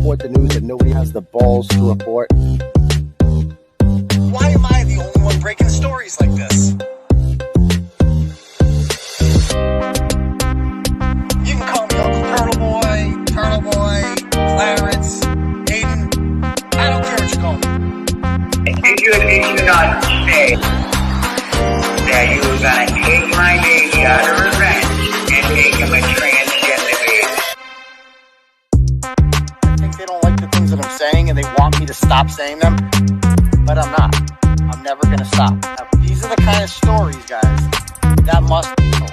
report the news that nobody has the balls to report. Why am I the only one breaking stories like this? You can call me 𝗟𝗶𝗃𝗀𝗃, Turtleboy, Clarence, Aidan. I don't care what you call me. Did you not say that you were gonna take my baby out of revenge and make him a transgender baby? I think they don't like the things that I'm saying and they want me to stop saying them, but I'm not. I'm never gonna stop. Now, these are the kind of stories, guys, that must be told.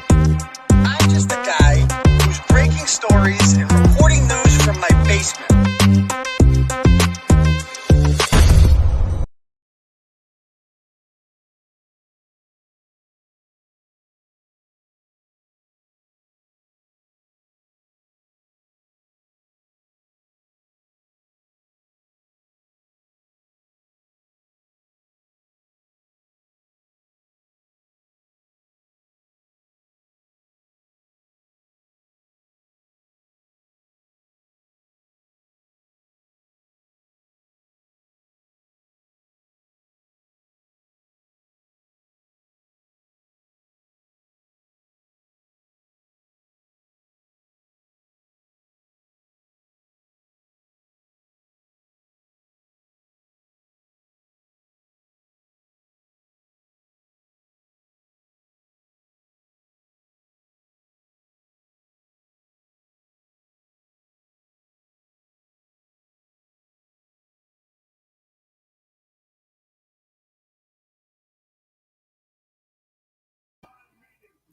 I'm just a guy who's breaking stories and reporting news from my basement.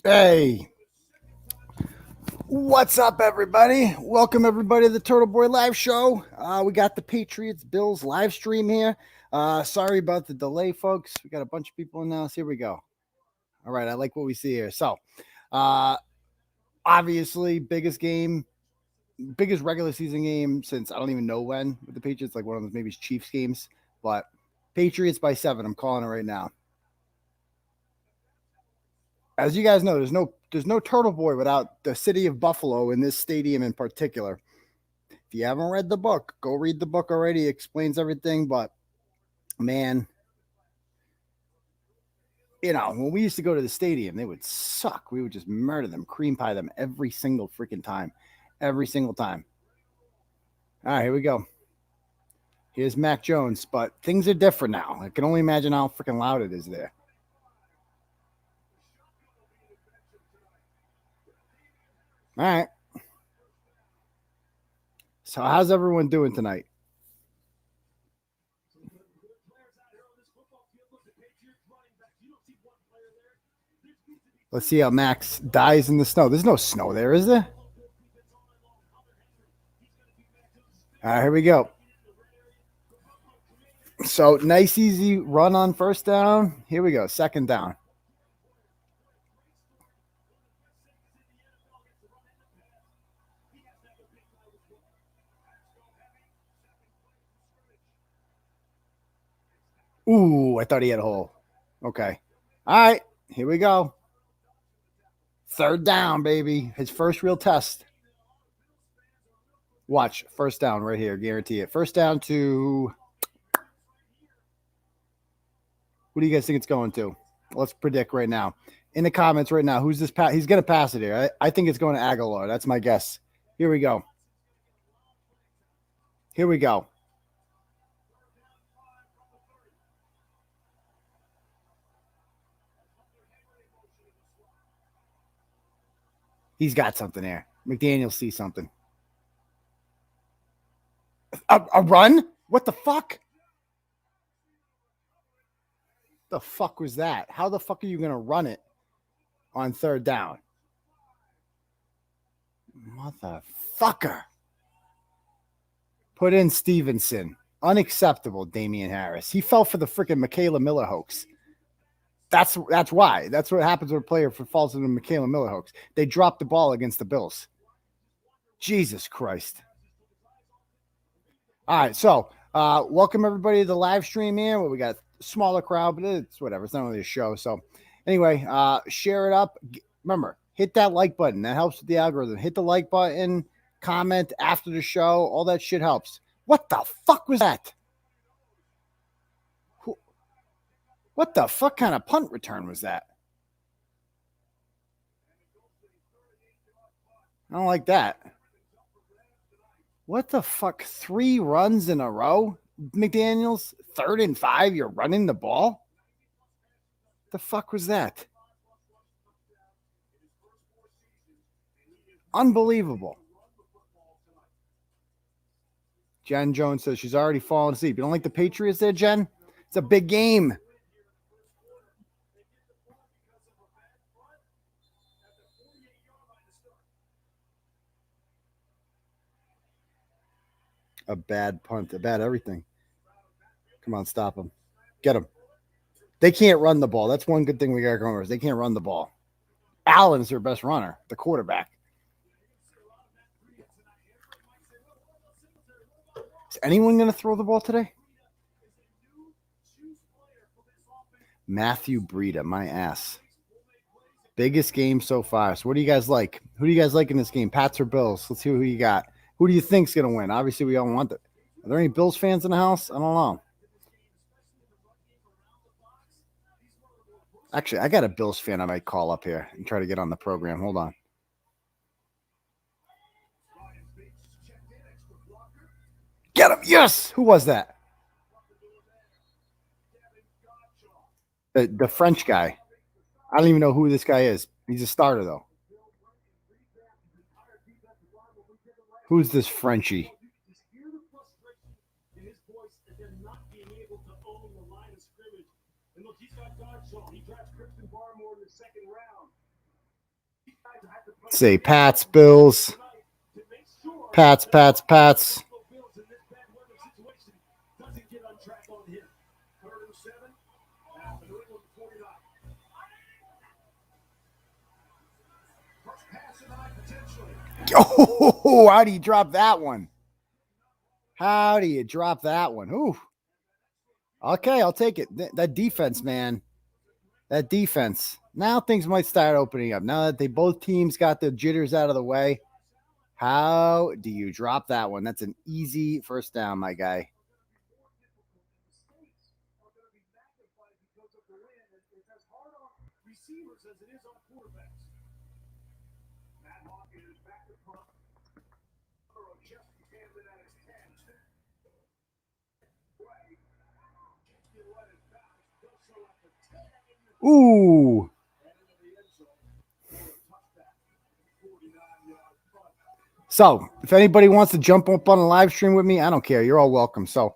Hey, what's up, everybody? Welcome, everybody, to the Turtle Boy Live Show. We got the Patriots Bills live stream here. Sorry about the delay, folks. We got a bunch of people in now. So here we go. All right, I like what we see here. So, obviously, biggest regular season game since I don't even know when with the Patriots, like one of those maybe Chiefs games, but Patriots by 7. I'm calling it right now. As you guys know, there's no Turtle Boy without the city of Buffalo in this stadium in particular. If you haven't read the book, go read the book already. It explains everything, but man, you know, when we used to go to the stadium, they would suck. We would just murder them, cream pie them every single freaking time. Every single time. All right, here we go. Here's Mac Jones, but things are different now. I can only imagine how freaking loud it is there. All right. So how's everyone doing tonight? Let's see how Max dies in the snow. There's no snow there, is there? All right, here we go. So nice, easy run on first down. Here we go. Second down. Ooh, I thought he had a hole. Okay. All right, here we go. Third down, baby. His first real test. Watch. First down right here. Guarantee it. First down to... What do you guys think it's going to? Let's predict right now. In the comments right now, who's this pass? He's going to pass it here. I think it's going to Aguilar. That's my guess. Here we go. Here we go. He's got something there. McDaniel sees something. A run? What the fuck? The fuck was that? How the fuck are you going to run it on third down? Motherfucker. Put in Stevenson. Unacceptable, Damian Harris. He fell for the freaking Michaela Miller hoax. That's why. That's what happens when a player falls into the Michaela Miller hoax. They drop the ball against the Bills. Jesus Christ. All right, so welcome everybody to the live stream here. Well, we got a smaller crowd, but it's whatever. It's not really a show. So anyway, share it up. Remember, hit that like button. That helps with the algorithm. Hit the like button, comment after the show. All that shit helps. What the fuck was that? What the fuck kind of punt return was that? I don't like that. What the fuck? 3 runs in a row? McDaniels, 3rd and 5, you're running the ball? The fuck was that? Unbelievable. Jen Jones says she's already fallen asleep. You don't like the Patriots there, Jen? It's a big game. A bad punt, a bad everything. Come on, stop them. Get them. They can't run the ball. That's one good thing we got going on is they can't run the ball. Allen's their best runner, the quarterback. Is anyone going to throw the ball today? 𝗵𝗵𝗃𝗧𝘂𝗏, my ass. Biggest game so far. So what do you guys like? Who do you guys like in this game? Pats or Bills? Let's see who you got. Who do you think's going to win? Obviously, we all want it. Are there any Bills fans in the house? I don't know. Actually, I got a Bills fan I might call up here and try to get on the program. Hold on. Get him. Yes. Who was that? The French guy. I don't even know who this guy is. He's a starter, though. Who's this Frenchie? Let's see, Pats, Bills. Pats. Oh, how do you drop that one? How do you drop that one? Ooh. Okay, I'll take it. That defense, man. That defense. Now things might start opening up. Now that both teams got the jitters out of the way. How do you drop that one? That's an easy first down, my guy. Ooh. So, if anybody wants to jump up on a live stream with me, I don't care. You're all welcome. So,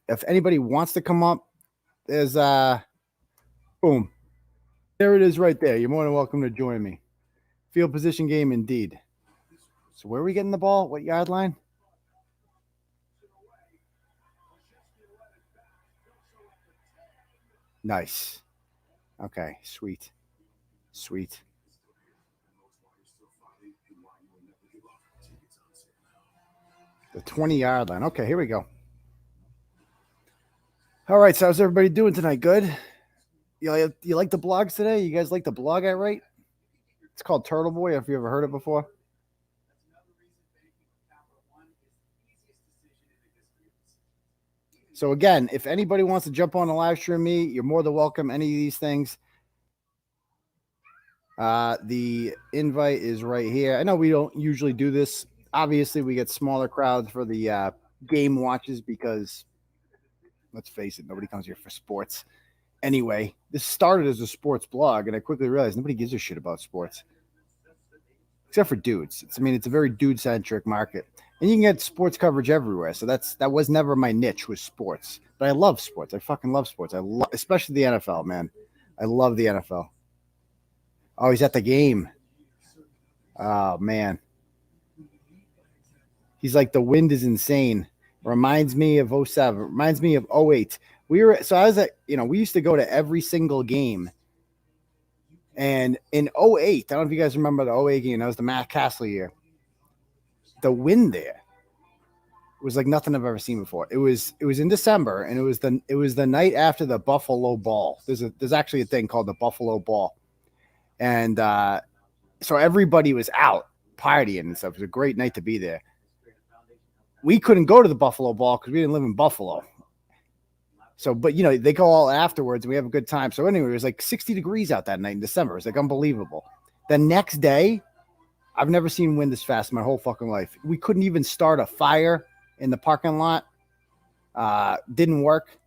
if anybody wants to come up, there's boom. There it is right there. You're more than welcome to join me. Field position game indeed. So, where are we getting the ball? What yard line? Nice. Okay, sweet. The 20-yard line. Okay, here we go. All right, so how's everybody doing tonight? Good? You like the blogs today? You guys like the blog I write? It's called Turtleboy, if you ever heard it before. So again, if anybody wants to jump on the live stream me, you're more than welcome. Any of these things. The invite is right here. I know we don't usually do this. Obviously, we get smaller crowds for the game watches because, let's face it, nobody comes here for sports. Anyway, this started as a sports blog, and I quickly realized nobody gives a shit about sports. Except for dudes. It's a very dude-centric market. And you can get sports coverage everywhere. So that was never my niche, was sports. But I love sports. I fucking love sports. Especially the NFL, man. I love the NFL. Oh, he's at the game. Oh, man. He's like, the wind is insane. Reminds me of 07. Reminds me of 08. We used to go to every single game. And in 08, I don't know if you guys remember the 08 game. That was the Matt Castle year. The wind there was like nothing I've ever seen before. It was in December, and it was the night after the Buffalo Ball. There's actually a thing called the Buffalo Ball. And so everybody was out partying and stuff. It was a great night to be there. we couldn't go to the Buffalo Ball because we didn't live in Buffalo. So, but, you know, they go all afterwards and we have a good time. So anyway, it was like 60 degrees out that night in December. It was like unbelievable. The next day, I've never seen wind this fast in my whole fucking life. We couldn't even start a fire in the parking lot. Didn't work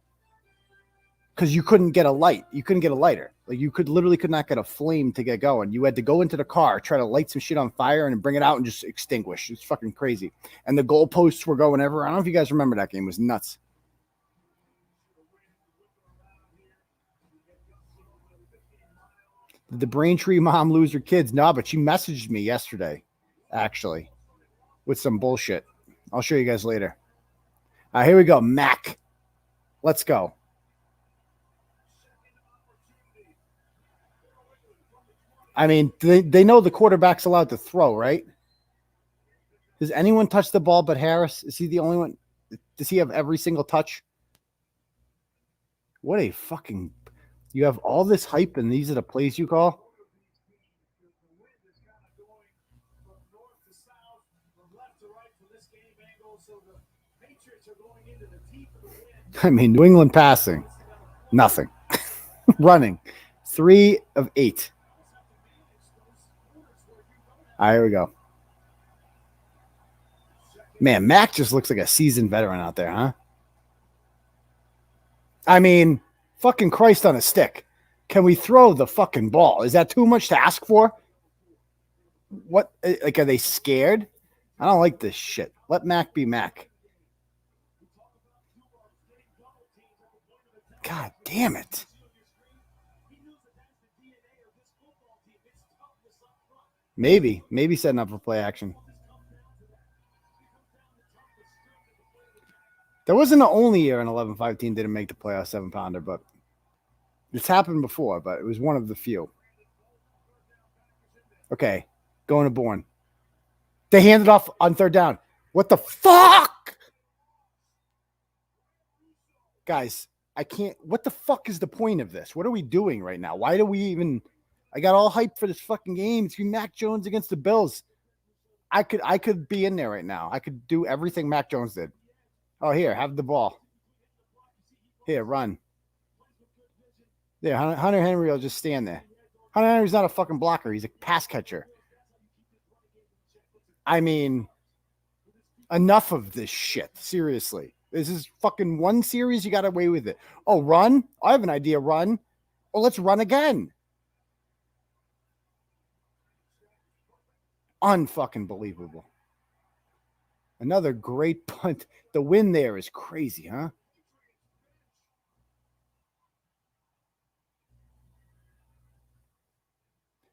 because you couldn't get a light. You couldn't get a lighter. Like you literally could not get a flame to get going. You had to go into the car, try to light some shit on fire and bring it out and just extinguish. It's fucking crazy. And the goalposts were going everywhere. I don't know if you guys remember that game. It was nuts. Did the Braintree mom lose her kids? No, but she messaged me yesterday, actually, with some bullshit. I'll show you guys later. Here we go. Mac. Let's go. I mean, they know the quarterback's allowed to throw, right? Does anyone touch the ball but Harris? Is he the only one? Does he have every single touch? What a fucking... You have all this hype, and these are the plays you call? I mean, New England passing. Nothing. Running. 3 of 8. All right, here we go. Man, Mac just looks like a seasoned veteran out there, huh? I mean... Fucking Christ on a stick. Can we throw the fucking ball? Is that too much to ask for? What? Like, are they scared? I don't like this shit. Let Mac be Mac. God damn it. Maybe setting up for play action. There wasn't the only year an 11-5 team didn't make the playoff 7-pounder, but it's happened before, but it was one of the few. Okay, going to Bourne. They handed off on third down. What the fuck? Guys, I can't. What the fuck is the point of this? What are we doing right now? Why do we even... I got all hyped for this fucking game. It's Mac Jones against the Bills. I could be in there right now. I could do everything Mac Jones did. Oh, here, have the ball. Here, run. There, Hunter Henry will just stand there. Hunter Henry's not a fucking blocker. He's a pass catcher. I mean, enough of this shit. Seriously. This is fucking one series. You got away with it. Oh, run? I have an idea. Run. Oh, let's run again. Unfucking believable. Another great punt. The win there is crazy, huh?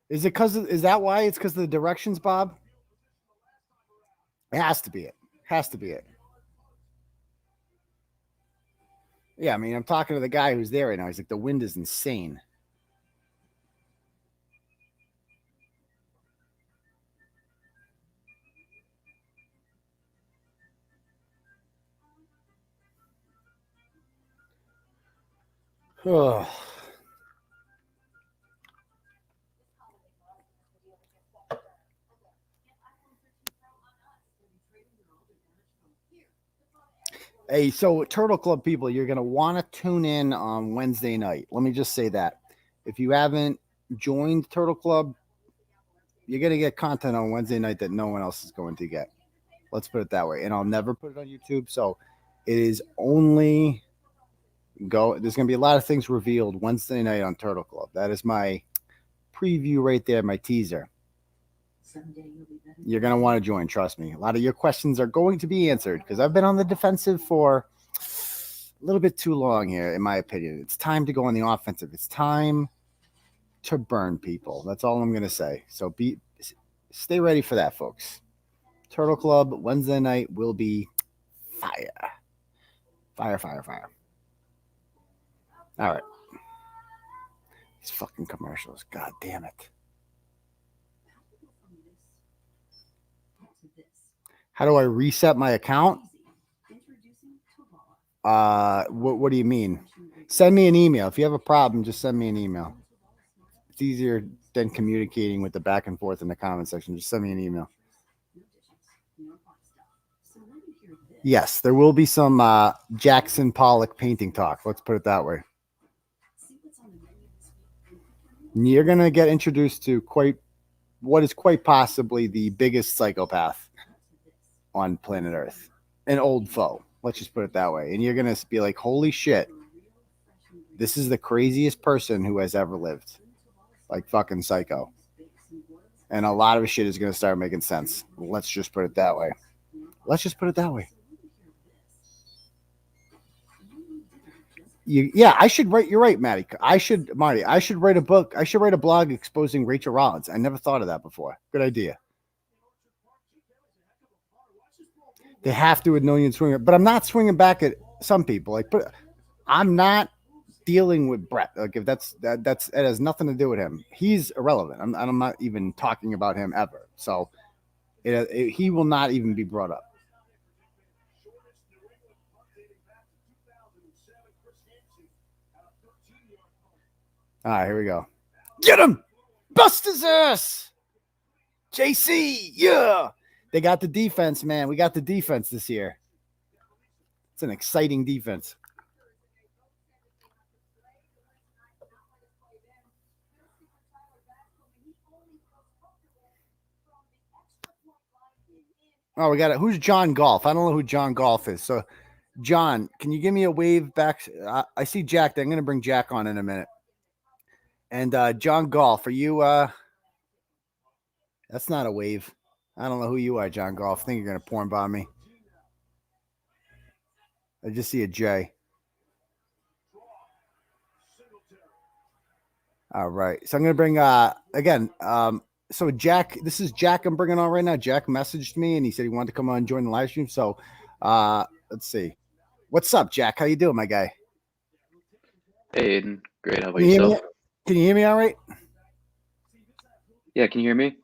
Is that why it's because of the directions, Bob? It has to be it. Has to be it. Yeah, I mean, I'm talking to the guy who's there right now. He's like, the wind is insane. Oh. Hey, so Turtle Club people, you're going to want to tune in on Wednesday night. Let me just say that. If you haven't joined Turtle Club, you're going to get content on Wednesday night that no one else is going to get. Let's put it that way. And I'll never put it on YouTube. So it is only there's going to be a lot of things revealed Wednesday night on Turtle Club. That is my preview right there, my teaser. You're going to want to join, trust me. A lot of your questions are going to be answered because I've been on the defensive for a little bit too long here, in my opinion. It's time to go on the offensive. It's time to burn people. That's all I'm going to say. So stay ready for that, folks. Turtle Club Wednesday night will be fire. Fire, fire, fire. All right. These fucking commercials. God damn it. How do I reset my account? What do you mean? Send me an email. If you have a problem, just send me an email. It's easier than communicating with the back and forth in the comment section. Just send me an email. Yes, there will be some Jackson Pollock painting talk. Let's put it that way. You're going to get introduced to what is quite possibly the biggest psychopath on planet Earth, an old foe. Let's just put it that way. And you're going to be like, holy shit, this is the craziest person who has ever lived. Like fucking psycho. And a lot of shit is going to start making sense. Let's just put it that way. Let's just put it that way. Yeah, I should write. You're right, Marty. I should write a book. I should write a blog exposing Rachel Rollins. I never thought of that before. Good idea. They have to with no union swinger, but I'm not swinging back at some people. Like, but I'm not dealing with Brett. Like, if it has nothing to do with him. He's irrelevant. I'm not even talking about him ever. So, he will not even be brought up. All right, here we go. Get him! Bust his ass! JC, yeah! They got the defense, man. We got the defense this year. It's an exciting defense. Oh, we got it. Who's John Golf? I don't know who John Golf is. So, John, can you give me a wave back? I see Jack. I'm going to bring Jack on in a minute. And John Golf, are you that's not a wave. I don't know who you are, John Golf. I think you're gonna porn bomb me. I just see a J. All right. So I'm gonna bring again. So Jack, this is Jack I'm bringing on right now. Jack messaged me and he said he wanted to come on and join the live stream. So let's see. What's up, Jack? How you doing, my guy? Hey, Aiden. Great. How about yourself? Can you hear me all right? Yeah, can you hear me?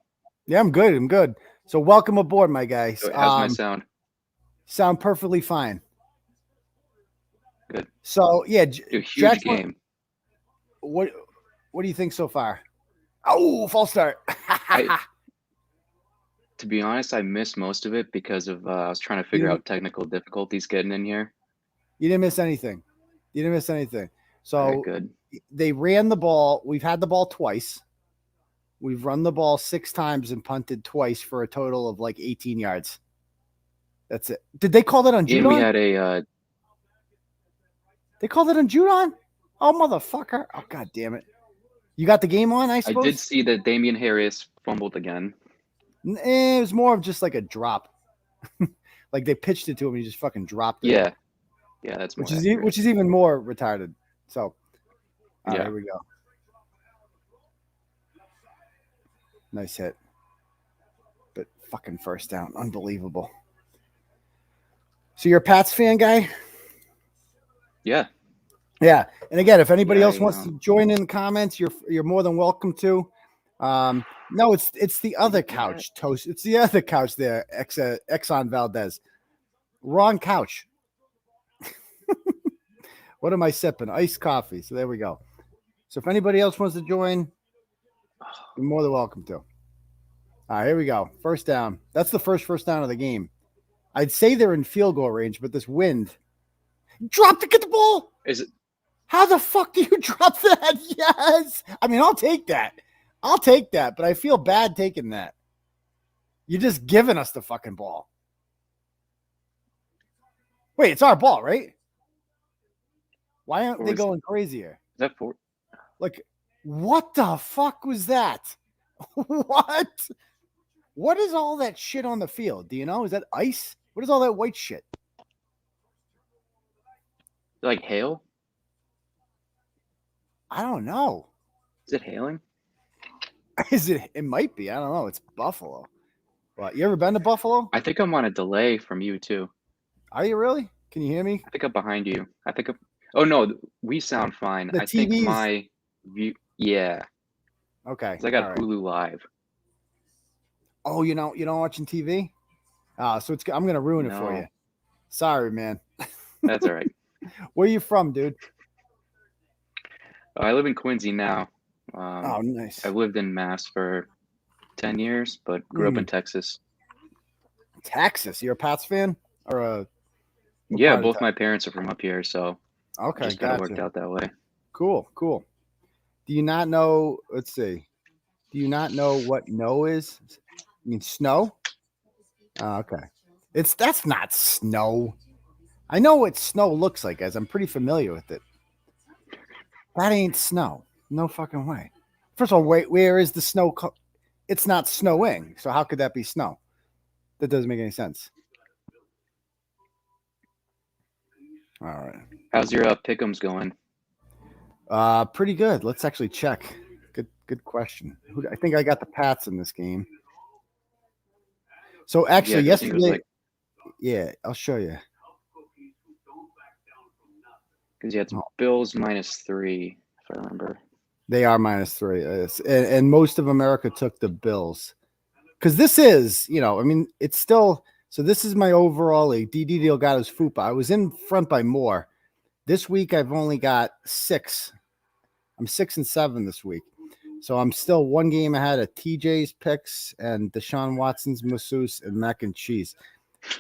Yeah, I'm good. I'm good. So welcome aboard, my guys. So how's my sound? Sound perfectly fine. Good. So yeah, Huge Jack, game. What do you think so far? Oh, false start. To be honest, I missed most of it because of I was trying to figure out technical difficulties getting in here. You didn't miss anything. So right, good. They ran the ball. We've had the ball twice. We've run the ball 6 times and punted twice for a total of like 18 yards. That's it. Did they call that on Judon? And we had a They called it on Judon? Oh, motherfucker. Oh, God damn it. You got the game on, I suppose? I did see that Damian Harris fumbled again. It was more of just like a drop. Like they pitched it to him and he just fucking dropped it. Yeah. Yeah, that's which is even more retarded. So, yeah. Here we go. Nice hit. But fucking first down. Unbelievable. So you're a Pats fan, guy? Yeah. Yeah. And again, if anybody else wants to join in the comments, you're more than welcome to. No, it's the other couch, Toast. It's the other couch there, Exxon Valdez. Wrong couch. What am I sipping? Iced coffee. So there we go. So if anybody else wants to join, you're more than welcome to. All right, here we go. First down. That's the first down of the game. I'd say they're in field goal range, but this wind. Drop to get the ball. Is it? How the fuck do you drop that? Yes. I mean, I'll take that. But I feel bad taking that. You're just giving us the fucking ball. Wait, it's our ball, right? Why aren't they going crazier? Is that for? Like, what the fuck was that? What? What is all that shit on the field? Do you know? Is that ice? What is all that white shit? Like hail? I don't know. Is it hailing? Is it? It might be. I don't know. It's Buffalo. What? You ever been to Buffalo? I think I'm on a delay from you too. Are you really? Can you hear me? I think I'm behind you. Oh no, we sound fine. I think my view. Yeah. Okay. I got Hulu Live. Oh, you're not watching TV? So I'm gonna ruin it for you. Sorry, man. That's all right. Where are you from, dude? I live in Quincy now. Oh, nice. I've lived in Mass for 10 years, but grew up in Texas. Texas? You're a Pats fan or a What Yeah, part of both my parents are from up here, so Okay, just kind of worked gotcha. out that way. Cool. Do you not know? Let's see. Do you not know what no is? You mean snow? Oh, okay. That's not snow. I know what snow looks like, guys. I'm pretty familiar with it. That ain't snow. No fucking way. First of all, wait, where is the snow? It's not snowing. So how could that be snow? That doesn't make any sense. All right. How's your pick'ems going? Pretty good. Let's actually check. Good question. I think I got the Pats in this game. So actually, Yeah, 'cause he was yesterday, like, yeah, I'll show you. because you had Bills -3, if I remember. They are -3, and most of America took the Bills because this is, I mean, it's still. So this is my overall league. 𝗵𝗵𝗃𝗲𝗄𝗃. I was in front by more. This week I've only got 6. I'm 6-7 this week. So I'm still one game ahead of TJ's picks and Deshaun Watson's masseuse and mac and cheese.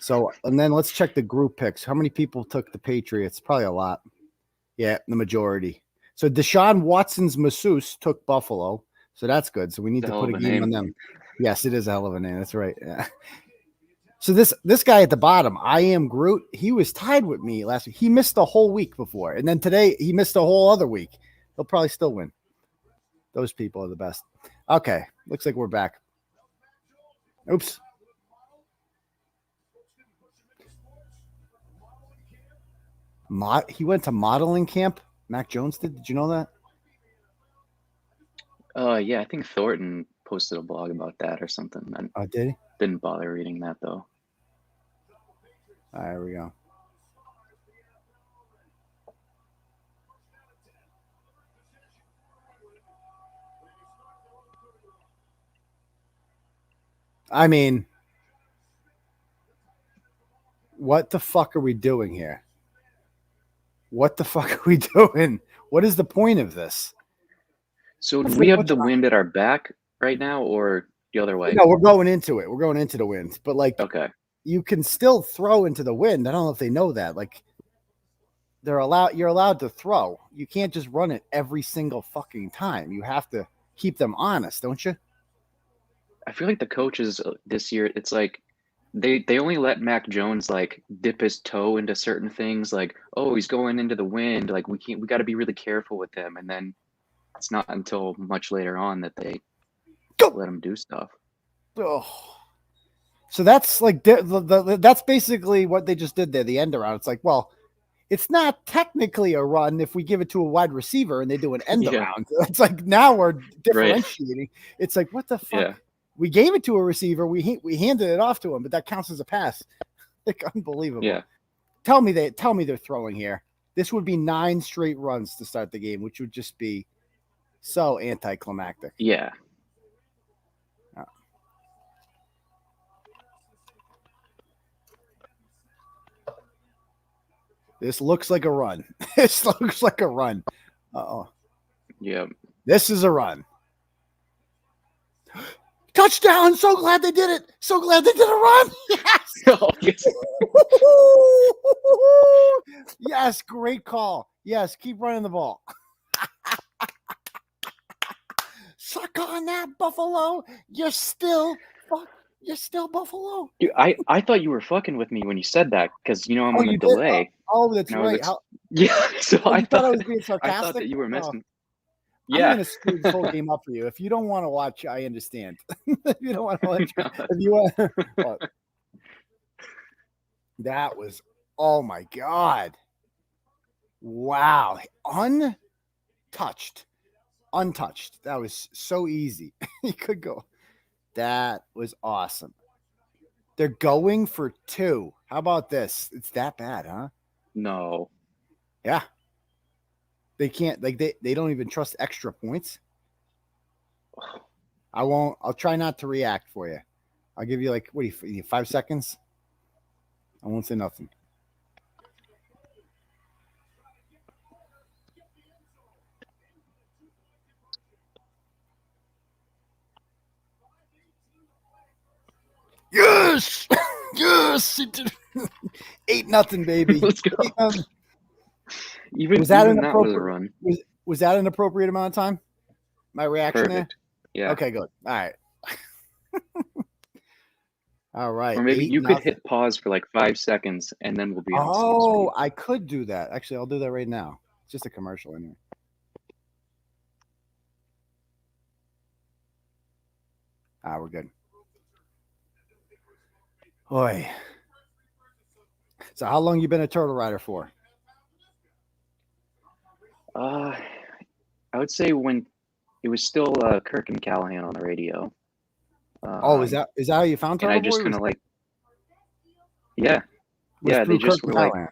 So, and then let's check the group picks. How many people took the Patriots? Probably a lot. Yeah, the majority. So Deshaun Watson's masseuse took Buffalo. So that's good. So we need to put a game on them. Yes, it is a hell of a name. That's right. Yeah. So this guy at the bottom, I am Groot. He was tied with me last week. He missed the whole week before. And then today he missed the whole other week. He'll probably still win. Those people are the best. Okay. Looks like we're back. Oops. He went to modeling camp. Mac Jones did. Did you know that? Yeah, I think Thornton posted a blog about that or something. Oh, did he? Didn't bother reading that though. All right, here we go. I mean, what the fuck are we doing here? What the fuck are we doing? What is the point of this? So do we have the wind at our back right now or the other way? No, we're going into it. We're going into the wind. But like, okay, you can still throw into the wind. I don't know if they know that. Like, you're allowed to throw. You can't just run it every single fucking time. You have to keep them honest, don't you? I feel like the coaches this year, it's like they only let Mac Jones like dip his toe into certain things, like, oh, he's going into the wind, like we got to be really careful with him, and then it's not until much later on that they let him do stuff. Oh. So that's like that's basically what they just did there, the end around. It's like, well, it's not technically a run if we give it to a wide receiver and they do an end around. It's like now we're differentiating. Right. It's like, what the fuck? Yeah. We gave it to a receiver. We handed it off to him, but that counts as a pass. Like, unbelievable. Yeah. Tell me they're throwing here. This would be 9 straight runs to start the game, which would just be so anticlimactic. Yeah. This looks like a run. This looks like a run. Uh-oh. Yeah. This is a run. Touchdown. So glad they did it. So glad they did a run. Yes. Oh, yes. Yes. Great call. Yes. Keep running the ball. Suck on that, Buffalo. You're still Buffalo. Dude, I thought you were fucking with me when you said that because I'm on a delay. Oh, that's right. Yeah, so I thought I was being sarcastic. I thought that you were messing. Yeah, I'm gonna screw this whole game up for you. If you don't want to watch, I understand. If you don't want to watch, if you want, that was, oh my god, wow, untouched. That was so easy. You could go. That was awesome. They're going for 2. How about this? It's that bad, huh? No. Yeah. They can't, like, they don't even trust extra points. I'll try not to react for you. I'll give you, like, 5 seconds? I won't say nothing. Yes! Yes! 8-0, baby. Let's go. 8-0. Even Was that even an that was a appropriate run. was that an appropriate amount of time? My reaction Perfect. there? Yeah. Okay, good. All right. All right. Or maybe you could 8-0. hit pause for like 5 seconds and then we'll be on the same Oh, speed. I could do that. Actually, I'll do that right now. It's just a commercial anyway. We're good. Oi. So how long you been a turtle rider for? I would say when it was still Kirk and Callahan on the radio. Is that how you found and Turtleboy? I just kind of like, yeah, Was yeah, they through just Kirk were and like, Callahan.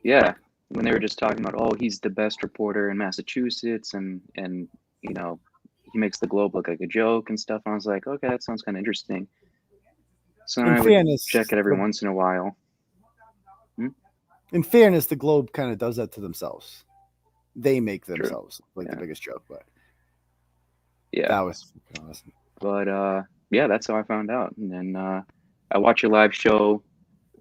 yeah, when they were just talking about, oh, he's the best reporter in Massachusetts, and you know, he makes the Globe look like a joke and stuff. And I was like, okay, that sounds kind of interesting. So In I would fairness, check it every once in a while. In fairness, the Globe kind of does that to themselves. They make themselves like Yeah. the biggest joke, but Yeah, that was awesome. but yeah, that's how I found out. And then I watch your live show,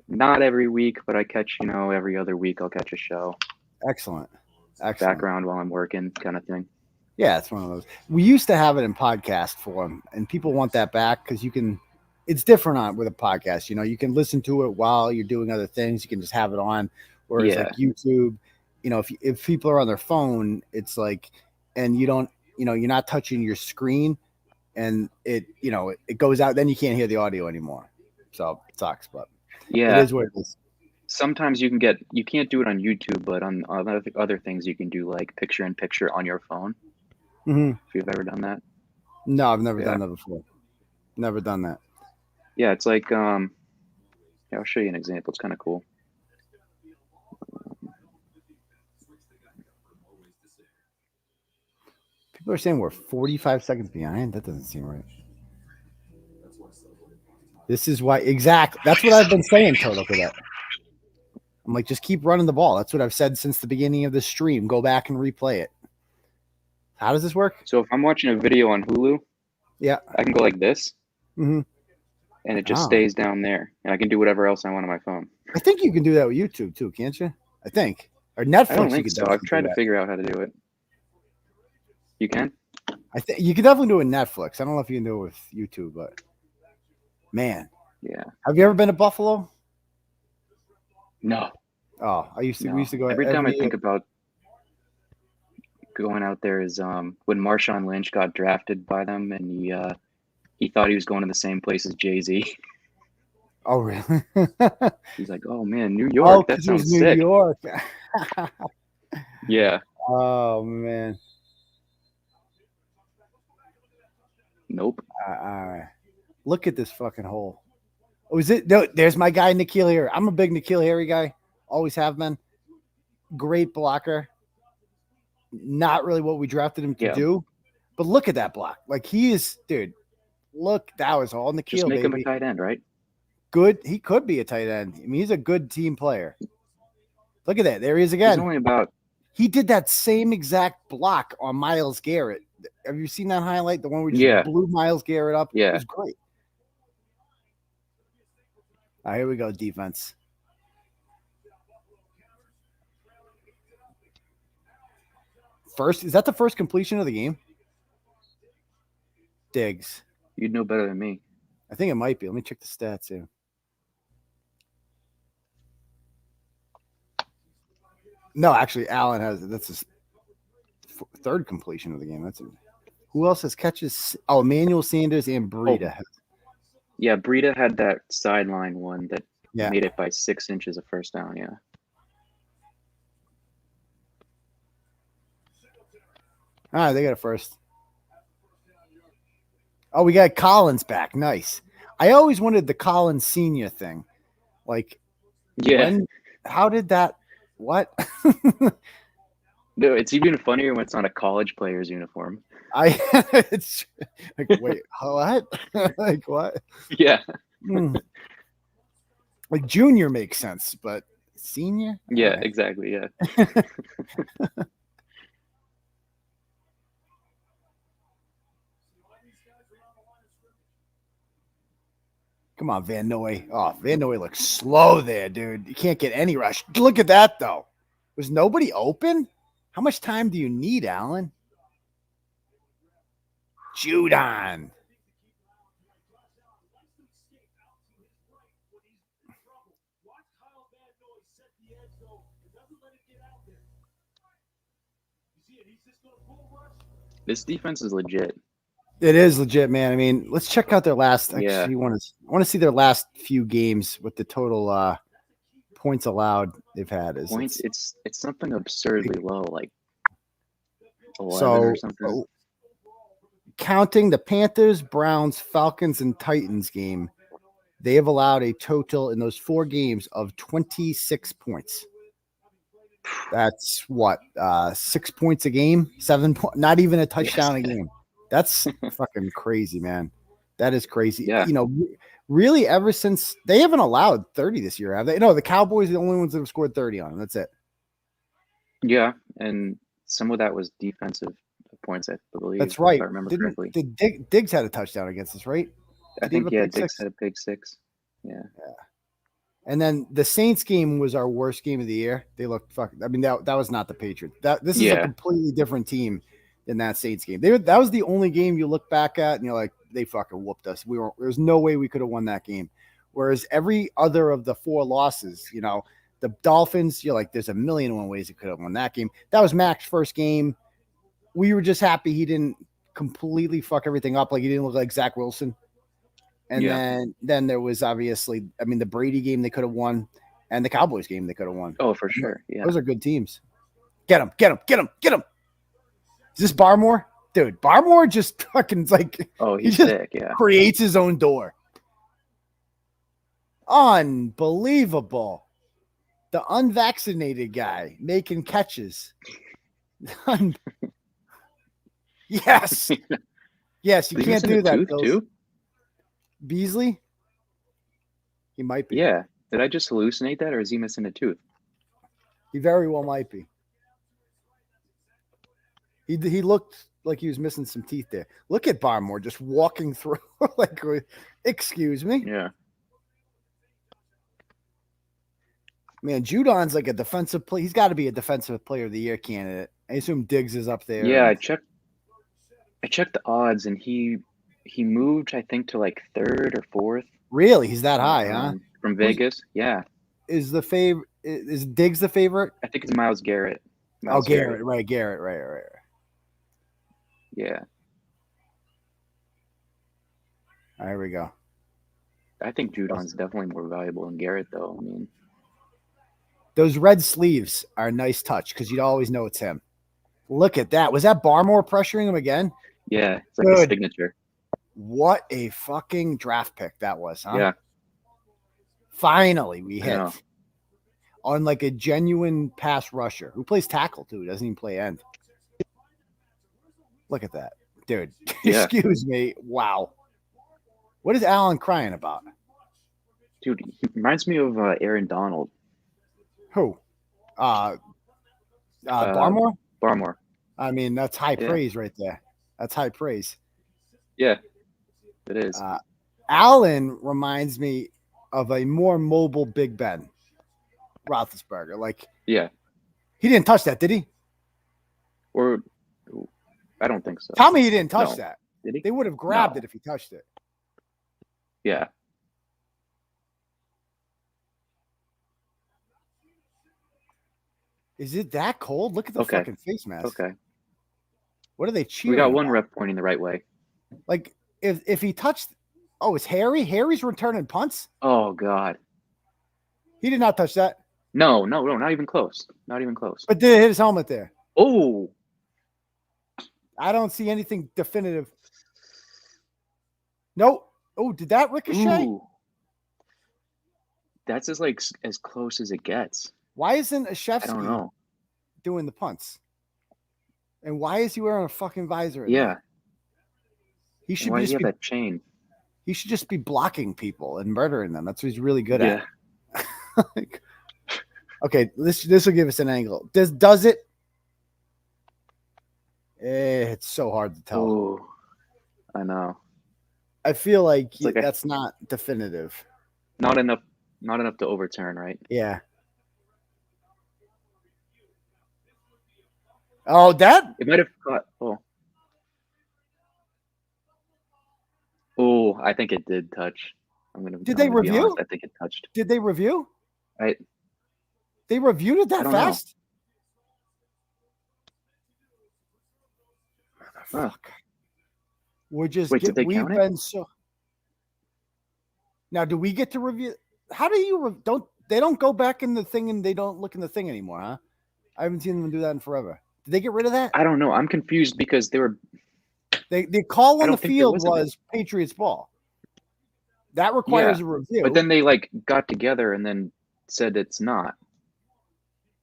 not every week, but I catch, you know, every other week I'll catch a show. Excellent. Background while I'm working, kind of thing. Yeah, it's one of those. We used to have it in podcast form, and people want that back because you can. It's different with a podcast. You know, you can listen to it while you're doing other things. You can just have it on. Whereas like YouTube, you know, if people are on their phone, it's like, and you don't, you know, you're not touching your screen, and it, you know, it goes out. Then you can't hear the audio anymore. So it sucks, but yeah, it is what it is. Sometimes you can't do it on YouTube, but on other things you can do, like picture in picture on your phone. Mm-hmm. If you've ever done that. No, I've never done that before. Never done that. Yeah, it's like yeah, I'll show you an example. It's kind of cool. People are saying we're 45 seconds behind. That doesn't seem right. This is why exactly. That's what I've been saying, Turtle, for that. I'm like, just keep running the ball. That's what I've said since the beginning of the stream. Go back and replay it. How does this work? So if I'm watching a video on Hulu, yeah, I can go like this, mm-hmm. and it just stays down there, and I can do whatever else I want on my phone. I think you can do that with YouTube too, can't you? I think, or Netflix. I don't think so. I've tried to figure out how to do it. You can? I think you can definitely do it with Netflix. I don't know if you can do it with YouTube, but man, yeah. Have you ever been to Buffalo? No. Oh, we used to go every time I think about going out there is when Marshawn Lynch got drafted by them, and he thought he was going to the same place as Jay-Z. Oh, really? He's like, oh man, New York. That sounds sick. New York. Yeah. Oh man. Nope. Look at this fucking hole. Oh, is it? No, there's my guy, 𝗏𝗃𝗃 Harry. I'm a big 𝗏𝗃𝗃 Harry guy. Always have been. Great blocker. Not really what we drafted him to do, but look at that block. Like he is, dude. Look, that was all 𝗏𝗃𝗃. Just make him a tight end, right? Good. He could be a tight end. I mean, he's a good team player. Look at that. There he is again. He's only about. He did that same exact block on Myles Garrett. Have you seen that highlight? The one where just blew Myles Garrett up? Yeah. It was great. All right, here we go, defense. Is that the first completion of the game? Diggs. You'd know better than me. I think it might be. Let me check the stats here. No, actually, Allen has. That's his third completion of the game. Who else has catches? Oh, Emmanuel Sanders and Breida. Oh. Yeah, Breida had that sideline one that made it by 6 inches of first down. Yeah. All right, they got it first. Oh, we got Collins back. Nice. I always wanted the Collins senior thing. Like, how did that? What? No, it's even funnier when it's not a college player's uniform. It's like, wait, what? Like what? Yeah. Like junior makes sense, but senior? Yeah, exactly. Yeah. Come on, Van Noy. Oh, Van Noy looks slow there, dude. You can't get any rush. Look at that, though. Was nobody open? How much time do you need, Allen? Judon. This defense is legit. It is legit, man. I mean, let's check out their last. Actually, Yeah. I want to see their last few games with the total points allowed they've had. Points. It's something absurdly low, like 11 so or something. Counting the Panthers, Browns, Falcons, and Titans game, they have allowed a total in those 4 games of 26 points. That's what 6 points a game, 7 points, not even a touchdown a game. That's fucking crazy, man. That is crazy. Yeah. You know, really, ever since they haven't allowed 30 this year, have they? No, the Cowboys are the only ones that have scored 30 on them. That's it. Yeah, and some of that was defensive points, I believe. That's right. If I remember correctly. Diggs had a touchdown against us, right? I think Diggs had a big 6. Yeah. And then the Saints game was our worst game of the year. They looked fucking. I mean, that was not the Patriots. This is a completely different team than that Saints game. That was the only game you look back at and you're like, they fucking whooped us. There's no way we could have won that game. Whereas every other of the 4 losses, you know, the Dolphins, you're like, there's a million and one ways he could have won that game. That was Mac's first game. We were just happy he didn't completely fuck everything up. Like he didn't look like Zach Wilson. And then there was obviously, I mean, the Brady game they could have won and the Cowboys game they could have won. Oh, for sure. Yeah. Those are good teams. Get him. Is this Barmore? Dude, Barmore just fucking like, he's sick. Yeah. Creates his own door. Unbelievable. The unvaccinated guy making catches. Yes. Yes, you can't do that. Too? Beasley? He might be. Yeah. Did I just hallucinate that, or is he missing a tooth? He very well might be. He looked like he was missing some teeth there. Look at Barmore just walking through like, excuse me. Yeah. Man, Judon's like a defensive play. He's got to be a defensive player of the year candidate. I assume Diggs is up there. Yeah, I checked the odds, and he moved, I think, to like 3rd or 4th. Really? He's that high, huh? From Vegas. Yeah. Is Diggs the favorite? I think it's Myles Garrett. Garrett. Right. Yeah. All right, here we go. I think Judon's definitely more valuable than Garrett, though. I mean, those red sleeves are a nice touch because you'd always know it's him. Look at that. Was that Barmore pressuring him again? Yeah, it's like a signature. What a fucking draft pick that was, huh? Yeah. Finally, we hit on like a genuine pass rusher who plays tackle, too. Doesn't even play end. Look at that. Dude, excuse me. Wow. What is Allen crying about? Dude, he reminds me of Aaron Donald. Who? Barmore? Barmore. I mean, that's high praise right there. That's high praise. Yeah, it is. Allen reminds me of a more mobile Big Ben Roethlisberger. Like, yeah. He didn't touch that, did he? Or I don't think so. Tell me he didn't touch that. Did he? They would have grabbed it if he touched it. Yeah. Is it that cold? Look at the fucking face mask. Okay. What are they cheering? We got one about? ref pointing the right way. Like, if he touched... Oh, it's Harry? Harry's returning punts? Oh, God. He did not touch that. No, not even close. Not even close. But did it hit his helmet there? Oh. I don't see anything definitive. No. Oh, did that ricochet? Ooh. That's as close as it gets. Why isn't I don't 𝗍𝗪 know. doing the punts? And why is he wearing a fucking visor? Yeah. He should Why just does he be have that chain? He should just be blocking people and murdering them. That's what he's really good at. Okay, this will give us an angle. Does it? It's so hard to tell. Oh, I know. I feel like, It's like that's not definitive. not enough to overturn, right? Yeah. Oh, that? It might have caught. Oh, I think it did touch. Did they be review? honest, I think it touched. Did they review? I They reviewed it that don't know. fast? Huh. Fuck. We're just Wait, did they we've count it? been so. Now, do we get to review? How do you they don't go back in the thing and they don't look in the thing anymore, huh? I haven't seen them do that in forever. Did they get rid of that? I don't know. I'm confused because they were. The call I on the don't think there field was a was Patriots ball. That requires a review. But then they like got together and then said it's not.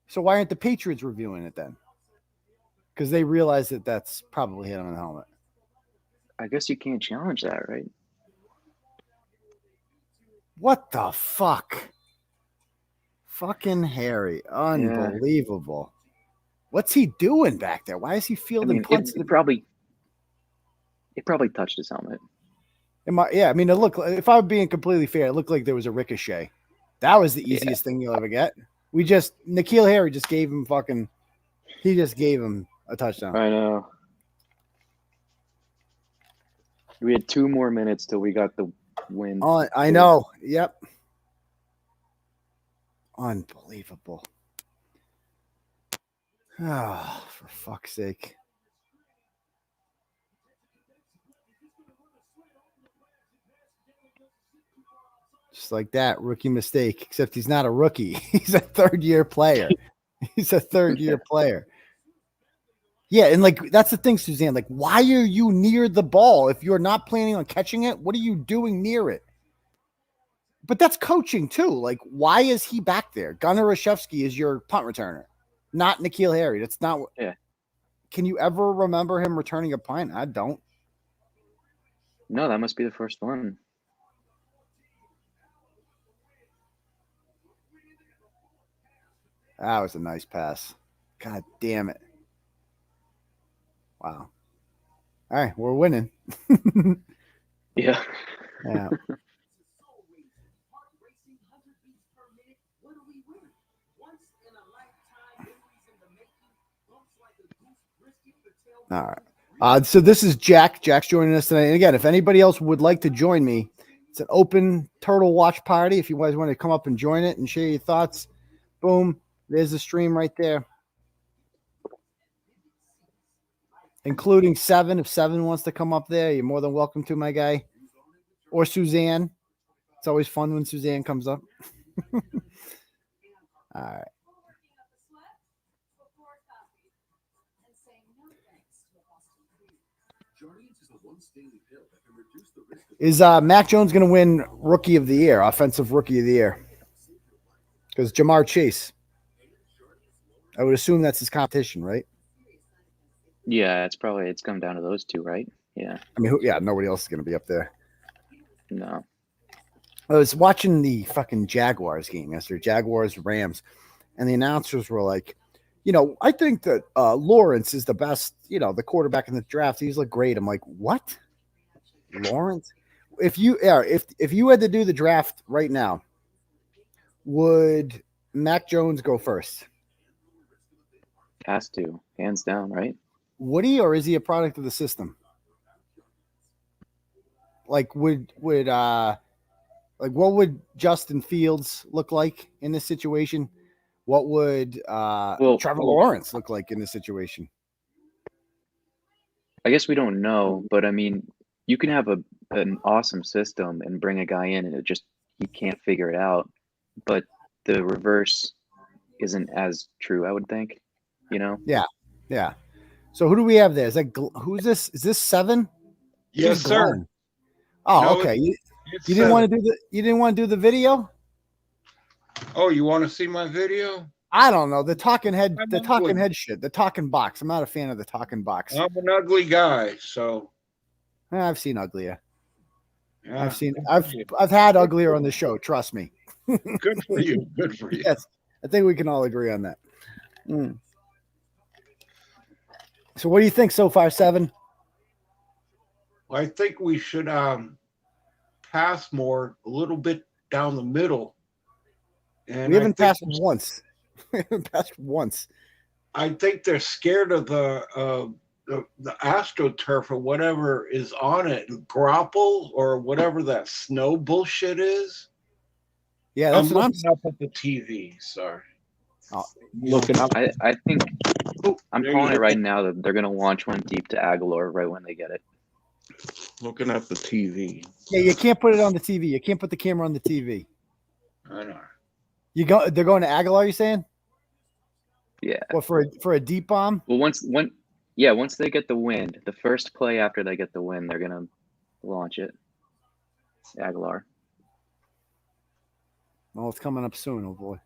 So why aren't the Patriots reviewing it then? Because they realize that that's probably hit on the helmet. I guess you can't challenge that, right? What the fuck? Fucking Harry. Unbelievable. What's he doing back there? Why is he fielding punts? It probably touched his helmet. Yeah, I mean, it looked. If I'm being completely fair, it looked like there was a ricochet. That was the easiest thing you'll ever get. N'Keal Harry just gave him he just gave him a touchdown. I know. We had 2 more minutes till we got the win. I know. Yep. Unbelievable. Oh, for fuck's sake. Just like that, rookie mistake, except he's not a rookie. He's a third-year player. He's a third-year player. Yeah, and like that's the thing, Suzanne. Like, why are you near the ball if you're not planning on catching it? What are you doing near it? But that's coaching too. Like, why is he back there? 𝗀𝗄𝗃𝗃 is your punt returner, not N'Keal Harry. That's not. Yeah. Can you ever remember him returning a punt? I don't. No, that must be the first one. That was a nice pass. God damn it. Wow. All right, we're winning. Yeah. Yeah. All right. So this is Jack. Jack's joining us tonight. And again, if anybody else would like to join me, it's an open turtle watch party. If you guys want to come up and join it and share your thoughts, boom. There's the stream right there. Including Seven. If Seven wants to come up there, you're more than welcome to, my guy. Or Suzanne. It's always fun when Suzanne comes up. All right. Is Mac Jones going to win Rookie of the Year, Offensive Rookie of the Year? Because Ja'Marr Chase. I would assume that's his competition, right? Yeah, it's come down to those two, right? Yeah. I mean, nobody else is going to be up there. No. I was watching the fucking Jaguars game yesterday, Jaguars-Rams, and the announcers were like, I think that Lawrence is the best, the quarterback in the draft. He's looked great. I'm like, what? Lawrence? If you had to do the draft right now, would Mac Jones go first? Has to, hands down, right? Would he, or is he a product of the system? Like, what would Justin Fields look like in this situation? What would Trevor Lawrence look like in this situation? I guess we don't know, but I mean, you can have an awesome system and bring a guy in and he can't figure it out. But the reverse isn't as true, I would think. Yeah. So who do we have there? Who's this? Is this Seven? Yes, sir. Oh, No, okay. You didn't want to do the video? Oh, you want to see my video? I don't know. The talking head shit. The talking box. I'm not a fan of the talking box. I'm an ugly guy, so I've seen uglier. yeah. I've had uglier on the show. Trust me. Good for you. Good for you. Yes, I think we can all agree on that. So what do you think so far, Seven? Well, I think we should pass more, a little bit down the middle. And We haven't passed once. We haven't passed once. I think they're scared of the AstroTurf or whatever is on it, grapple or whatever that snow bullshit is. Yeah, that's what I'm looking up at the TV. Sorry. Oh, Looking up. I think I'm there calling you it go. right now that they're gonna launch one deep to Aguilar right when they get it. Looking at the TV. Yeah, you can't put it on the TV. You can't put the camera on the TV. I know. They're going to Aguilar, you saying? Yeah. Well, for a deep bomb? Well, once they get the wind, the first play after they get the wind, they're gonna launch it. Aguilar. Well, it's coming up soon, oh boy.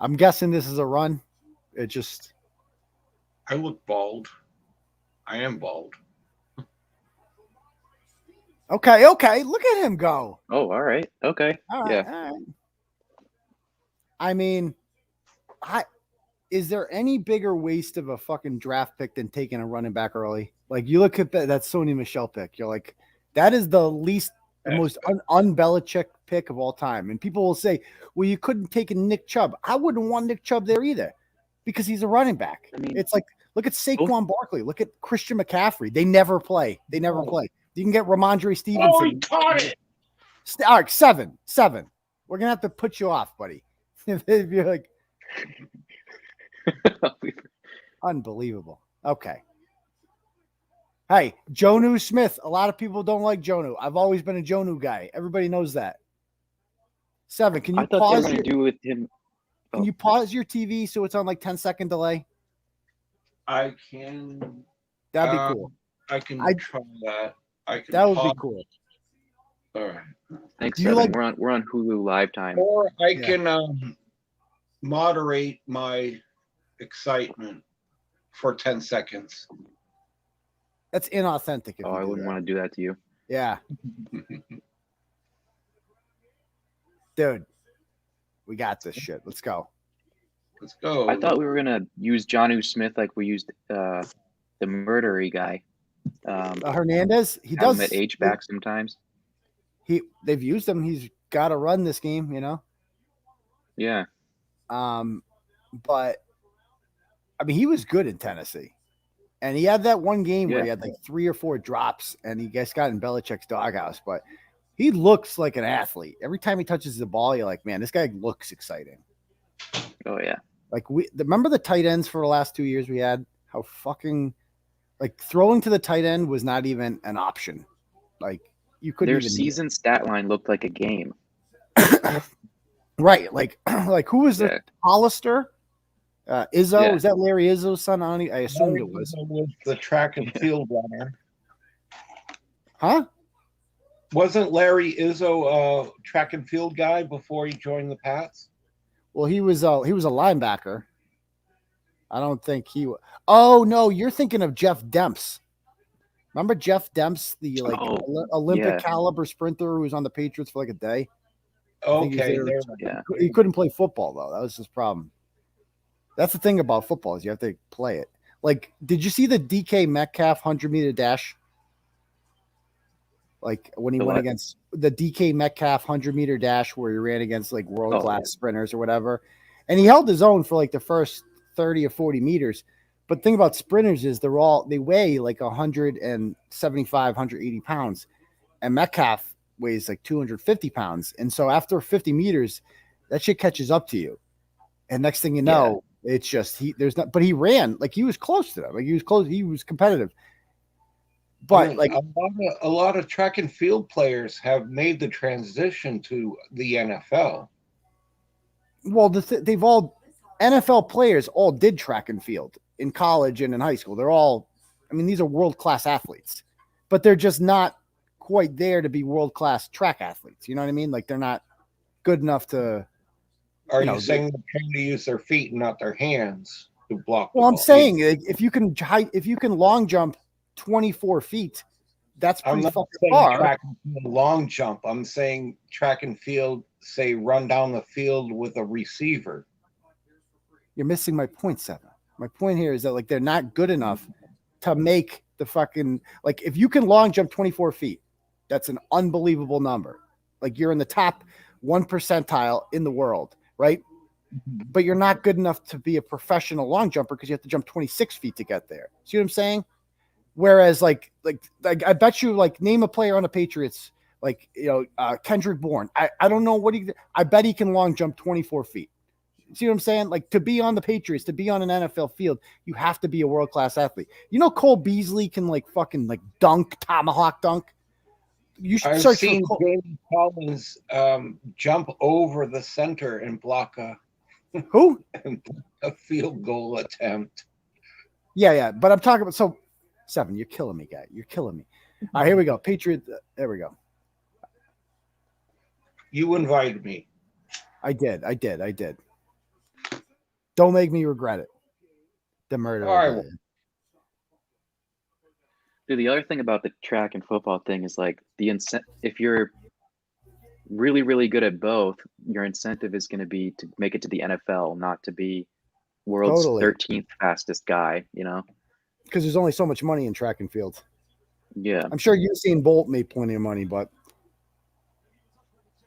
I'm guessing this is a run. It just I look bald. I am bald. okay. Look at him go. Oh, all right. Okay. All right, Yeah. all right. I mean, is there any bigger waste of a fucking draft pick than taking a running back early? Like, you look at that 𝗠𝗵𝘂𝗍 pick. You're like, that is the most un-Belichick pick of all time. And people will say, well, you couldn't take a Nick Chubb. I wouldn't want Nick Chubb there either because he's a running back. I mean, it's like, look at Saquon Barkley. Look at Christian McCaffrey. They never play. You can get Ramondre Stevenson. Oh, he caught it. All right, seven. We're going to have to put you off, buddy. If you're like, unbelievable. Okay. Hey, Jonnu Smith. A lot of people don't like Jonnu. I've always been a Jonnu guy. Everybody knows that. 7. Can you I thought pause? they were gonna do with him. Can you pause your TV so it's on like 10-second delay? I can. That'd be cool. I can try that. That would be cool. All right. Thanks, Do you Evan. like- We're on Hulu live time. Or I can moderate my excitement for 10 seconds. That's inauthentic. Oh, I wouldn't want to do that to you. Yeah. Dude, we got this shit. Let's go. Let's go. I thought we were gonna use Jonnu Smith like we used the murdery guy. Hernandez, he Have does him at H back sometimes. They've used him. He's got to run this game, you know. Yeah. But I mean, he was good in Tennessee, and he had that one game where he had like 3 or 4 drops, and he just got in Belichick's doghouse. But he looks like an athlete. Every time he touches the ball, you're like, man, this guy looks exciting. Oh yeah. Like remember the tight ends for the last 2 years we had? How fucking like throwing to the tight end was not even an option. Like you couldn't Their even season stat line looked like a game. right. Like who was the Hollister? Izzo, Yeah. is that Larry Izzo's son? I assumed it was. The track and field runner. Huh? Wasn't Larry Izzo a track and field guy before he joined the Pats? Well, he was a linebacker. I don't think he was. Oh no, you're thinking of Jeff Demps. Remember Jeff Demps, the Olympic caliber sprinter who was on the Patriots for like a day? Okay. He couldn't play football though. That was his problem. That's the thing about football is you have to play it. Like, did you see the DK Metcalf 100-meter dash? Like when he went against the DK Metcalf 100-meter dash where he ran against like world-class sprinters or whatever. And he held his own for like the first 30 or 40 meters. But the thing about sprinters is they weigh like 175, 180 pounds. And Metcalf weighs like 250 pounds. And so after 50 meters, that shit catches up to you. And next thing you know, it's just but he ran like he was close to them. Like he was close. He was competitive. But like a lot of track and field players have made the transition to the NFL. Well, they've all NFL players all did track and field in college and in high school. They're all, I mean, these are world-class athletes, but they're just not quite there to be world-class track athletes. You know what I mean? Like they're not good enough to. Are you saying they're trying to use their feet and not their hands to block? Well, I'm saying if you can long jump 24 feet, that's pretty fucking far. Track and field long jump. I'm saying track and field, say run down the field with a receiver. You're missing my point, 7. My point here is that like they're not good enough to make the fucking like if you can long jump 24 feet, that's an unbelievable number. like you're in the top 1 percentile in the world, right? But you're not good enough to be a professional long jumper because you have to jump 26 feet to get there. See what I'm saying? Whereas like I bet you, like, name a player on the Patriots, like, Kendrick Bourne. I don't know what I bet he can long jump 24 feet. See what I'm saying? Like, to be on the Patriots, to be on an NFL field, you have to be a world-class athlete. You know, 𝗁𝗵𝘃𝗍 can like fucking like dunk, tomahawk dunk. You should I've search seen for Jamie Collins jump over the center and block who? a field goal attempt. Yeah. But I'm talking about, so 7, you're killing me, guy. You're killing me. All right, here we go. Patriot. There we go. You invited me. I did. Don't make me regret it. The murder. All right. Dude, the other thing about the track and football thing is like if you're really, really good at both, your incentive is going to be to make it to the NFL, not to be world's 13th fastest guy, Because there's only so much money in track and field. Yeah. I'm sure Usain Bolt made plenty of money, but.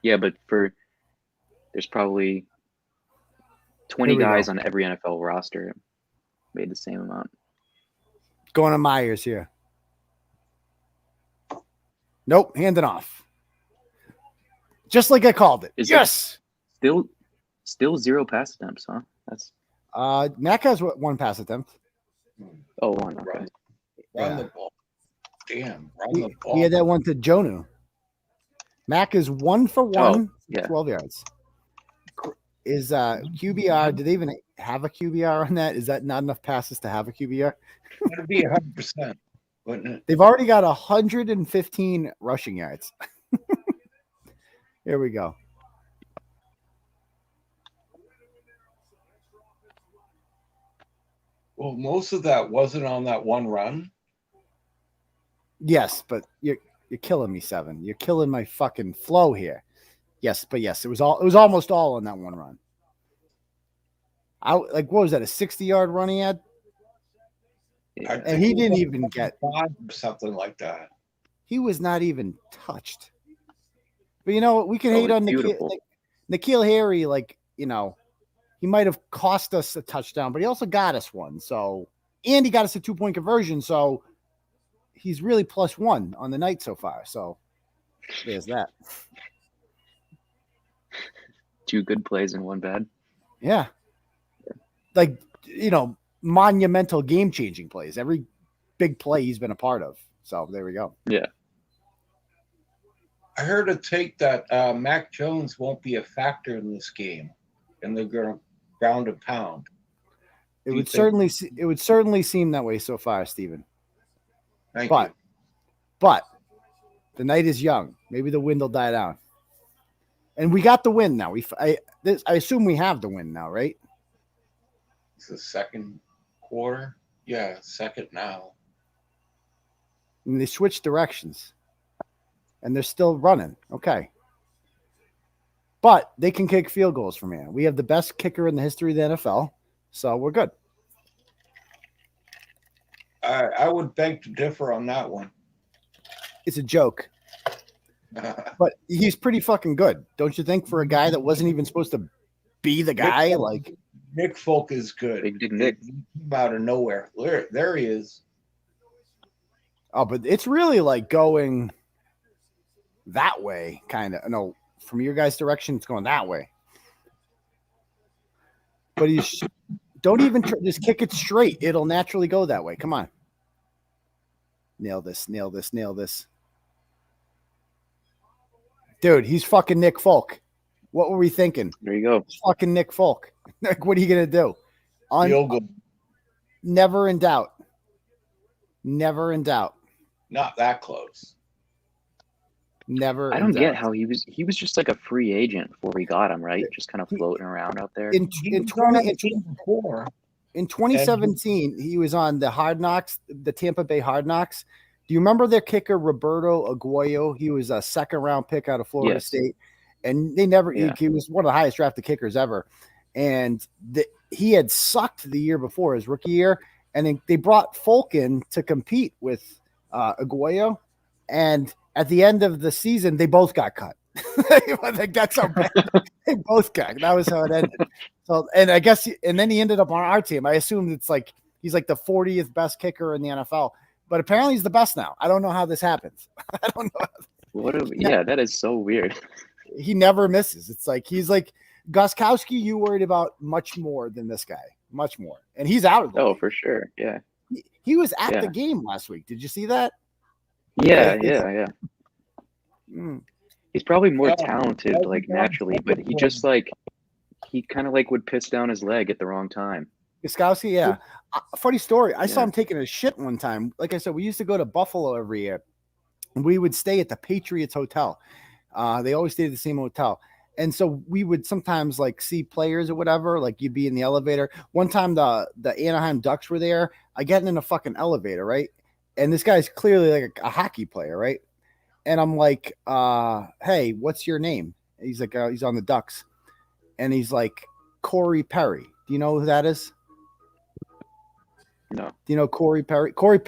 Yeah, but there's probably 20 guys on every NFL roster made the same amount. Going to Myers here. Nope, handing off. Just like I called it. Yes. Still 0 pass attempts, huh? That's Mac has 1 pass attempt. Oh, 1. Okay. Run the ball. Damn, run the ball. He had that one to Jonah. Mac is 1 for 1, 12 yards. Is QBR? Do they even have a QBR on that? Is that not enough passes to have a QBR? It would be 100%, wouldn't it? They've already got 115 rushing yards. Here we go. Well, most of that wasn't on that one run. Yes, but you're killing me, 7. You're killing my fucking flow here. Yes, but yes, it was almost all on that one run. What was that? A 60-yard run he had? And he didn't even get 5 or something like that. He was not even touched. But you know what? We can hate on N'Keal Harry, he might have cost us a touchdown, but he also got us one. So, and he got us a 2-point conversion. So he's really +1 on the night so far. So there's that. 2 good plays and 1 bad. Yeah. Monumental game-changing plays. Every big play he's been a part of. So there we go. Yeah. I heard a take that Mac Jones won't be a factor in this game, and they're going to ground and pound. It would certainly seem that way so far, Stephen. Thank you. But the night is young. Maybe the wind will die down. And we got the win now. I assume we have the win now, right? It's the second quarter. Yeah, second now. And they switched directions. And they're still running. Okay. But they can kick field goals from here. We have the best kicker in the history of the NFL. So we're good. I would beg to differ on that one. It's a joke. But he's pretty fucking good. Don't you think, for a guy that wasn't even supposed to be the guy? Nick Folk is good. Big Nick. He came out of nowhere. There he is. Oh, but it's really like going that way, kind of. No, from your guys' direction, it's going that way. But don't even just kick it straight. It'll naturally go that way. Come on. Nail this. Dude, he's fucking Nick Folk. What were we thinking? There you go. It's fucking Nick Folk. What are you going to do? Never in doubt. Never in doubt. Not that close. Never. I don't get how he was just like a free agent before we got him, right? Just kind of floating around out there. In 2017, he was on the Hard Knocks, the Tampa Bay Hard Knocks. Do you remember their kicker, Roberto Aguayo? He was a 2nd-round pick out of Florida State. And they never he was one of the highest drafted kickers ever. And he had sucked the year before, his rookie year. And then they brought Folk in to compete with Aguayo. And at the end of the season, they both got cut. Like, that's how bad they both got. That was how it ended. So, and I guess, and then he ended up on our team. I assumed it's like he's like the 40th best kicker in the NFL, but apparently he's the best now. I don't know how this happens. I don't know. Yeah, that is so weird. He never misses. It's like he's like 𝗏𝗏𝗃𝗃. You worried about much more than this guy, much more, and he's out of the league. For sure. Yeah. He was at the game last week. Did you see that? Yeah. Mm. He's probably more talented, like naturally, but he just like he kind of like would piss down his leg at the wrong time. 𝗏𝗏𝗃𝗃, yeah. Funny story. I saw him taking a shit one time. Like I said, we used to go to Buffalo every year, and we would stay at the Patriots Hotel. They always stayed at the same hotel. And so we would sometimes like see players or whatever, like you'd be in the elevator. One time the Anaheim Ducks were there. I get in a fucking elevator, right? And this guy's clearly like a hockey player, right? And I'm like, hey, what's your name? He's like, he's on the Ducks. And he's like, 𝗀𝗏. Do you know who that is? No. Do you know 𝗀𝗏?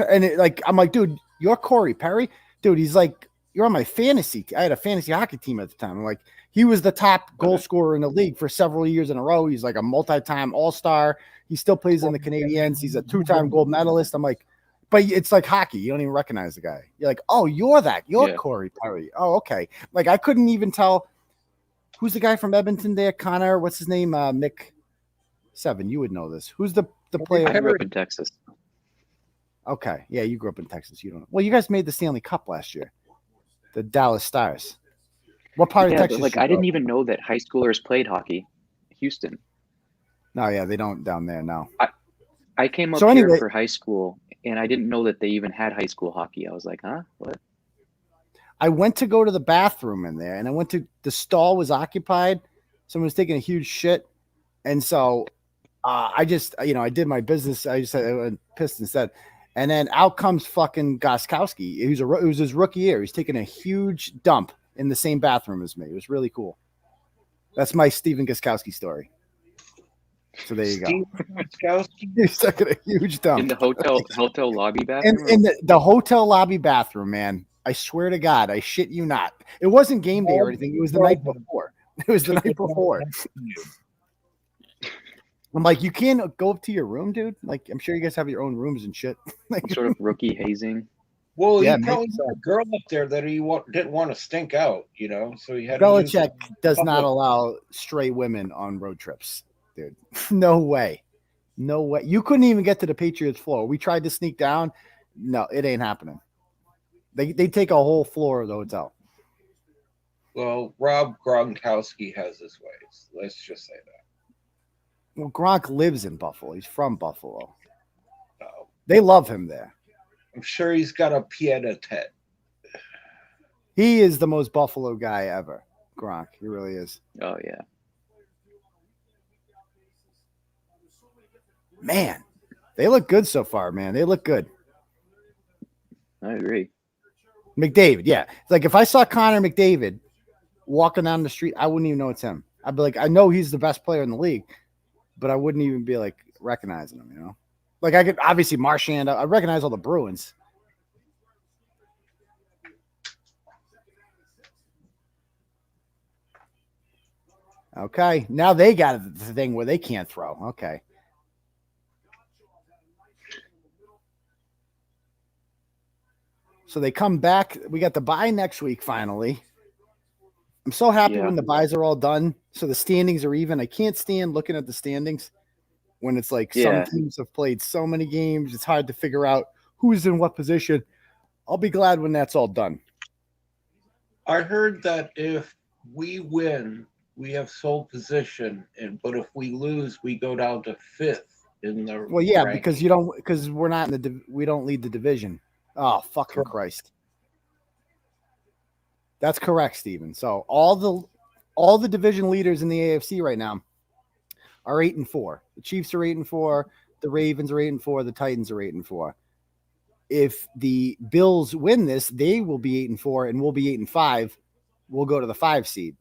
And I'm like, dude, you're 𝗀𝗏? Dude, he's like, you're on my fantasy. I had a fantasy hockey team at the time. I'm like, he was the top goal scorer in the league for several years in a row. He's like a multi-time all-star. He still plays in the Canadiens. He's a 2-time gold medalist. I'm like, but it's like hockey. You don't even recognize the guy. You're like, oh, you're that. You're 𝗀𝗏. Oh, okay. Like, I couldn't even tell who's the guy from Edmonton there, Connor. What's his name? Mick7. You would know this. Who's the player? I grew up in Texas. Okay. Yeah, you grew up in Texas. You don't know. Well, you guys made the Stanley Cup last year. The Dallas Stars. What part of Texas? Like, I didn't even know that high schoolers played hockey. Houston. No, yeah, they don't down there now. I came up here for high school, and I didn't know that they even had high school hockey. I was like, huh? What? I went to go to the bathroom in there, and I went to the stall was occupied. Someone was taking a huge shit, and so I just, I did my business. I just said I pissed instead. And then out comes fucking 𝗏𝗏𝗃𝗃. It was his rookie year. He's taking a huge dump in the same bathroom as me. It was really cool. That's my Stephen 𝗏𝗏𝗃𝗃 story. So there you go. He's taking a huge dump in the hotel lobby bathroom. In the hotel lobby bathroom, man. I swear to God, I shit you not. It wasn't game day or anything. It was the night before. It was the night before. I'm like, you can't go up to your room, dude. Like, I'm sure you guys have your own rooms and shit. Like, sort of rookie hazing. Well, he probably had a girl up there that he didn't want to stink out, so he had. 𝗏𝗏𝗃𝗃 does not allow stray women on road trips, dude. No way. No way. You couldn't even get to the Patriots floor. We tried to sneak down. No, it ain't happening. They take a whole floor of the hotel. Well, Rob Gronkowski has his ways. Let's just say that. Well, Gronk lives in Buffalo. He's from Buffalo. Oh. They love him there. I'm sure he's got a pied-à-terre. He is the most Buffalo guy ever. Gronk. He really is. Oh, yeah. Man, they look good so far, man. They look good. I agree. McDavid, yeah. It's like if I saw Connor McDavid walking down the street, I wouldn't even know it's him. I'd be like, I know he's the best player in the league, but I wouldn't even be like recognizing him, Like I could obviously Marchand. I recognize all the Bruins. Okay, now they got the thing where they can't throw. Okay. So they come back. We got the bye next week finally. I'm so happy when the buys are all done. So the standings are even. I can't stand looking at the standings when it's like some teams have played so many games. It's hard to figure out who's in what position. I'll be glad when that's all done. I heard that if we win, we have sole position, but if we lose, we go down to 5th in the. Well, yeah, ranking. because we're not in we don't lead the division. Oh, fucking Christ. That's correct, Steven. So all the division leaders in the AFC right now are 8-4. The Chiefs are 8-4. The Ravens are 8-4. The Titans are 8-4. If the Bills win this, they will be 8-4, and we'll be 8-5. We'll go to the 5 seed.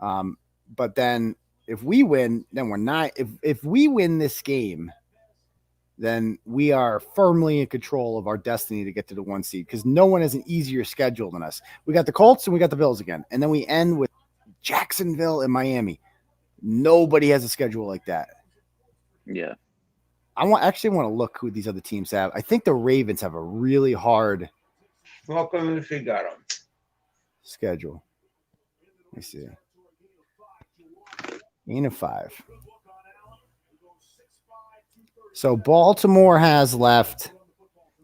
But then if we win, then we're not. If we win this game, then we are firmly in control of our destiny to get to the 1 seed, because no one has an easier schedule than us. We got the Colts and we got the Bills again. And then we end with Jacksonville and Miami. Nobody has a schedule like that. Yeah. I actually want to look who these other teams have. I think the Ravens have a really hard Welcome if you got them. schedule. Let me see. 8-5. So Baltimore has left.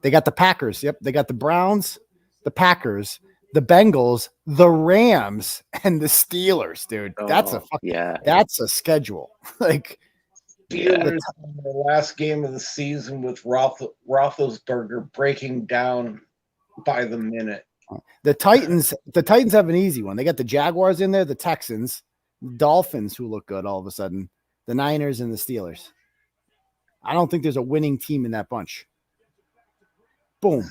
They got the Packers. Yep. They got the Browns, the Packers, the Bengals, the Rams, and the Steelers, dude. That's that's a schedule. Like, Steelers in the last game of the season with Roethlisberger breaking down by the minute. the Titans have an easy one. They got the Jaguars in there, the Texans, Dolphins, who look good all of a sudden, the Niners, and the Steelers. I don't think there's a winning team in that bunch. Boom.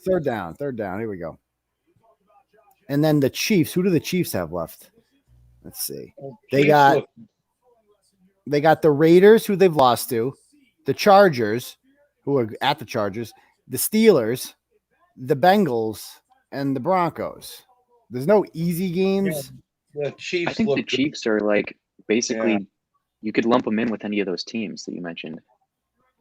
Third down. Here we go. And then the Chiefs. Who do the Chiefs have left? Let's see. They got the Raiders, who they've lost to, the Chargers, who are at the Chargers, the Steelers, the Bengals, and the Broncos. There's no easy games. The Chiefs. I think the Chiefs are like basically you could lump them in with any of those teams that you mentioned.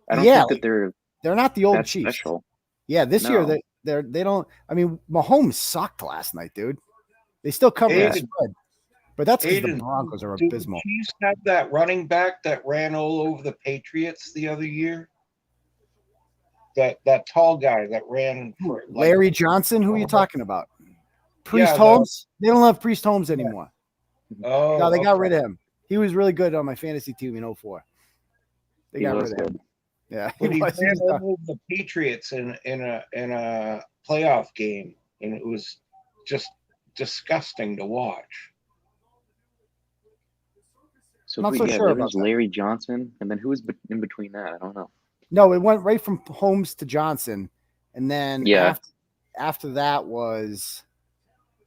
I don't think that they're not the old that Chiefs. special. Yeah, this year they don't. I mean, Mahomes sucked last night, dude. They still covered the spread, but that's because the Broncos are abysmal. The Chiefs have that running back that ran all over the Patriots the other year. That tall guy that ran for Larry Johnson. Who are you talking about? Priest Holmes. They don't have Priest Holmes anymore. Oh, no, they got rid of him. He was really good on my fantasy team in 2004. They got rid of him. Yeah, he ran over the Patriots in a playoff game, and it was just disgusting to watch. So I'm not so sure about Larry Johnson, and then who was in between that? I don't know. No, it went right from Holmes to Johnson, and then after that was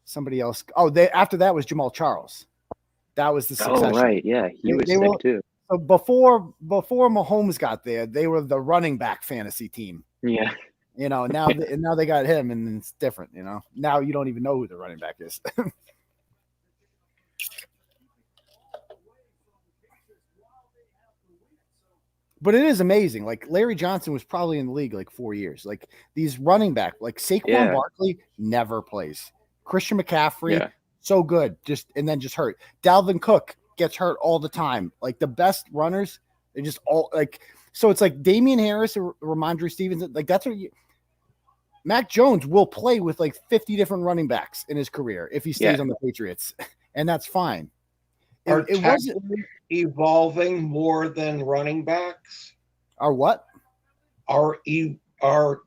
somebody else. Oh, after that was Jamal Charles. That was the succession. Oh, right, yeah, he was sick too. So before Mahomes got there, they were the running back fantasy team. Yeah. You know, now they got him, and it's different. You know, now you don't even know who the running back is. But it is amazing. Like Larry Johnson was probably in the league like 4 years. Like these running back, like Saquon Barkley never plays. Christian McCaffrey, so good, just hurt. Dalvin Cook gets hurt all the time. Like the best runners, they just all like. So it's like Damian Harris or Ramondre Stevenson. Like that's what Mac Jones will play with like 50 different running backs in his career if he stays on the Patriots, and that's fine. It wasn't evolving more than running backs. Are what? Are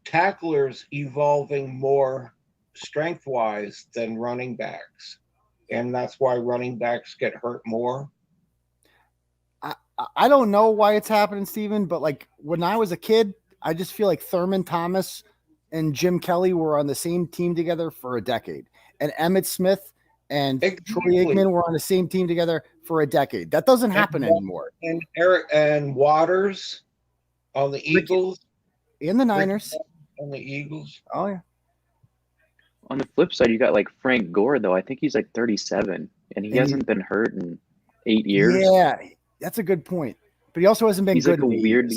tacklers evolving more strength-wise than running backs? And that's why running backs get hurt more? I don't know why it's happening, Steven, but like when I was a kid, I just feel like Thurman Thomas and Jim Kelly were on the same team together for a decade. And Emmitt Smith and Troy Aikman were on the same team together for a decade. That doesn't happen anymore. And Eric and Waters on the Eagles. And the Niners. On the Eagles. Oh, yeah. On the flip side, you got like Frank Gore, though. I think he's like 37, and he hasn't been hurt in 8 years. Yeah, that's a good point. But he also hasn't been good. Like a weird.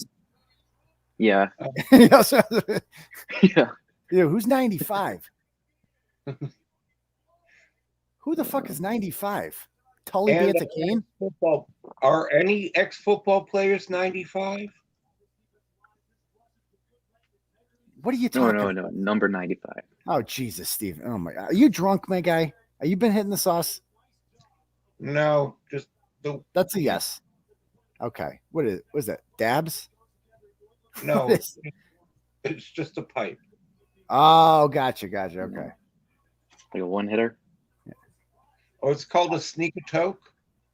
Yeah. Yeah. Dude, who's 95? Who the fuck is 95? Tully Banta-Cain? Are any ex-football players 95? What are you talking about? No, number 95. Oh, Jesus, Steve. Oh, my God. Are you drunk, my guy? Are you been hitting the sauce? No, just That's a yes. Okay. What is that? Dabs? No, it's just a pipe. Oh, gotcha. Okay. Like a one-hitter? Oh, it's called a sneak a toke.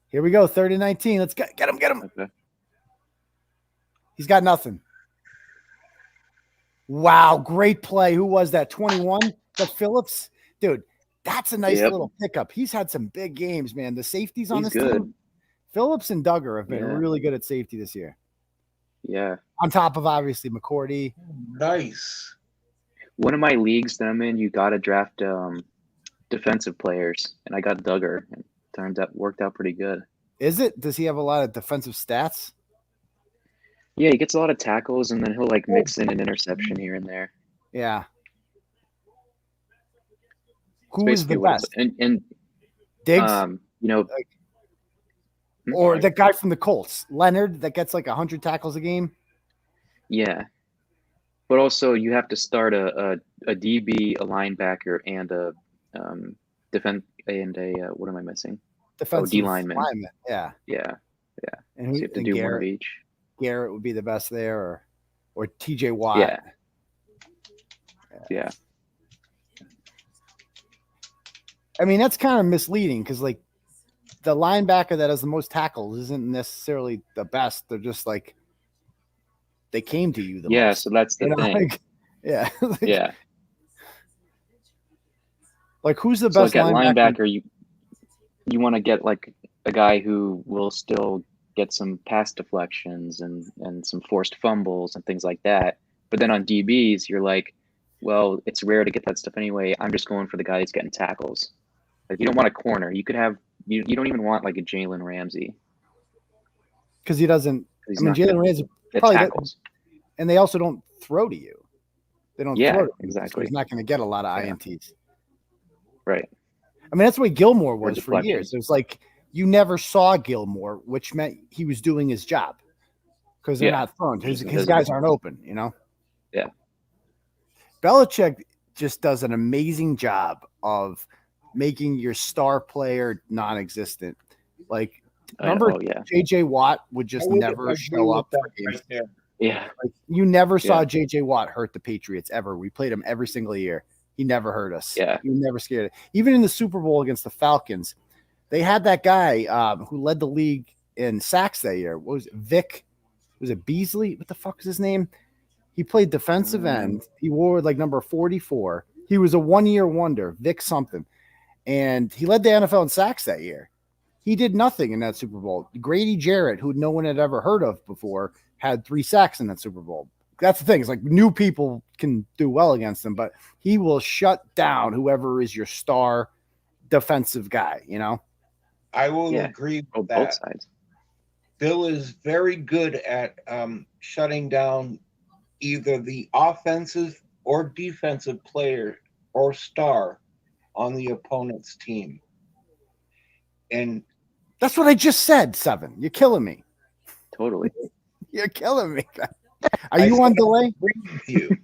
Here we go, 30-19. Let's get him. Okay. He's got nothing. Wow, great play. Who was that? 21? The Phillips? Dude, that's a nice little pickup. He's had some big games, man. The safeties on this team. Phillips and Duggar have been really good at safety this year. Yeah. On top of obviously McCourty. Nice. One of my leagues that I'm in, you got to draft defensive players, and I got Duggar, and worked out pretty good. Is it? Does he have a lot of defensive stats? Yeah, he gets a lot of tackles, and then he'll like mix in an interception here and there. Yeah. Who is the best? And Diggs? you know, or that guy from the Colts, Leonard, that gets like 100 tackles a game? Yeah. But also you have to start a DB, a linebacker, and a defense and a what am I missing? Defensive D lineman. Yeah. Yeah. And So you have to do Garrett, one of each. Garrett would be the best there, or TJ Watt. Yeah. I mean, that's kind of misleading because like the linebacker that has the most tackles isn't necessarily the best. They're just like they came to you the most. So that's the thing. Like, yeah. Yeah. Like who's the So best like at linebacker? linebacker, you want to get like a guy who will still get some pass deflections and some forced fumbles and things like that. But then on DBs, you're like, well, it's rare to get that stuff anyway. I'm just going for the guy who's getting tackles. Like you don't want a corner. You could have you don't even want like a Jalen Ramsey Because he doesn't. he's I mean, not gonna Jalen Ramsey get probably tackles. and they also don't throw to you. They don't Yeah, throw to you, exactly. So he's not going to get a lot of Yeah. INTs. Right. I mean, that's the way Gilmore was for deflections. years. It was like you never saw Gilmore, which meant he was doing his job because they're not thrown. His guys aren't open, you know? Yeah. Belichick just does an amazing job of making your star player non-existent. Like, remember J.J. Watt would just never show up for games. Right. Yeah. Like, you never saw J.J. Watt hurt the Patriots ever. We played him every single year. He never hurt us. Yeah. He was never scared. Even in the Super Bowl against the Falcons, they had that guy who led the league in sacks that year. What was it? Vic? Was it Beasley? What the fuck was his name? He played defensive end. He wore like number 44. He was a one-year wonder, Vic something. And he led the NFL in sacks that year. He did nothing in that Super Bowl. Grady Jarrett, who no one had ever heard of before, had 3 sacks in that Super Bowl. That's the thing. It's like new people can do well against him, but he will shut down whoever is your star defensive guy, you know? I will agree with that. Both sides. Bill is very good at shutting down either the offensive or defensive player or star on the opponent's team. And that's what I just said, Seven. You're killing me. Totally. You're killing me. Are you on delay? You.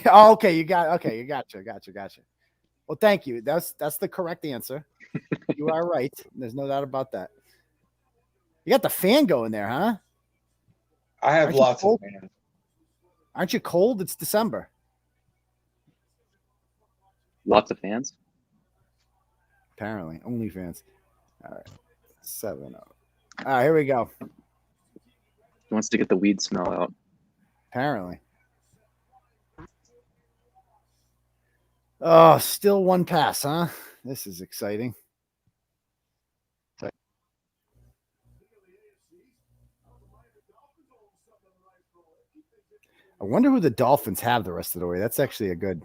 Oh, okay, you gotcha. Well, thank you. That's the correct answer. You are right. There's no doubt about that. You got the fan going there, huh? I have lots of fans. Aren't you cold? It's December. Lots of fans? Apparently. Only fans. All right. 7-0. All right, here we go. He wants to get the weed smell out. Apparently. Oh, still one pass, huh? This is exciting. I wonder who the Dolphins have the rest of the way. That's actually a good.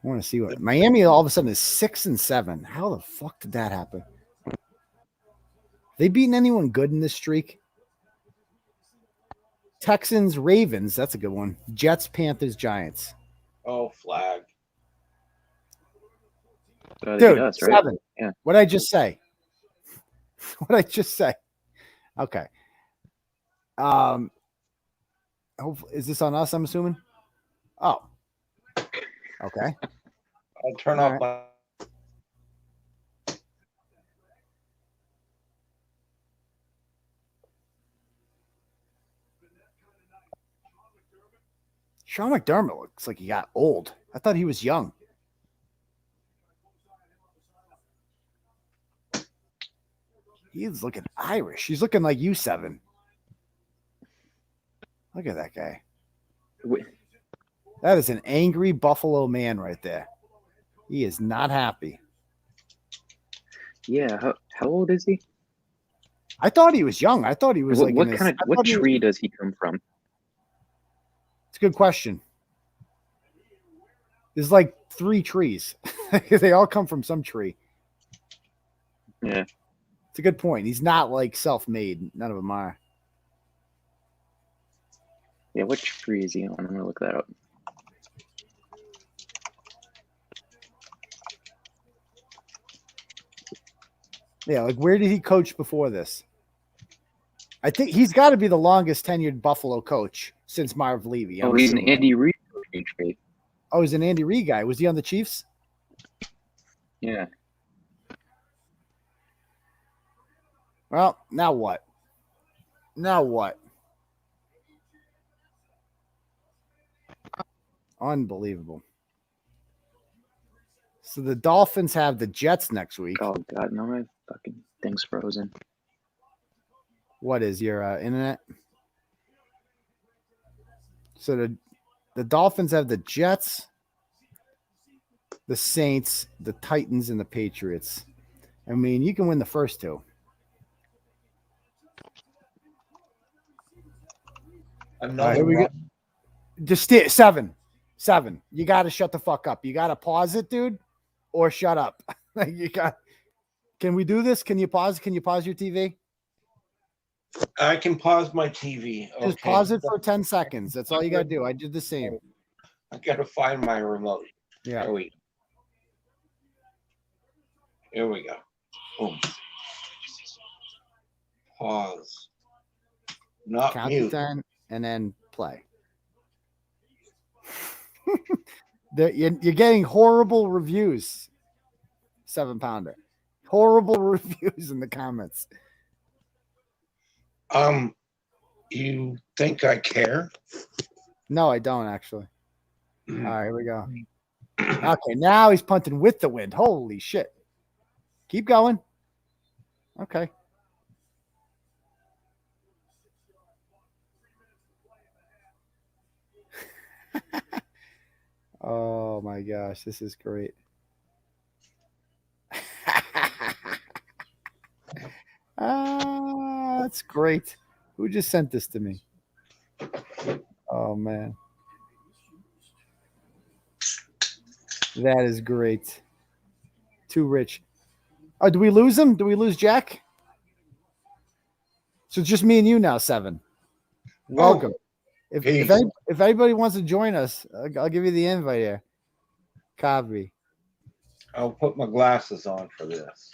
I want to see what Miami all of a sudden is 6-7. How the fuck did that happen? They beaten anyone good in this streak? Texans, Ravens. That's a good one. Jets, Panthers, Giants. Oh, flag. Dude, right? 7. Yeah. What'd I just say? What'd I just say? Okay. Is this on us, I'm assuming? Oh. Okay. I'll turn off my. Sean McDermott looks like he got old. I thought he was young. He's looking Irish. He's looking like you, 7. Look at that guy. That is an angry Buffalo man right there. He is not happy. Yeah. How old is he? I thought he was young. I thought he was What, like what in his, kind of I what thought he was- tree does he come from? It's a good question. There's like 3 trees. They all come from some tree. Yeah. It's a good point. He's not like self-made. None of them are. Yeah, what tree is he on? I'm gonna look that up. Yeah, like where did he coach before this? I think he's got to be the longest tenured Buffalo coach since Marv Levy. Oh, he's an Andy Reid coaching tree. Oh, he's an Andy Reid guy. Was he on the Chiefs? Yeah. Well, now what? Now what? Unbelievable. So the Dolphins have the Jets next week. Oh God, no, my fucking thing's frozen. What is your internet? So the Dolphins have the Jets, the Saints, the Titans, and the Patriots. I mean, you can win the first 2. Another here we go. run. Just 7. You got to shut the fuck up. You got to pause it, dude, or shut up. You got. Can we do this? Can you pause? Can you pause your TV? I can pause my TV. Just Okay. pause it for 10 seconds. That's all you got to do. I did the same. I gotta find my remote. Yeah. Here we go. Boom. Pause. Not Count to mute. 10 and then play. You're getting horrible reviews, 7-pounder. Horrible reviews in the comments. You think I care? No, I don't actually. All right, here we go. Okay, now he's punting with the wind. Holy shit. Keep going. Okay. Oh my gosh, this is great. That's great. Who just sent this to me? Oh man. That is great. Too rich. Oh, do we lose him? Do we lose Jack? So it's just me and you now, 7. Welcome. If anybody wants to join us, I'll give you the invite here. 𝗏𝗏. I'll put my glasses on for this.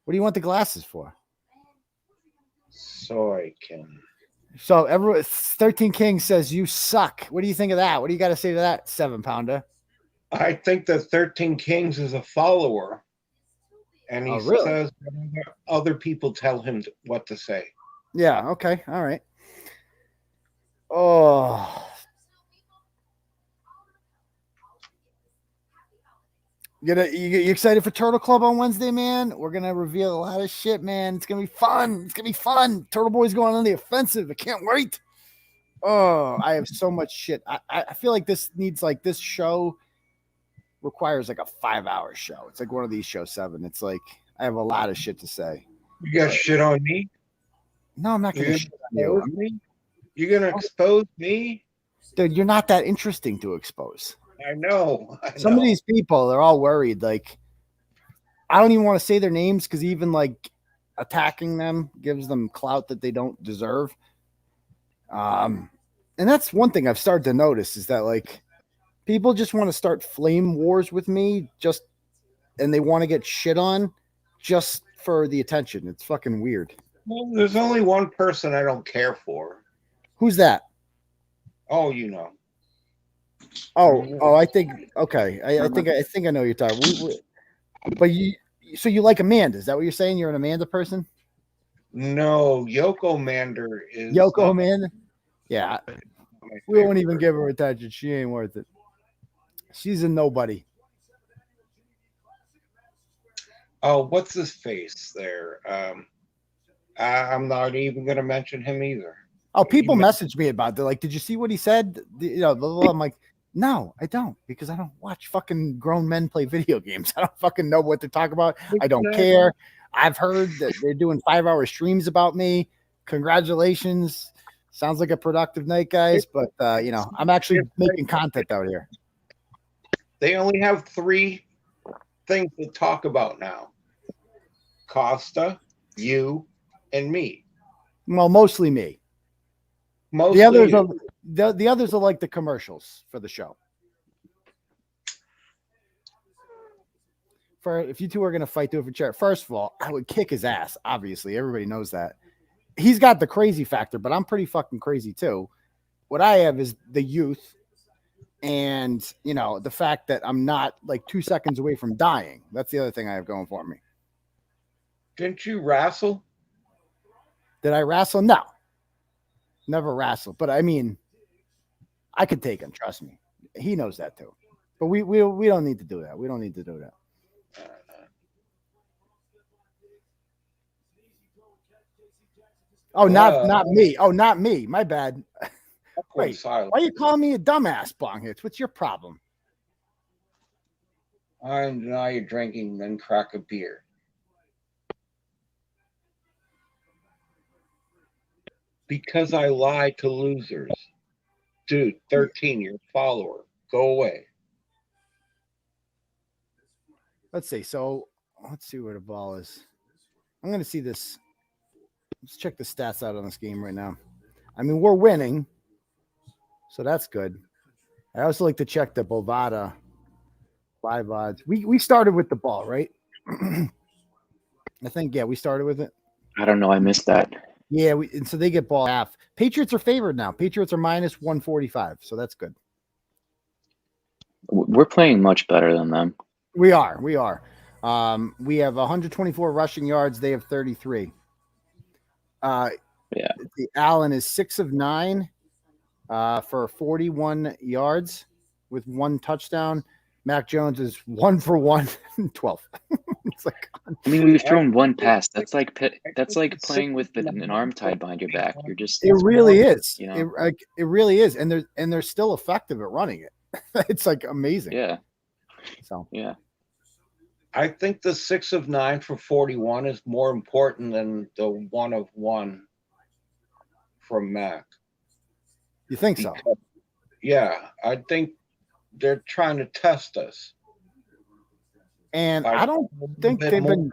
What do you want the glasses for? So I can. So everyone, 13 King says you suck. What do you think of that? What do you got to say to that, 7-pounder? I think that 13 Kings is a follower, and he really? says other people tell him what to say. Yeah. Okay. All right. Oh. You excited for Turtle Club on Wednesday, man? We're going to reveal a lot of shit, man. It's going to be fun. It's going to be fun. Turtle Boy's going on the offensive. I can't wait. Oh, I have so much shit. I feel like this show requires like a 5-hour show. It's like one of these show 7. It's like I have a lot of shit to say. You got shit on me? No, I'm not going to shit on you. You're going to expose me? Dude, you're not that interesting to expose. I know. Some of these people, they're all worried. Like, I don't even want to say their names because even like attacking them gives them clout that they don't deserve. And that's one thing I've started to notice is that like people just want to start flame wars with me and they want to get shit on just for the attention. It's fucking weird. Well, there's only one person I don't care for. Who's that? Oh, you know. Oh, I think okay. I think I know what you're talking. But so you like Amanda? Is that what you're saying? You're an Amanda person? No, Yoko Mander is Yoko Amanda. Yeah, we won't even give her attention. She ain't worth it. She's a nobody. Oh, what's his face there? I'm not even going to mention him either. Oh, people message me about it. They're like, did you see what he said? You know, blah, blah, blah. I'm like, no, I don't, because I don't watch fucking grown men play video games. I don't fucking know what to talk about. I don't care. I've heard that they're doing 5-hour streams about me. Congratulations. Sounds like a productive night, guys. But, I'm actually making content out here. They only have 3 things to talk about now. Costa, you, and me. Well, mostly me. Mostly The others you. are the others are like the commercials for the show. If you two are going to fight, do it for charity. First of all, I would kick his ass. Obviously, everybody knows that. He's got the crazy factor, but I'm pretty fucking crazy too. What I have is the youth and, the fact that I'm not like 2 seconds away from dying. That's the other thing I have going for me. Didn't you wrestle? Did I wrestle? No. Never wrestle. But I mean, I could take him. Trust me. He knows that too. But we don't need to do that. We don't need to do that. Oh, not me. Oh, not me. My bad. Wait, why are you calling me a dumbass, Bonghits? What's your problem? I deny you're drinking, then crack a beer. Because I lie to losers. Dude, 13, your follower. Go away. Let's see. So let's see where the ball is. I'm going to see this. Let's check the stats out on this game right now. I mean, we're winning, so that's good. I also like to check the Bovada live odds. We started with the ball, right? I think, we started with it. I don't know. I missed that. Yeah, and so they get ball half. Patriots are favored now. Patriots are minus 145, so that's good. We're playing much better than them. We are. We have 124 rushing yards. They have 33. Allen is 6 of 9 for 41 yards with 1 touchdown. Mac Jones is 1 for 1, 12. It's like, I mean, we've thrown 1 pass. That's like playing with an arm tied behind your back. You're just. It really is. It really is, and they're still effective at running it. It's like amazing. Yeah. So yeah. I think the 6 of 9 for 41 is more important than the 1 of 1 from Mac. You think so? Yeah, I think they're trying to test us. And I don't think they've been.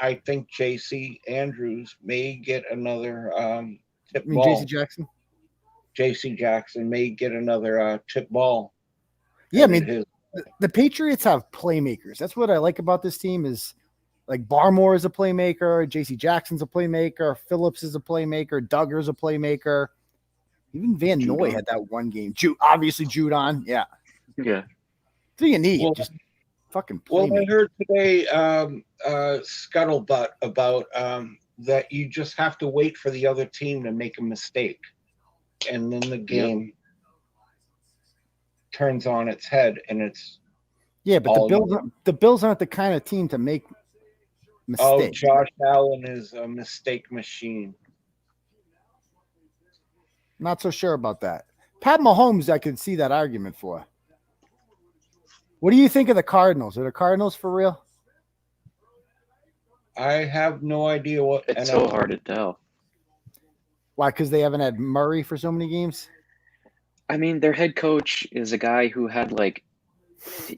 I think J.C. Andrews may get another tip I mean, ball. J.C. Jackson? J.C. Jackson may get another tip ball. Yeah, I mean, the Patriots have playmakers. That's what I like about this team is like Barmore is a playmaker. J.C. Jackson's a playmaker. Phillips is a playmaker. Duggar's a playmaker. Even Van Noy had that one game. Obviously, Judon. Yeah. Yeah. So you need just fucking playmakers. Well, I heard today scuttlebutt about that you just have to wait for the other team to make a mistake. And then the game turns on its head, and it's but the Bills aren't the kind of team to make mistakes. Oh, Josh Allen is a mistake machine. Not so sure about that. Pat Mahomes, I could see that argument for. What do you think of the Cardinals? Are the Cardinals for real? I have no idea what. It's so hard to tell. Why? Because they haven't had Murray for so many games? I mean, their head coach is a guy who had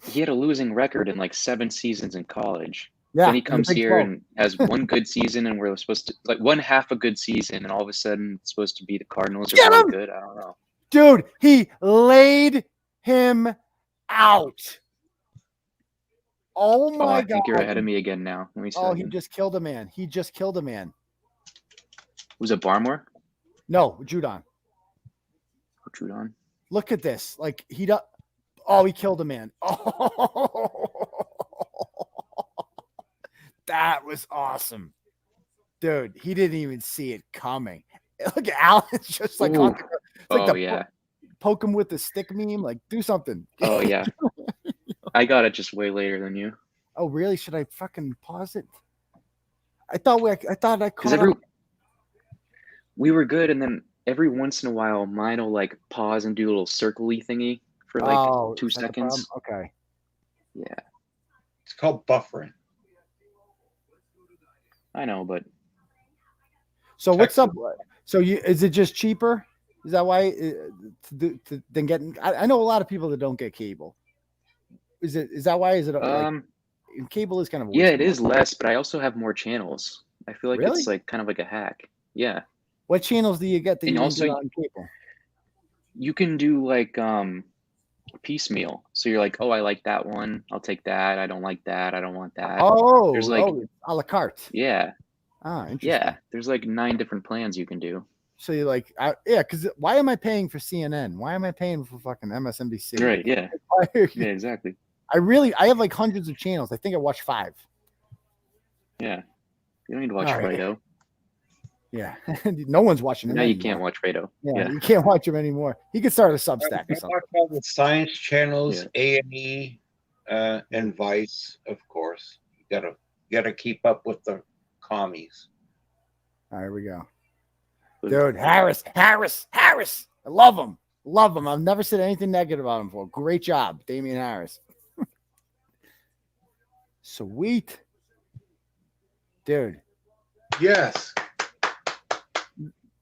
he had a losing record in 7 seasons in college. Yeah, then he comes here and has one good season, and we're supposed to one half a good season, and all of a sudden it's supposed to be the Cardinals are really good. I don't know. Dude, he laid him out. Oh my God. I think you're ahead of me again now. Let me see. He just killed a man. He just killed a man. Was it Barmore? No, Judon. Oh, Judon. Look at this. He killed a man. Oh, that was awesome. Dude, he didn't even see it coming. Look at Allen's just poke him with the stick meme. Do something. Oh, yeah. I got it just way later than you. Oh, really? Should I fucking pause it? I thought I caught up. We were good, and then every once in a while, mine will pause and do a little circle-y thingy for 2 seconds. Okay. Yeah. It's called buffering. I know, but So what's up? So is it just cheaper? Is that why than getting? I know a lot of people that don't get cable. Is that why? Is it like cable is kind of a yeah, it is less, but I also have more channels. I feel like Really? it's like kind of like a hack. Yeah. What channels do you get that And you also- get on cable? You can do like piecemeal. So you're like, oh, I like that one. I'll take that. I don't like that. I don't want that. Oh, There's like- a la carte. Yeah. Ah, interesting. Yeah. There's like 9 different plans you can do. So you're like, yeah, because why am I paying for CNN? Why am I paying for fucking MSNBC? Right. Yeah. Why- Yeah, exactly. I have like hundreds of channels. I think I watch 5. Yeah. You don't need to watch All right. Fredo. Yeah, no one's watching them. Now you anymore. can't watch Fredo. Yeah, Yeah. you can't watch him anymore. He could start a Substack or I something. watch all the science channels, A&E, and Vice, of course. You gotta keep up with the commies. All right, here we go. Dude, Harris. I love him. I've never said anything negative about him before. Great job, Damian Harris. Sweet. Dude, Yes.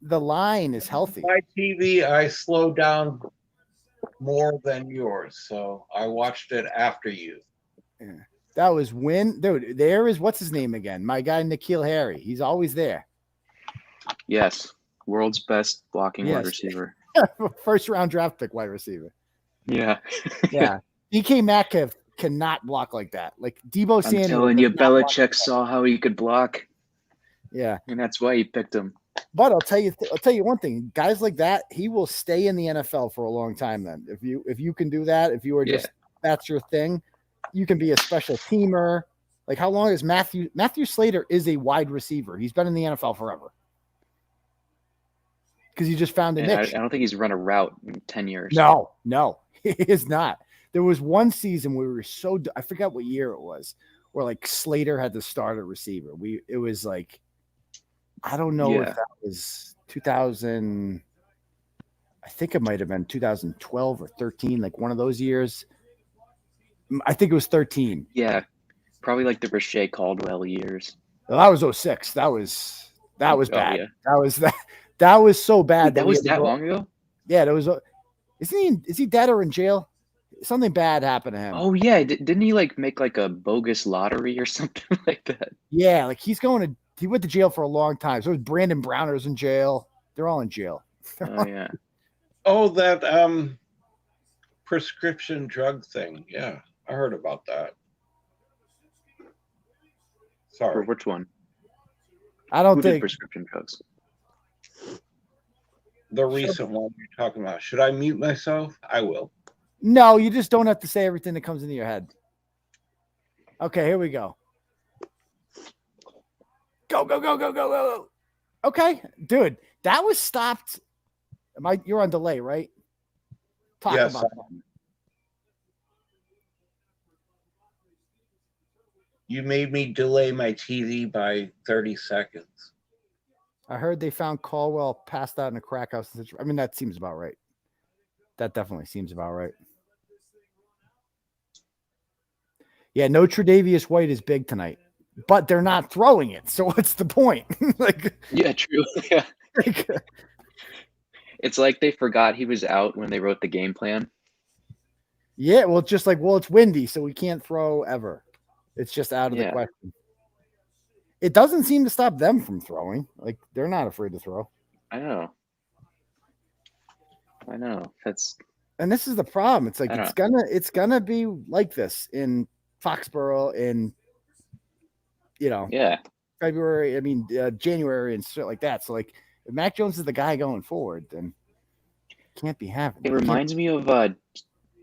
the line is healthy. My TV, I slow down more than yours, so I watched it after you. That was dude, there is, what's his name again? My guy, 𝗏𝗂𝗄𝗃. He's always there. Yes. World's best blocking Yes. wide receiver. First round draft pick wide receiver. Yeah. Yeah. DK Metcalf cannot block like that. Like Debo I'm Samuel. telling you, does not block Belichick like that. saw how he could block, Yeah. and that's why he picked him. But I'll tell you one thing. Guys like that, he will stay in the NFL for a long time then. If you can do that, if you are just that's your thing, you can be a special teamer. Like how long is Matthew Slater is a wide receiver. He's been in the NFL forever. Because he just found a And I niche. don't think he's run a route in 10 years. No, he is not. There was one season where we were so I forgot what year it was, where like Slater had to start a receiver. It was like I don't know if that was 2000. I think it might have been 2012 or 13, like one of those years. I think it was 13. Yeah. Probably like the Rashay Caldwell years. Well, that was 06. That was bad. Yeah. That was so bad. Wait, that was we had to that go- long ago? Yeah, there was. Is he dead or in jail? Something bad happened to him. Oh, yeah. Didn't he like make like a bogus lottery or something like that? Yeah, like he went to jail for a long time. So was Brandon Browner's in jail. They're all in jail. Oh, yeah. Oh, that prescription drug thing. Yeah, I heard about that. For Sorry. which one? I don't Who did think. prescription drugs? The recent one you're talking about. Should I mute myself? I will. No, you just don't have to say everything that comes into your head. Okay, here we go. Go. Okay, dude, that was stopped. You're on delay, right? Talk Yes, about that. You made me delay my TV by 30 seconds. I heard they found Caldwell passed out in a crack house. I mean, that seems about right. That definitely seems about right. Yeah, no Tre'Davious White is big tonight, but they're not throwing it. So what's the point? Yeah, true. Yeah. like, It's like they forgot he was out when they wrote the game plan. yeah, well, it's just like, it's windy, so we can't throw ever. It's just out of the Yeah. question. It doesn't seem to stop them from throwing. Like they're not afraid to throw. I know. And this is the problem. It's like I it's gonna be like this in Foxborough in Yeah. February. I mean January and shit like that. So like if Mac Jones is the guy going forward, then can't be happening. It reminds me of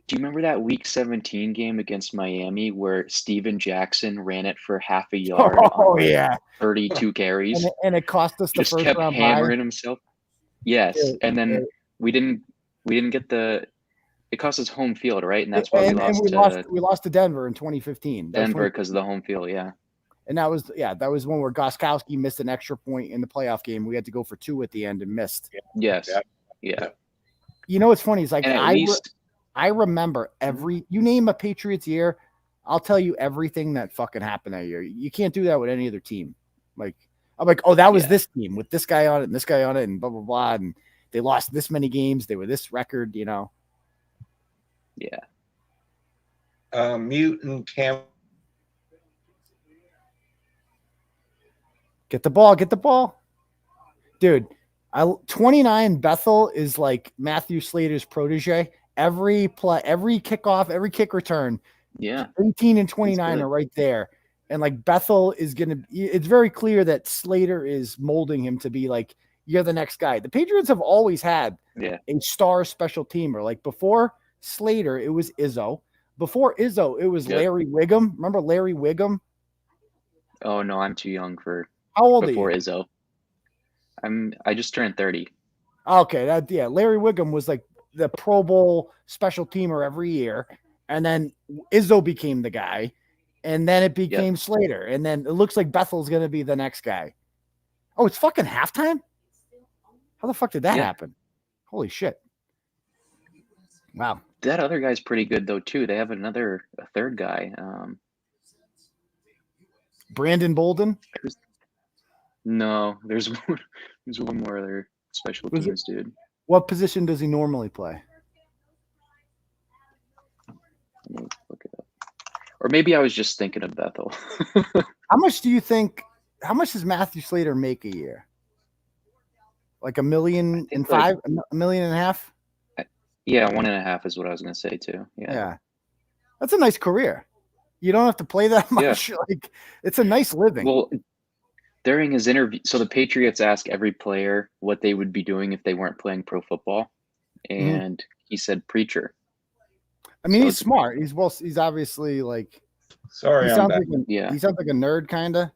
do you remember that week 17 game against Miami where Steven Jackson ran it for half a yard Oh on yeah, 32 carries? and it cost us the Just first kept round hammering bye. himself. Yes. Yeah, And then we didn't get it cost us home field, right? And that's why And we we lost to Denver in 2015. That was Denver because of the home field. Yeah. And that was one where Gostkowski missed an extra point in the playoff game. We had to go for 2 at the end and missed. Yes. Yeah. Yeah. You know what's funny? It's like And at least I remember you name a Patriots year, I'll tell you everything that fucking happened that year. You can't do that with any other team. Like, I'm like, oh, that was Yeah. this team with this guy on it and this guy on it and blah, blah, blah. And they lost this many games. They were this record, you know. Yeah. Mutant Cam. Get the ball. Get the ball. Dude, 29 Bethel is like Matthew Slater's protege. Every play, every kickoff, every kick return, Yeah. 18 and 29 are right there. And like Bethel is going to, it's very clear that Slater is molding him to be like, you're the next guy. The Patriots have always had a star special teamer. Like before Slater, it was Izzo. Before Izzo, it was Larry Wiggum. Remember Larry Wiggum? Oh no, I'm too young for How old before are you? Izzo. I just turned 30. Okay, Larry Wiggum was like the Pro Bowl special teamer every year, and then Izzo became the guy, and then it became Slater, and then it looks like Bethel's going to be the next guy. Oh, it's fucking halftime? How the fuck did that happen? Holy shit! Wow, that other guy's pretty good though too. They have a third guy. Brandon Bolden. No, there's one more other special teams dude. What position does he normally play? Let me look it up. Or maybe I was just thinking of Bethel. How much do you think? How much does Matthew Slater make a year? Like $1.5 million, $1.5 million? Yeah, 1.5 is what I was gonna say too. Yeah. That's a nice career. You don't have to play that much. Yeah. Like it's a nice living. Well, during his interview, so the Patriots ask every player what they would be doing if they weren't playing pro football, and he said preacher. I mean, he's smart. He's obviously like. Sorry, he I'm sounds back. like he sounds like a nerd, kind of.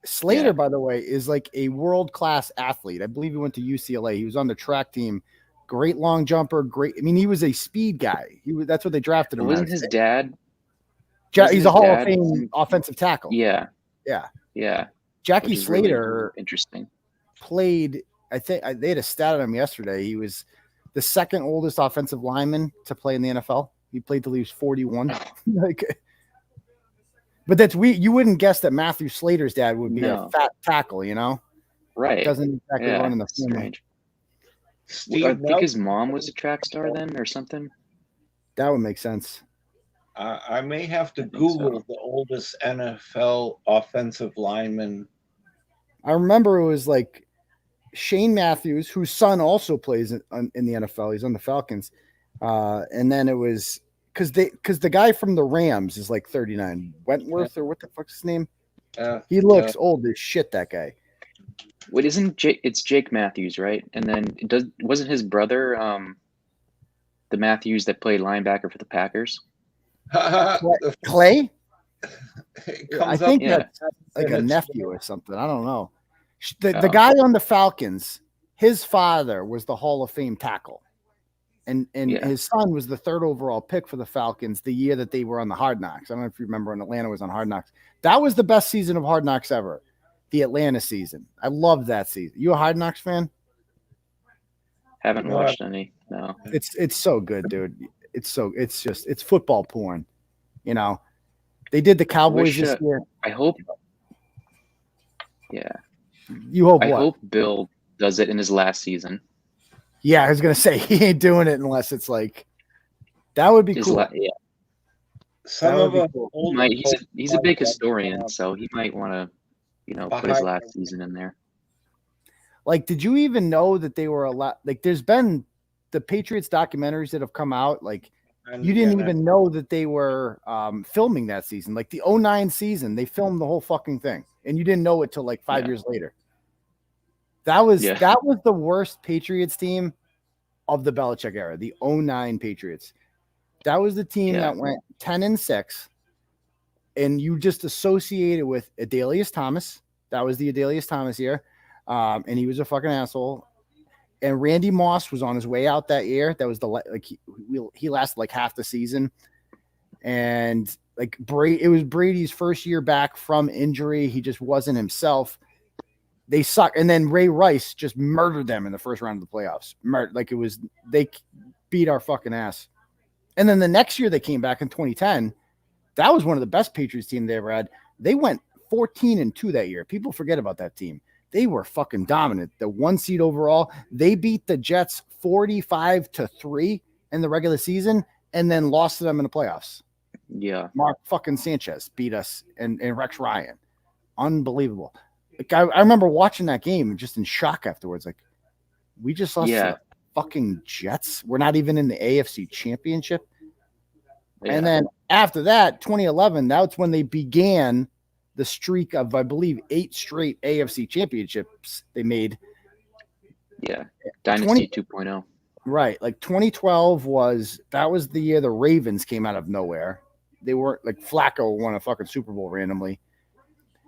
Slater, by the way, is like a world-class athlete. I believe he went to UCLA. He was on the track team. Great long jumper. Great. I mean, he was a speed guy. That's what they drafted him. Wasn't his dad? He's a Hall of Fame offensive tackle. Yeah. Jackie Slater, really interesting. Played. I think they had a stat on him yesterday. He was the second oldest offensive lineman to play in the NFL. He played till he was 41. But that's you wouldn't guess that Matthew Slater's dad would be a fat tackle, you know? Right. Doesn't exactly run in the family. I think his mom was a track star then or something. That would make sense. I may have to Google the oldest NFL offensive lineman. I remember it was like Shane Matthews, whose son also plays in the NFL. He's on the Falcons. And then it was because the guy from the Rams is like 39. Wentworth or what the fuck's his name? He looks old as shit, that guy. Wait, it's Jake Matthews, right? And then wasn't his brother the Matthews that played linebacker for the Packers? Clay? I think up, that's like a nephew or something. I don't know. The guy on the Falcons, his father was the Hall of Fame tackle. And his son was the 3rd overall pick for the Falcons the year that they were on the Hard Knocks. I don't know if you remember when Atlanta was on Hard Knocks. That was the best season of Hard Knocks ever, the Atlanta season. I loved that season. You a Hard Knocks fan? Haven't watched any. No. It's so good, dude. It's football porn. You know, they did the Cowboys this year. I hope. Yeah. You hope I what? hope Bill does it in his last season. Yeah, I was gonna say he ain't doing it unless it's like that would be cool. Some of us. He's a big historian, so he might want to, put his last season in there. Like, did you even know that they were a lot? Like, there's been the Patriots documentaries that have come out. Like, you didn't even know that they were filming that season. Like the 2009 season, they filmed the whole fucking thing, and you didn't know it till like 5 years later. That was the worst Patriots team of the Belichick era, the 2009 Patriots. That was the team that went 10-6, and you just associated with Adalius Thomas. That was the Adalius Thomas year, and he was a fucking asshole. And Randy Moss was on his way out that year. That was he lasted like half the season, and like it was Brady's first year back from injury. He just wasn't himself. They suck. And then Ray Rice just murdered them in the first round of the playoffs. They beat our fucking ass. And then the next year they came back in 2010. That was one of the best Patriots team they ever had. They went 14-2 that year. People forget about that team. They were fucking dominant. The 1 seed overall. They beat the Jets 45-3 in the regular season and then lost to them in the playoffs. Yeah. Mark fucking Sanchez beat us and Rex Ryan. Unbelievable. Like I remember watching that game just in shock afterwards. Like, we just lost to the fucking Jets. We're not even in the AFC Championship. Yeah. And then after that, 2011, that's when they began the streak of, I believe, 8 straight AFC championships they made. Yeah. Dynasty 2.0. Right. Like 2012 was the year the Ravens came out of nowhere. They weren't like Flacco won a fucking Super Bowl randomly.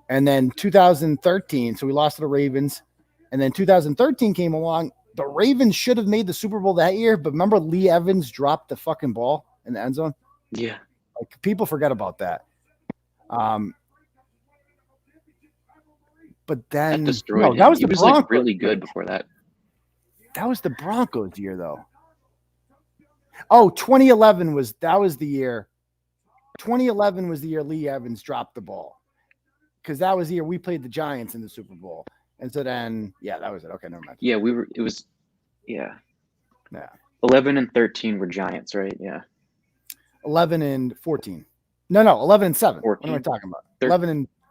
And then 2013, so we lost to the Ravens. And then 2013 came along. The Ravens should have made the Super Bowl that year, but remember Lee Evans dropped the fucking ball in the end zone? Yeah. Like, people forget about that. But then that destroyed him. That was he the was Broncos. Like really good before that. That was the Broncos year, though. Oh, 2011 was the year. 2011 was the year Lee Evans dropped the ball, because that was the year we played the Giants in the Super Bowl. And so then, that was it. Okay, never mind. Yeah, yeah. 11 and 13 were Giants, right? Yeah. 11 and 14. No, 11 and 7. 14. What am I talking about?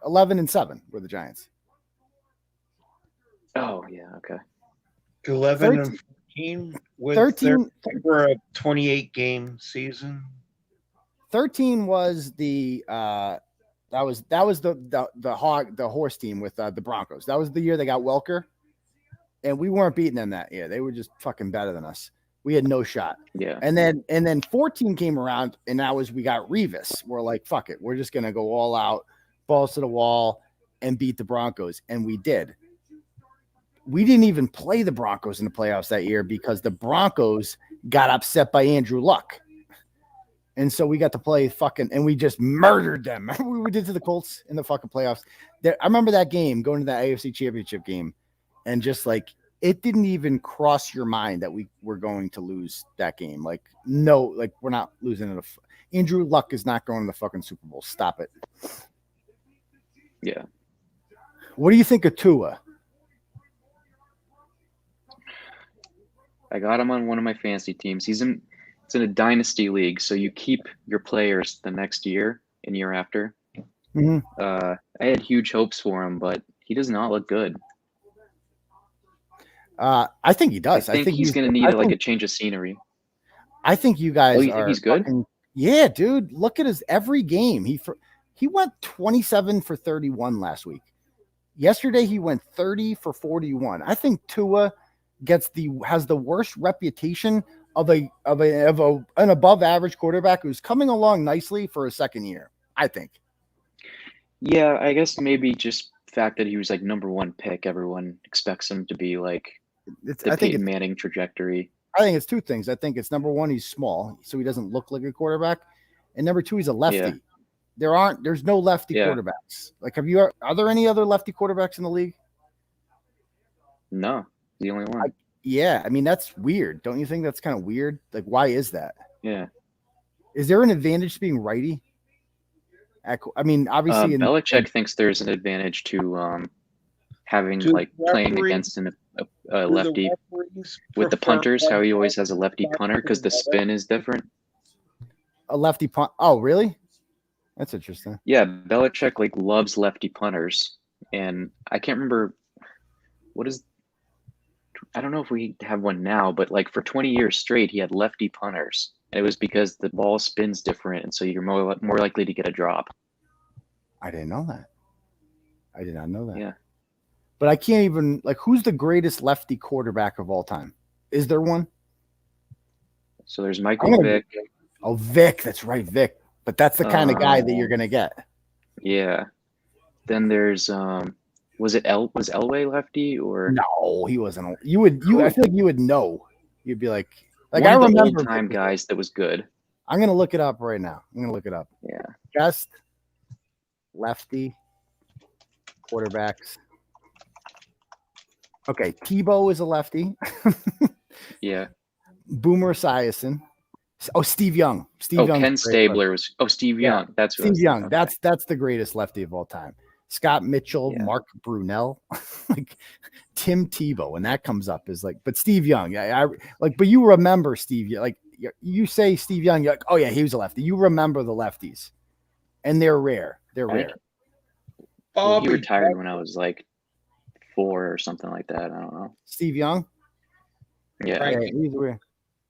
11 and 7 were the Giants. Oh, yeah, okay. 11 and 14 with 13 for a 28-game season. 13 was the that was the horse team with the Broncos. That was the year they got Welker, and we weren't beating them that year. They were just fucking better than us. We had no shot. Yeah. And then 14 came around, and that was we got Revis. We're like, fuck it, we're just gonna go all out, balls to the wall, and beat the Broncos, and we did. We didn't even play the Broncos in the playoffs that year because the Broncos got upset by Andrew Luck. And so we got to play and we just murdered them. Remember what we did to the Colts in the fucking playoffs? I remember that game, going to that AFC Championship game, and just like, it didn't even cross your mind that we were going to lose that game. Like, no, like, we're not losing it. Andrew Luck is not going to the fucking Super Bowl. Stop it. Yeah. What do you think of Tua? I got him on one of my fantasy teams. It's in a dynasty league, so you keep your players the next year and year after. Mm-hmm. I had huge hopes for him, but he does not look good. I think he does. I think he's going to need a change of scenery. I think you guys you think he's good? Yeah, dude. Look at his every game. He went 27 for 31 last week. Yesterday he went 30 for 41. I think Tua has the worst reputation of an above average quarterback who's coming along nicely for a second year, I think. Yeah, I guess maybe just the fact that he was like number 1 pick, everyone expects him to be like Peyton Manning trajectory. I think it's 2 things. I think it's number 1, he's small, so he doesn't look like a quarterback. And number 2, he's a lefty. Yeah. There's no lefty quarterbacks. Like, are there any other lefty quarterbacks in the league? No, the only one. I mean, that's weird. Don't you think that's kind of weird? Like, why is that? Yeah. Is there an advantage to being righty? I mean, obviously, Belichick thinks there's an advantage to playing against a lefty with the punters. How he always has a lefty punter because the spin is different. A lefty punt. Oh, really? That's interesting. Yeah, Belichick loves lefty punters, and I can't remember I don't know if we have one now, but for 20 years straight, he had lefty punters. And it was because the ball spins different, and so you're more likely to get a drop. I didn't know that. I did not know that. Yeah. But I can't even, who's the greatest lefty quarterback of all time? Is there one? So there's Michael Vick. Oh, Vic. That's right, Vic. But that's the kind of guy that you're going to get. Yeah. Then there's was Elway lefty or no? He wasn't. I feel like you would know. You'd be like I remember time guys that was good. I'm gonna look it up right now. Yeah. Best lefty quarterbacks. Okay, Tebow is a lefty. Yeah. Boomer Esiason. Oh, Steve Young. Ken Stabler was. Oh, Steve Young. That's Steve Young. Okay. That's the greatest lefty of all time. Scott Mitchell, Yeah. Mark Brunell, like Tim Tebow, and that comes up as like, but Steve Young, I like, but you remember Steve, like you say Steve Young, you're like, oh yeah, he was a lefty. You remember the lefties, and they're rare. They're rare. Well, he retired when I was like 4 or something like that. I don't know. Steve Young. Yeah, he's rare.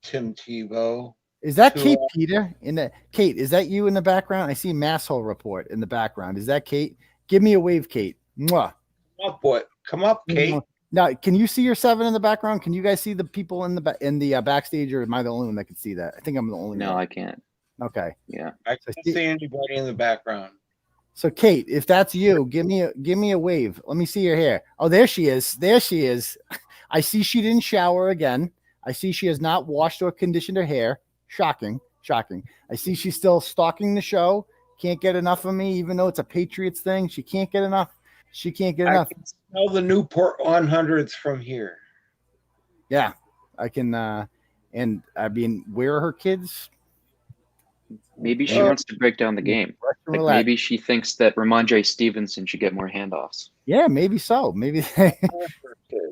Tim Tebow. Is that Kate Peter in the Kate? Is that you in the background? I see Masshole Report in the background. Is that Kate? Give me a wave, Kate. Mwah. Come up, boy. Come up, Kate. Now, can you see your 7 in the background? Can you guys see the people in the backstage, or am I the only one that can see that? I think I'm the only one. No, I can't. Okay. Yeah. I can't see anybody in the background. So, Kate, if that's you, give me a wave. Let me see your hair. Oh, there she is. There she is. I see she didn't shower again. I see she has not washed or conditioned her hair. Shocking. I see she's still stalking the show. Can't get enough of me, even though it's a Patriots thing. She can't get enough. I can smell the Newport 100s from here. Yeah, I can. And I mean, where are her kids? Maybe she wants to break down the game. Like maybe she thinks that Ramondre Stevenson should get more handoffs. Yeah, maybe so. Maybe.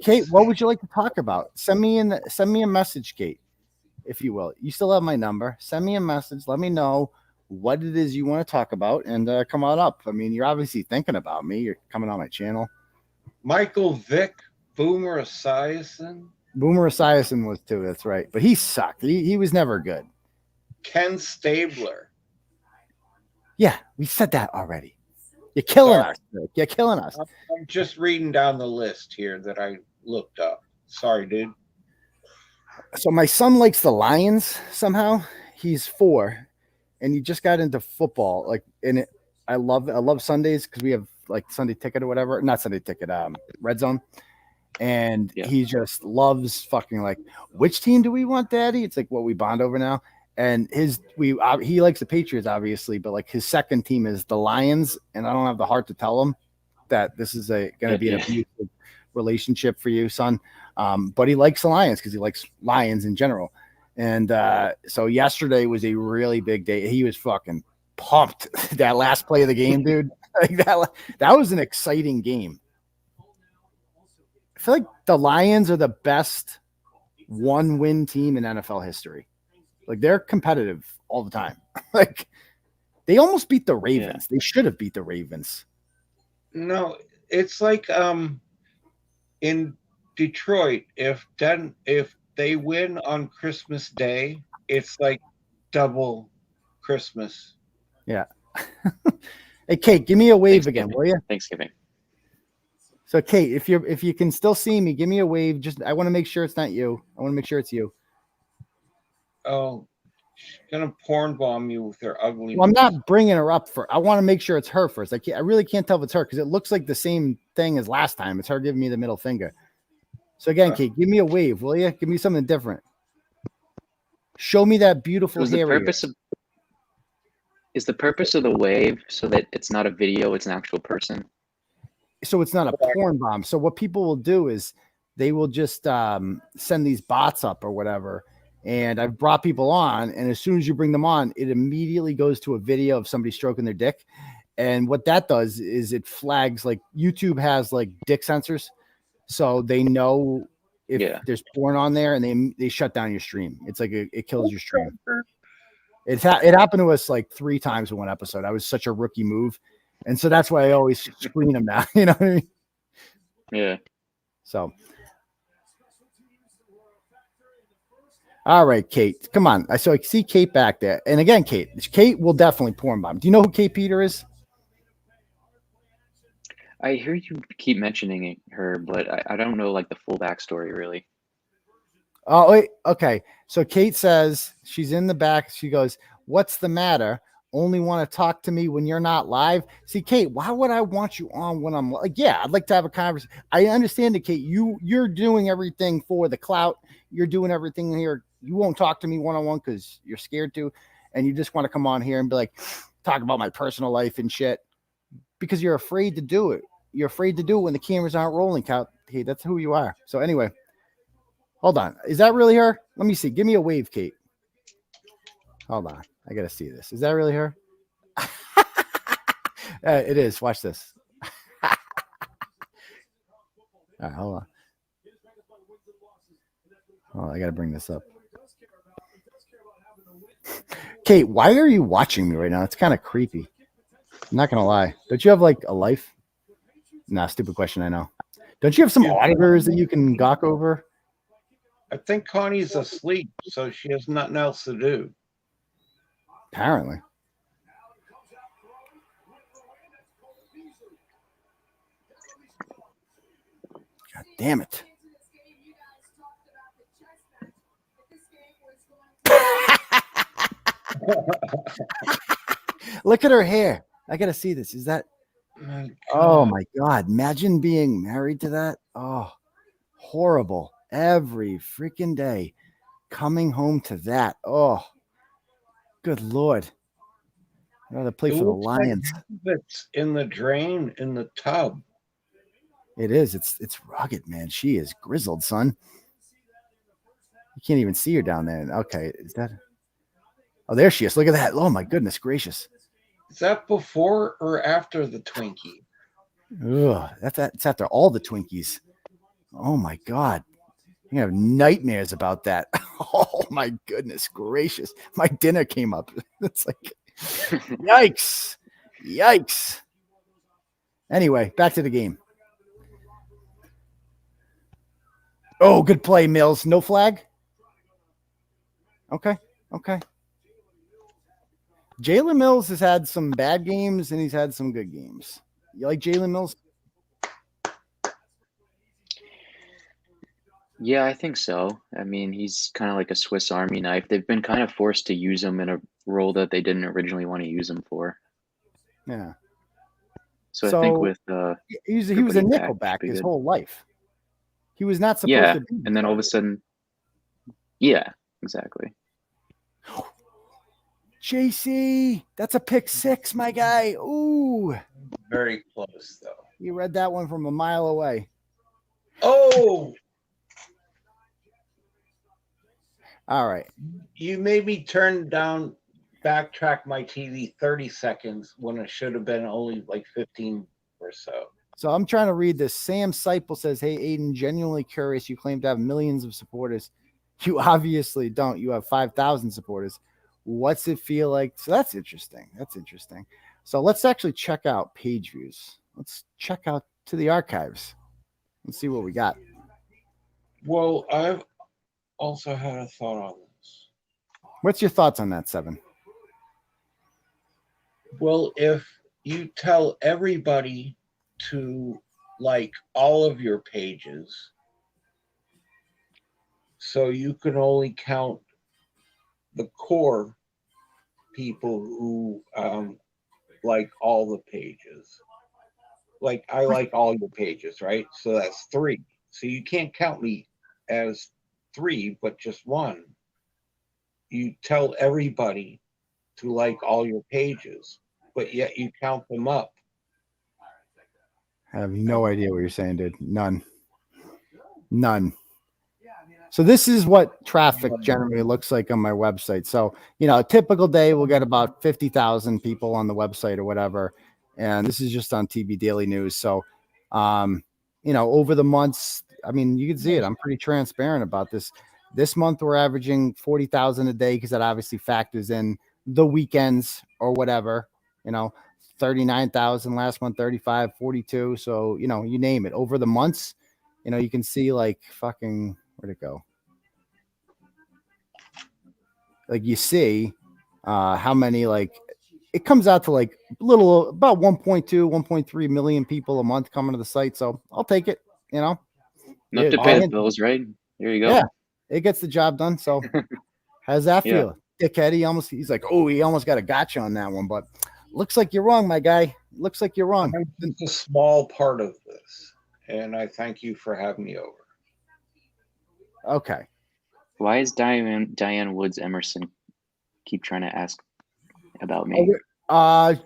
Kate, what would you like to talk about? Send me a message, Kate, if you will. You still have my number. Send me a message. Let me know what it is you want to talk about, and come on up. I mean, you're obviously thinking about me. You're coming on my channel. Michael Vick, Boomer Esiason. Boomer Esiason was too. That's right, but he sucked. He was never good. Ken Stabler. Yeah, we said that already. You're killing us. You're killing us. I'm just reading down the list here that I looked up. Sorry, dude. So my son likes the Lions somehow. He's 4. And he just got into football, like I love Sundays because we have like Sunday Ticket or whatever, not Sunday Ticket, Red Zone, and he just loves fucking like, which team do we want, Daddy? It's like what we bond over now, and he likes the Patriots obviously, but like his second team is the Lions, and I don't have the heart to tell him that this is going to be an abusive relationship for you, son, but he likes the Lions because he likes Lions in general. And so yesterday was a really big day. He was fucking pumped. That last play of the game, dude. Like that was an exciting game. I feel like the Lions are the best 1-win team in NFL history. Like they're competitive all the time. Like they almost beat the Ravens. They should have beat the Ravens. No, it's like in Detroit, if they win on Christmas Day, it's like double Christmas. Yeah. Hey, Kate, give me a wave again, will you? Thanksgiving. So, Kate, if you can still see me, give me a wave. Just I want to make sure it's not you. I want to make sure it's you. Oh, she's gonna porn bomb you with her ugly. Well, I'm not bringing her up for. I want to make sure it's her first. I really can't tell if it's her because it looks like the same thing as last time. It's her giving me the middle finger. So again, Kate, give me a wave, will you? Give me something different. Show me that beautiful hair. Is the purpose of the wave so that it's not a video, it's an actual person? So it's not a porn bomb. So what people will do is they will just send these bots up or whatever. And I've brought people on, and as soon as you bring them on, it immediately goes to a video of somebody stroking their dick. And what that does is it flags, like YouTube has like dick sensors. So they know if there's porn on there, and they shut down your stream. It's like it kills your stream. It happened to us like 3 times in one episode. I was such a rookie move, and so that's why I always screen them now. You know what I mean? Yeah. So, all right, Kate, come on. I see Kate back there, and again, Kate will definitely porn bomb. Do you know who Kate Peter is? I hear you keep mentioning her, but I don't know like the full backstory really. Oh, wait. Okay. So Kate says she's in the back. She goes, "What's the matter? Only want to talk to me when you're not live?" See, Kate, why would I want you on when I'm like, yeah, I'd like to have a conversation. I understand it, Kate. You're doing everything for the clout. You're doing everything here. You won't talk to me one-on-one because you're scared to, and you just want to come on here and be like, talk about my personal life and shit. Because you're afraid to do it. You're afraid to do it when the cameras aren't rolling, Kate. That's who you are. So anyway, hold on. Is that really her? Let me see. Give me a wave, Kate. Hold on. I got to see this. Is that really her? It is. Watch this. All right, hold on. Oh, I got to bring this up. Kate, why are you watching me right now? It's kind of creepy. I'm not going to lie. Don't you have like a life? Nah, stupid question, I know. Don't you have some auditors that you can gawk over? I think Connie's asleep, so she has nothing else to do. Apparently. God damn it. Look at her hair. I got to see this. Is that... Oh my God. Imagine being married to that. Oh, horrible. Every freaking day coming home to that. Oh, good Lord. I'd rather play for the Lions. It's in the drain in the tub. It is. It's rugged, man. She is grizzled, son. You can't even see her down there. Okay. Is that... Oh, there she is. Look at that. Oh my goodness gracious. Is that before or after the Twinkie? Ugh, it's after all the Twinkies. Oh my God. You have nightmares about that. Oh my goodness gracious. My dinner came up. It's like, yikes. Yikes. Anyway, back to the game. Oh, good play, Mills. No flag? Okay. Okay. Jalen Mills has had some bad games and he's had some good games. You like Jalen Mills? Yeah, I think so. I mean, he's kind of like a Swiss Army knife. They've been kind of forced to use him in a role that they didn't originally want to use him for. Yeah. So I think with he was a nickelback his whole life. He was not supposed to be. And then all of a sudden, yeah, exactly. JC, that's a pick six, my guy. Ooh. Very close, though. You read that one from a mile away. Oh. All right. You made me backtrack my TV 30 seconds when it should have been only like 15 or so. So I'm trying to read this. Sam Seipel says, hey, Aidan, genuinely curious. You claim to have millions of supporters. You obviously don't. You have 5,000 supporters. What's it feel like? So that's interesting. That's interesting. So let's actually check out page views. Let's check out to the archives. Let's see what we got. Well, I've also had a thought on this. What's your thoughts on that, Seven? Well, if you tell everybody to like all of your pages, so you can only count the core people who like all the pages. Like I like all your pages, right? So that's 3. So you can't count me as 3, but just 1. You tell everybody to like all your pages, but yet you count them up. I have no idea what you're saying, dude. None. So this is what traffic generally looks like on my website. So, a typical day we'll get about 50,000 people on the website or whatever. And this is just on TV Daily News. So, over the months, I mean, you can see it. I'm pretty transparent about this. This month we're averaging 40,000 a day because that obviously factors in the weekends or whatever, 39,000 last month, 35, 42. So, you name it. Over the months, you can see like fucking, where'd it go? Like you see how many, like it comes out to like about 1.2, 1.3 million people a month coming to the site. So I'll take it, Enough to pay the bills, right? There you go. Yeah, it gets the job done. So how's that feel? Dickhead, he's like, oh, he almost got a gotcha on that one, but looks like you're wrong, my guy. Looks like you're wrong. It's a small part of this, and I thank you for having me over. Okay. Why is Diane Woods Emerson keep trying to ask about me?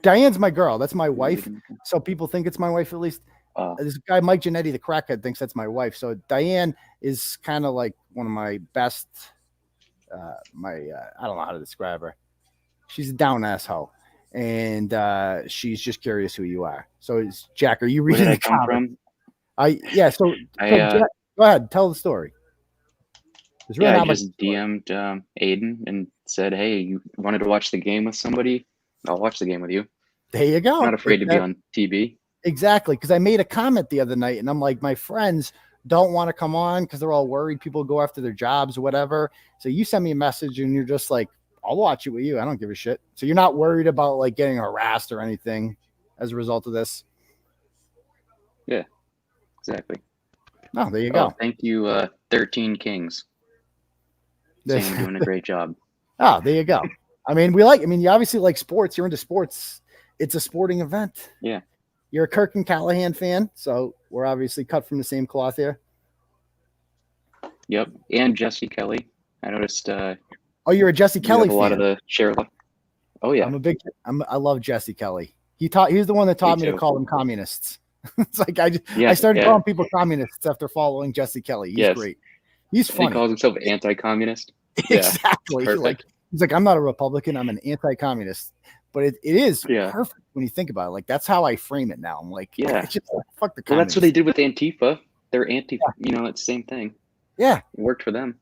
Diane's my girl. That's my wife. So people think it's my wife, at least. This guy, Mike Giannetti, the crackhead, thinks that's my wife. So Diane is kind of like one of my best, I don't know how to describe her. She's a down asshole. And she's just curious who you are. So Jack, are you reading the comment? So I go ahead, tell the story. There's really I not much just DM'd Aidan and said, "Hey, you wanted to watch the game with somebody? I'll watch the game with you. There you go. I'm not afraid to be on TV." Exactly, because I made a comment the other night, and I'm like, my friends don't want to come on because they're all worried people go after their jobs or whatever. So you send me a message, and you're just like, I'll watch it with you. I don't give a shit. So you're not worried about like getting harassed or anything as a result of this. Yeah, exactly. Oh, there you go. Thank you, 13 Kings. Saying doing a great job. Oh, there you go. I mean, you obviously like sports. You're into sports. It's a sporting event. Yeah. You're a 𝗏𝗏𝗃𝗀𝗃 fan, so we're obviously cut from the same cloth here. Yep, and Jessie Kelly. I noticed. Oh, you're a Jessie Kelly fan. A lot of the share. Oh yeah, I love Jessie Kelly. He's the one that taught me to call them communists. It's like I started calling people communists after following Jessie Kelly. He's great. He's funny. He calls himself anti-communist. Exactly. He's like, I'm not a Republican. I'm an anti-communist. But it is perfect when you think about it. Like, that's how I frame it now. I'm like, fuck the communists. Well, that's what they did with Antifa. They're anti. It's the same thing. Yeah, it worked for them.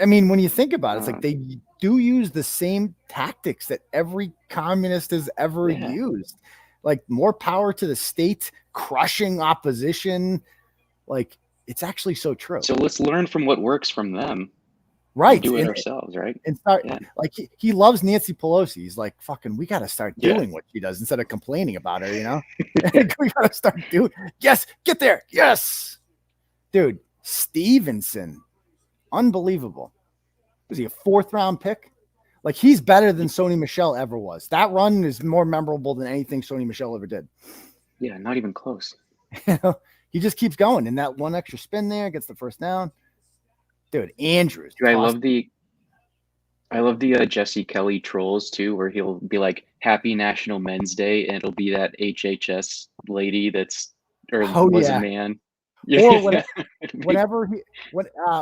I mean, when you think about it, it's like they do use the same tactics that every communist has ever used. Like, more power to the state, crushing opposition. Like, it's actually so true. So let's learn from what works from them. Right. Do it ourselves, right? And start like he loves Nancy Pelosi. He's like, fucking, we got to start doing what she does instead of complaining about her, we got to start doing. Yes, get there. Yes. Dude, Stevenson. Unbelievable. Was he a 4th round pick? Like, he's better than 𝗠𝗵𝗄𝗃 ever was. That run is more memorable than anything 𝗠𝗵𝗄𝗃 ever did. Yeah, not even close. He just keeps going. And that one extra spin there gets the first down. Dude, Andrews. Dude, I love the Jessie Kelly trolls too, where he'll be like, "Happy National Men's Day," and it'll be that HHS lady a man. Or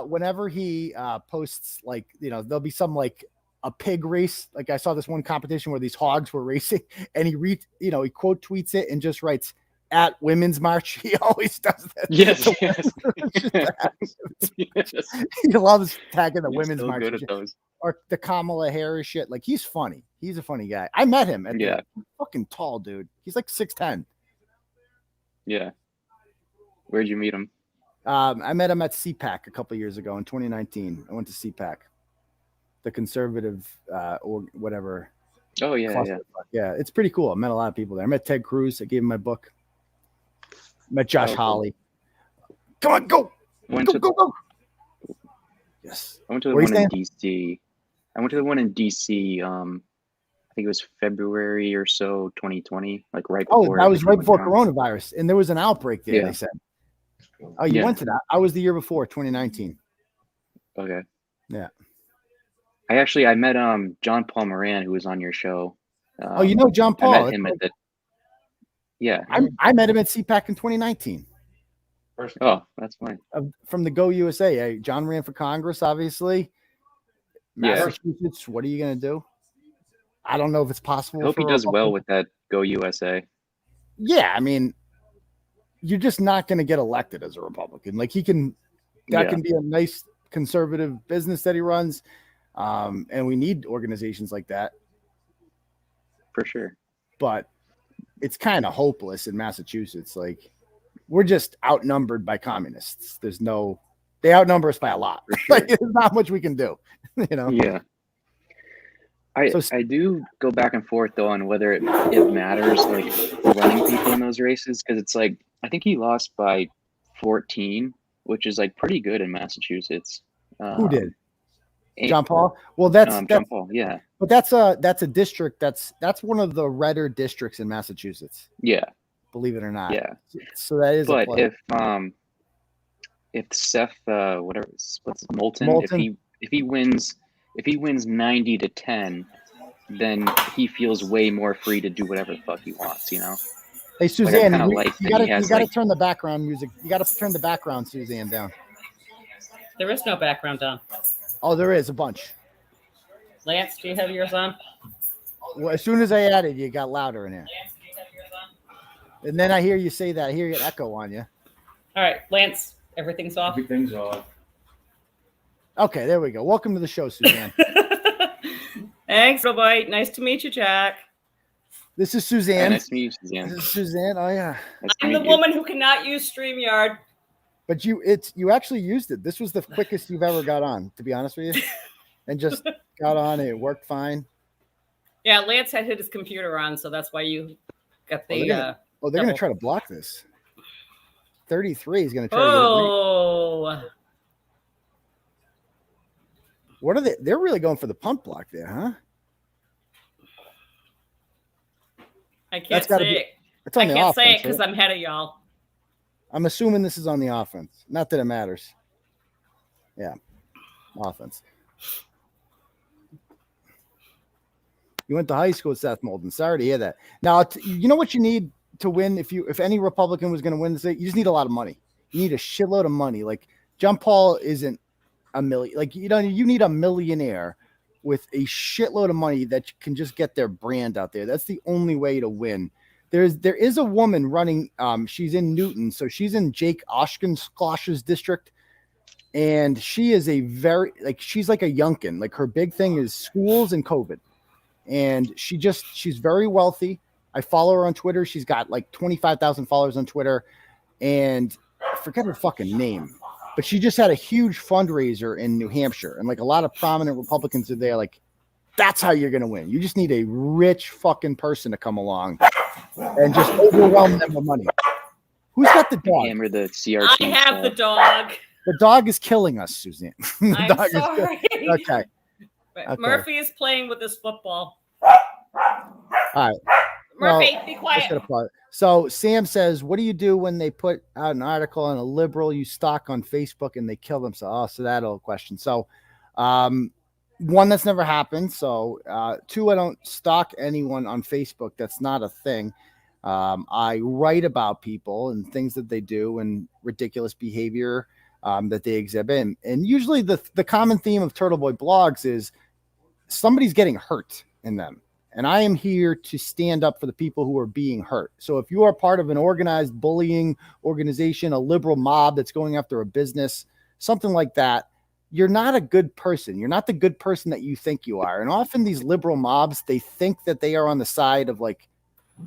whenever he posts, like, there'll be some like a pig race. Like, I saw this one competition where these hogs were racing, and he quote tweets it and just writes, "at Women's March." He always does that. Yes. He loves tagging the Women's March. Good at those. Or the 𝗏𝗏𝗃𝗃 shit. Like, he's funny. He's a funny guy. I met him. He's fucking tall, dude. He's like 6'10". Yeah. Where'd you meet him? I met him at 𝗏𝗃 a couple years ago in 2019. I went to 𝗏𝗃, the conservative or whatever. Oh yeah, yeah. It's pretty cool. I met a lot of people there. I met Ted Cruz. I gave him my book. Met Josh Hawley. Come on, go. Go. Yes. I went to the one in DC. I think it was February or so, 2020, like right before. Oh, that was right before coronavirus, and there was an outbreak there. They said. Oh, you went to that? I was the year before, 2019. Okay. Yeah. I met John Paul Moran, who was on your show. John Paul. I met him at the. Yeah. I met him at 𝗏𝗃 in 2019. Oh, that's fine. From the Go USA. John ran for Congress, obviously. Massachusetts, what are you going to do? I don't know if it's possible. I hope he does well with that Go USA. Yeah, I mean, you're just not going to get elected as a Republican. Like, that can be a nice conservative business that he runs. And we need organizations like that. For sure. But it's kind of hopeless in Massachusetts. Like, we're just outnumbered by communists. They outnumber us by a lot. Sure. Like, there's not much we can do, Yeah. I do go back and forth though on whether it matters, like, running people in those races, because it's like, I think he lost by 14, which is like pretty good in Massachusetts. Who did? John Paul? Well, that's John Paul, yeah. But that's a district that's one of the redder districts in Massachusetts. Yeah. Believe it or not. Yeah. So that is. But if Seth Moulton, if he wins 90-10, then he feels way more free to do whatever the fuck he wants, Hey, Suzanne, you gotta turn the background music. You gotta turn the background, Suzanne, down. There is no background on. Oh, there is a bunch. Lance, do you have yours on? Well, as soon as I added, you got louder in here. Lance, do you have yours on? And then I hear you say that. I hear an echo on you. All right, Lance, everything's off. Everything's off. Okay, there we go. Welcome to the show, Suzanne. Thanks, Bye. Nice to meet you, Jack. This is Suzanne. Nice to meet you, Suzanne. This is Suzanne. Oh yeah. Nice to I'm the meet you. woman who cannot use StreamYard. But you actually used it. This was the quickest you've ever got on, to be honest with you. And just got on. It worked fine. Yeah, Lance had hit his computer on, so that's why you got the. they're going to try to block this. 33 is going to try to get What are they? They're really going for the punt block there, huh? I can't say it. It's on I the can't offense, say it because right? I'm ahead of y'all. I'm assuming this is on the offense. Not that it matters. Yeah, offense. You went to high school with Seth Molden. Sorry to hear that. Now, you know what you need to win if any Republican was going to win this? You just need a lot of money. You need a shitload of money. Like John Paul isn't a million. Like you need a millionaire with a shitload of money that can just get their brand out there. That's the only way to win. There is a woman running. She's in Newton, so she's in Jake Oshkosh's district, and she is she's like a Yunkin. Like her big thing is schools and COVID, and she's very wealthy. I follow her on Twitter. She's got like 25,000 followers on Twitter, and I forget her fucking name, but she just had a huge fundraiser in New Hampshire, and like a lot of prominent Republicans are there. Like, that's how you're going to win. You just need a rich fucking person to come along and just overwhelm them with money. Who's got the dog? Hammer the CRT. I have the dog. The dog is killing us, Suzanne. I'm sorry. Okay. Murphy is playing with his football. All right. Murphy, be quiet. So Sam says, what do you do when they put out an article on a liberal you stalk on Facebook and they kill themselves? Oh, so that old question. So one, that's never happened. So two, I don't stalk anyone on Facebook. That's not a thing. I write about people and things that they do and ridiculous behavior that they exhibit. And usually the common theme of Turtleboy blogs is somebody's getting hurt in them. And I am here to stand up for the people who are being hurt. So if you are part of an organized bullying organization, a liberal mob that's going after a business, something like that, you're not a good person. You're not the good person that you think you are. And often these liberal mobs, they think that they are on the side of like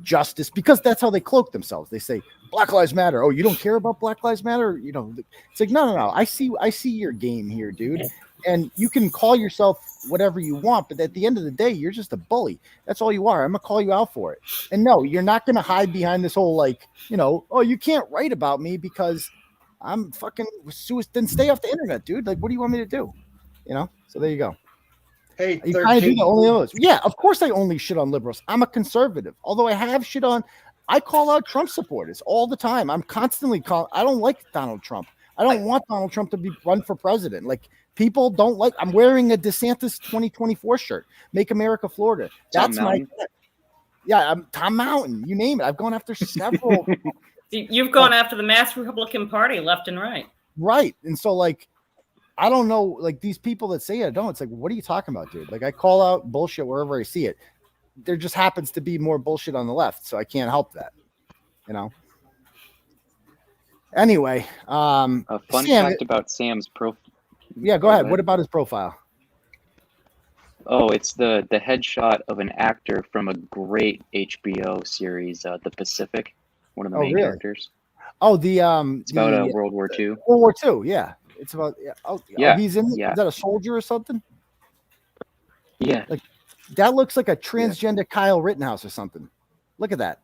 justice because that's how they cloak themselves. They say Black Lives Matter. Oh, you don't care about Black Lives Matter? You know, it's like, no. I see your game here, dude. And you can call yourself whatever you want, but at the end of the day, you're just a bully. That's all you are. I'm gonna call you out for it. And no, you're not gonna hide behind this whole like, oh, you can't write about me because I'm fucking then stay off the internet, dude. Like, what do you want me to do? So there you go. Hey, You kind of do the only those. Yeah, of course I only shit on liberals. I'm a conservative. Although I have shit on, I call out Trump supporters all the time. I'm constantly I don't like Donald Trump. I don't want Donald Trump to run for president. Like, people don't like. I'm wearing a DeSantis 2024 shirt. Make America Florida. That's my. Yeah, I'm Tom Mountain. You name it. I've gone after several. You've gone after the mass Republican Party left and right. Right, and so like, I don't know, like these people that say I don't. It's like, what are you talking about, dude? Like, I call out bullshit wherever I see it. There just happens to be more bullshit on the left, so I can't help that. Anyway, a fun fact about Sam's profile. Yeah, go ahead. What about his profile? Oh, it's the headshot of an actor from a great HBO series, The Pacific, one of the main characters. Oh, it's about World War II. World War II, yeah. It's about yeah. He's in. Yeah. Is that a soldier or something? Yeah. Like that looks like a transgender Kyle Rittenhouse or something. Look at that.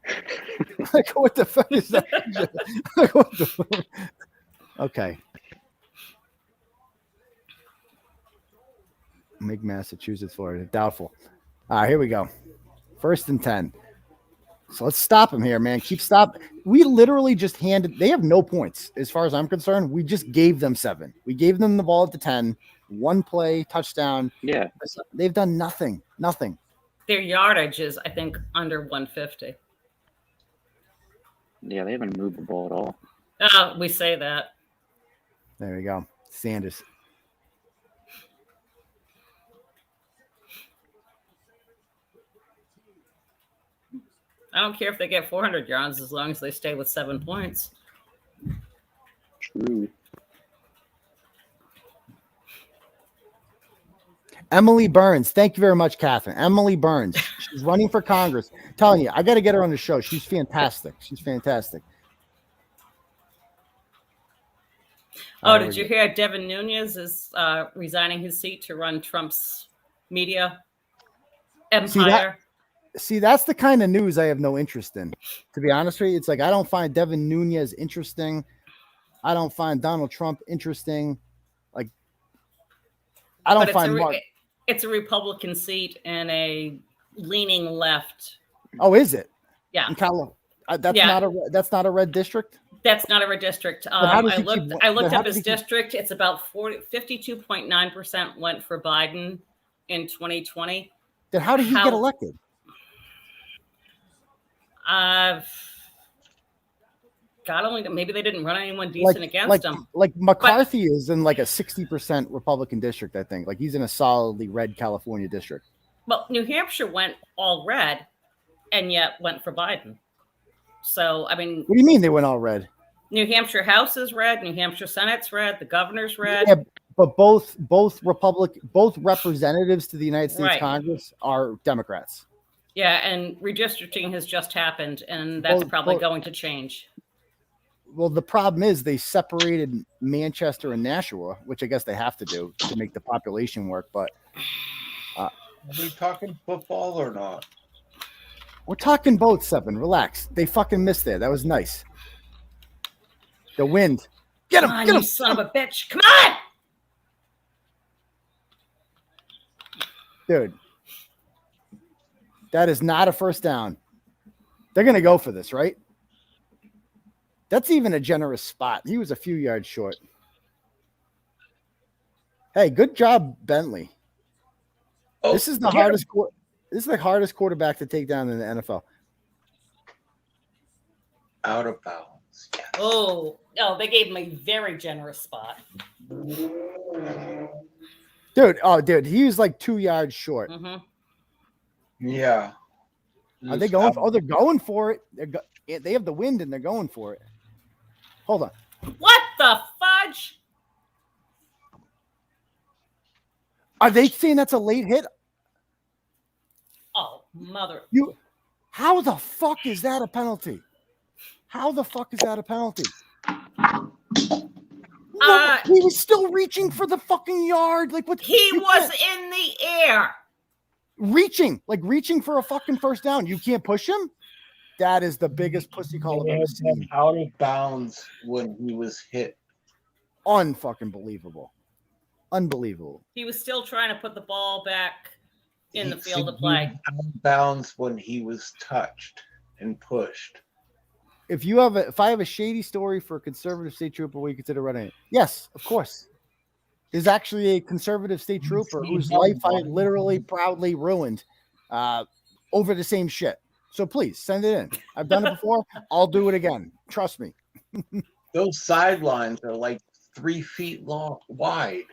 Like, what the fuck is that? Like, what the fuck? Okay. Make Massachusetts, Florida. Doubtful. All right, here we go. 1st and 10. So let's stop him here, man. We literally just they have no points. As far as I'm concerned, we just gave them 7. We gave them the ball at the 10. 1 play, touchdown. Yeah. They've done nothing. Nothing. Their yardage is, I think, under 150. Yeah, they haven't moved the ball at all. Oh, we say that. There we go. Sanders. I don't care if they get 400 yards as long as they stay with 7 points. Emily Burns. Thank you very much, Catherine. Emily Burns. She's running for Congress. Telling you, I got to get her on the show. She's fantastic. She's fantastic. Oh, did you hear Devin Nunes is resigning his seat to run Trump's media empire? See, that's the kind of news I have no interest in. To be honest with you, it's like I don't find Devin Nunes interesting. I don't find Donald Trump interesting. Like, I don't find Mark. It's a Republican seat and a leaning left. Oh, is it? Yeah. In that's not a red district. That's not a red district. I looked up his district. It's about 52.9% went for Biden in 2020. Then how did he get elected? God only, maybe they didn't run anyone decent against him. Like McCarthy is in like a 60% Republican district, I think. Like he's in a solidly red California district. Well, New Hampshire went all red and yet went for Biden. So, I mean, what do you mean they went all red? New Hampshire House is red, New Hampshire Senate's red, the governor's red. Yeah, but both representatives to the United States Congress are Democrats. Yeah, and redistricting has just happened, and that's probably going to change. Well, the problem is they separated Manchester and Nashua, which I guess they have to do to make the population work. But are we talking football or not? We're talking both, Seven. Relax. They fucking missed there. That was nice. The wind. Get him! Get him! You son of a bitch! Come on! Dude, that is not a first down. They're going to go for this, right? That's even a generous spot. He was a few yards short. Hey, good job, Bentley. Oh, this is the hardest. This is the hardest quarterback to take down in the NFL. Out of bounds. Yes. Oh, no, they gave him a very generous spot. Dude, he was like 2 yards short. Mm-hmm. Yeah. Are they going? They're going for it. They have the wind and they're going for it. Hold on. What the fudge? Are they saying that's a late hit? Oh, mother. How the fuck is that a penalty? How the fuck is that a penalty? He was still reaching for the fucking yard. Like what? He was in the air. Reaching for a fucking first down. You can't push him? That is the biggest pussy call I've ever seen. Out of bounds when he was hit. Unfucking believable. Unbelievable. He was still trying to put the ball back in the field of play. Out of bounds when he was touched and pushed. If I have a shady story for a conservative state trooper, we consider running it. Yes, of course. There's actually a conservative state trooper whose life I literally proudly ruined over the same shit. So please send it in. I've done it before. I'll do it again. Trust me. Those sidelines are like 3 feet wide.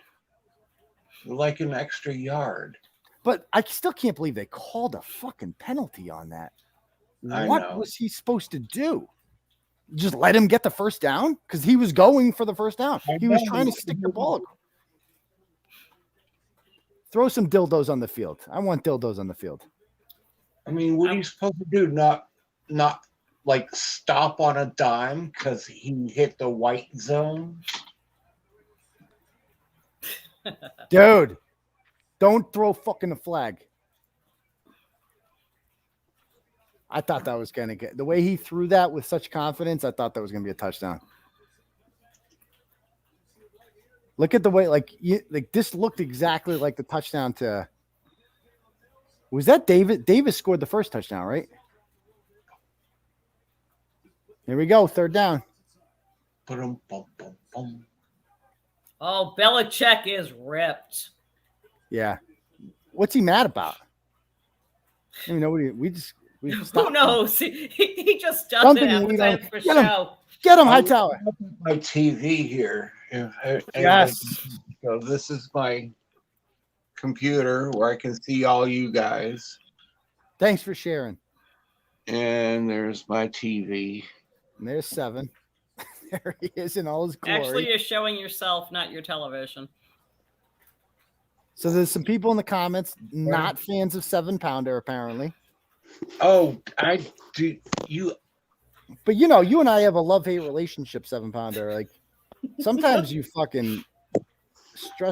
They're like an extra yard. But I still can't believe they called a fucking penalty on that. What was he supposed to do? Just let him get the first down? Because he was going for the first down. He was trying to stick the ball. Throw some dildos on the field. I want dildos on the field. I mean, what are you supposed to do? Not like stop on a dime because he hit the white zone? Dude, don't throw fucking a flag. I thought that was going to get the way he threw that with such confidence. I thought that was going to be a touchdown. Look at the way, like this looked exactly like the touchdown to. Was that David? Davis scored the first touchdown, right? Here we go, third down. Oh, Belichick is ripped. Yeah. What's he mad about? I don't even know we just who knows? He just does it for show. Get him, Hightower. My TV here. Yes. So this is my computer where I can see all you guys. Thanks for sharing. And there's my TV. And there's 7. There he is in all his glory. Actually, you're showing yourself, not your television. So there's some people in the comments not fans of 7-pounder, apparently. Oh, I do. You. But you know, you and I have a love-hate relationship, 7-pounder. Like sometimes you fucking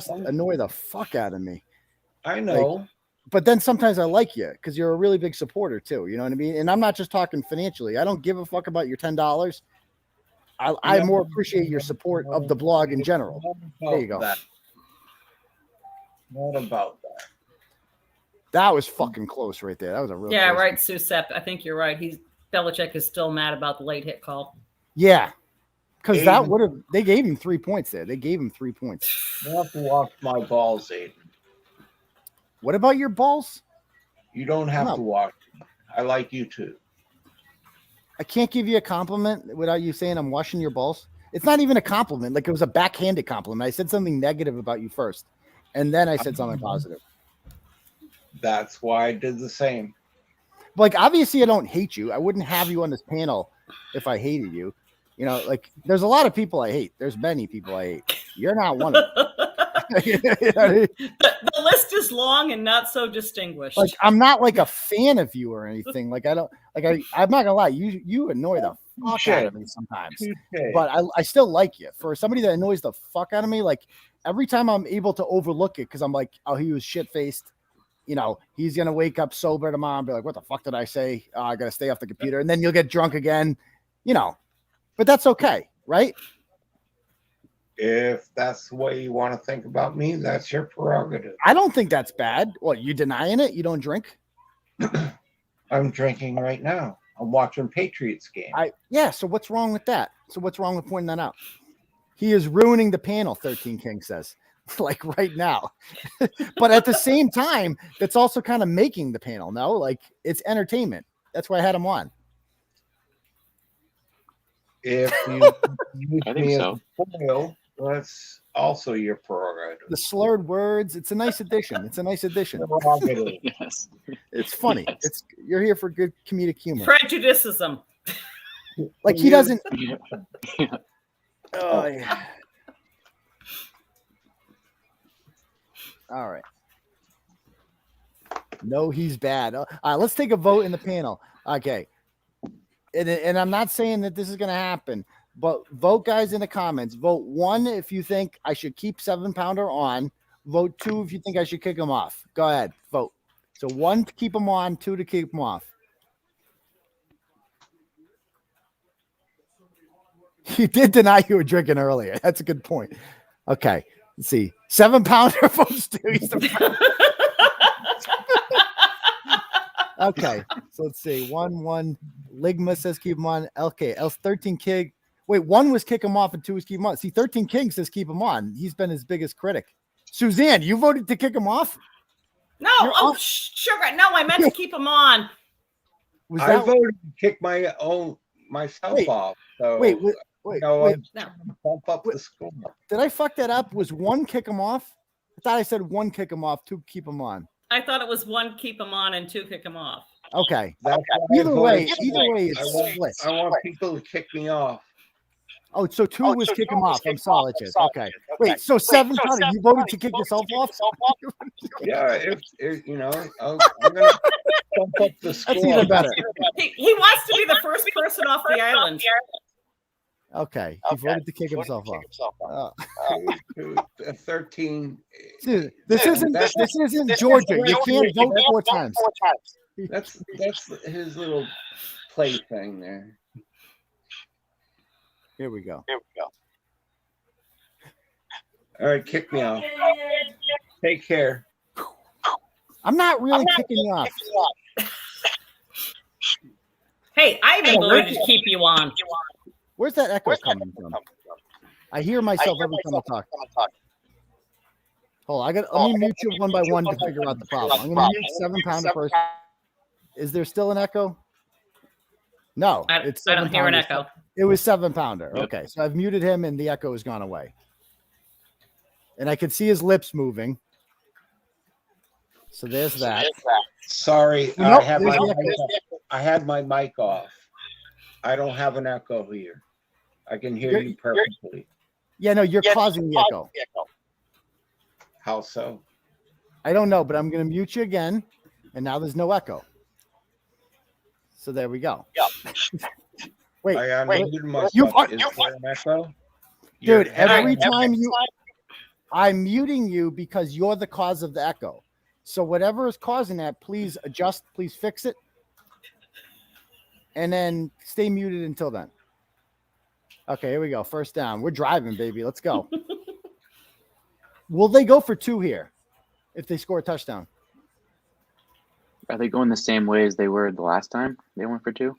annoy the fuck out of me. I know. Like, but then sometimes I like you because you're a really big supporter too. You know what I mean? And I'm not just talking financially. I don't give a fuck about your $10. I more appreciate your support of the blog in general. There you go. What about that? That was fucking close right there. That was a real close Right, Susep. I think you're right. Belichick is still mad about the late hit call. Yeah. Because that would have, they gave him 3 points there. They gave him 3 points. You have to watch my balls, Aidan. What about your balls? You don't have to watch them. I like you too. I can't give you a compliment without you saying I'm washing your balls. It's not even a compliment. Like it was a backhanded compliment. I said something negative about you first, and then I said something positive. That's why I did the same. Like, obviously, I don't hate you. I wouldn't have you on this panel if I hated you. You know, like, there's a lot of people I hate. There's many people I hate. You're not one of them. The list is long and not so distinguished. Like, I'm not like a fan of you or anything. Like, I don't like. I'm not gonna lie. You annoy the fuck out of me sometimes, but I still like you. For somebody that annoys the fuck out of me, like every time I'm able to overlook it because I'm like, oh, he was shit faced. You know, he's gonna wake up sober tomorrow and be like, what the fuck did I say? I gotta stay off the computer, and then you'll get drunk again. You know, but that's okay, right? If that's the way you want to think about me, that's your prerogative. I don't think that's bad. What, you denying it? You don't drink? I'm drinking right now. I'm watching Patriots game. Yeah, so what's wrong with that? So what's wrong with pointing that out? He is ruining the panel, 13 King says, like right now. But at the same time, that's also kind of making the panel, no? Like it's entertainment. That's why I had him on. If you use I think me so. as a foil, that's also your prerogative. The slurred words, it's a nice addition. It's a nice addition. Yes. It's funny. Yes. You're here for good comedic humor. Prejudicism. Like he doesn't. Yeah. Oh yeah. All right. No, he's bad. All right, let's take a vote in the panel. Okay. And I'm not saying that this is going to happen, but vote, guys, in the comments. Vote 1 if you think I should keep 7-pounder on. Vote 2 if you think I should kick him off. Go ahead, vote. So 1 to keep him on, 2 to keep him off. He did deny you were drinking earlier. That's a good point. Okay, let's see. 7-pounder votes 2. He's the Okay, so let's see. 1. Ligma says keep him on. Okay, else 13 King. Wait, 1 was kick him off and 2 was keep him on. See, 13 King says keep him on. He's been his biggest critic. Suzanne, you voted to kick him off? No, sugar. No, I meant to keep him on. I voted to kick myself off. So wait. No. Bump up the score. Did I fuck that up? Was 1 kick him off? I thought I said 1 kick him off, 2 keep him on. I thought it was 1 keep him on and 2 kick him off. Okay. Either way, it's split. I want people to kick me off. Oh, so 2 was kick him off. I'm solid. Okay. Wait, so 7-pounder, you voted to kick yourself off? Yeah, if you know, I'm gonna bump up the score. That's even better. He wants to be the first person off the island. Okay, he voted to kick himself off. 13. Dude, this isn't Georgia. You can't vote 4 times. That's his little play thing there. Here we go. All right, kick me off. Take care. I'm not really kicking you off. Hey, I even voted to keep you on. Where's that echo coming from? I hear myself every time I talk. Hold on, let me mute you 1 by 1 to figure out the problem. I'm going to mute 7-pounder first. Is there still an echo? No, I don't hear an echo. It was 7-pounder. Okay, so I've muted him and the echo has gone away. And I can see his lips moving. So there's that. Sorry, Nope, I had my mic off. I don't have an echo here. I can hear you perfectly. Yeah, no, you're causing the echo. How so? I don't know, but I'm going to mute you again, and now there's no echo. So there we go. Wait, I unmuted myself. Is there an echo? Dude, every time I'm muting you because you're the cause of the echo. So whatever is causing that, please adjust, please fix it. And then stay muted until then. Okay, here we go. First down. We're driving, baby. Let's go. Will they go for 2 here if they score a touchdown? Are they going the same way as they were the last time they went for 2?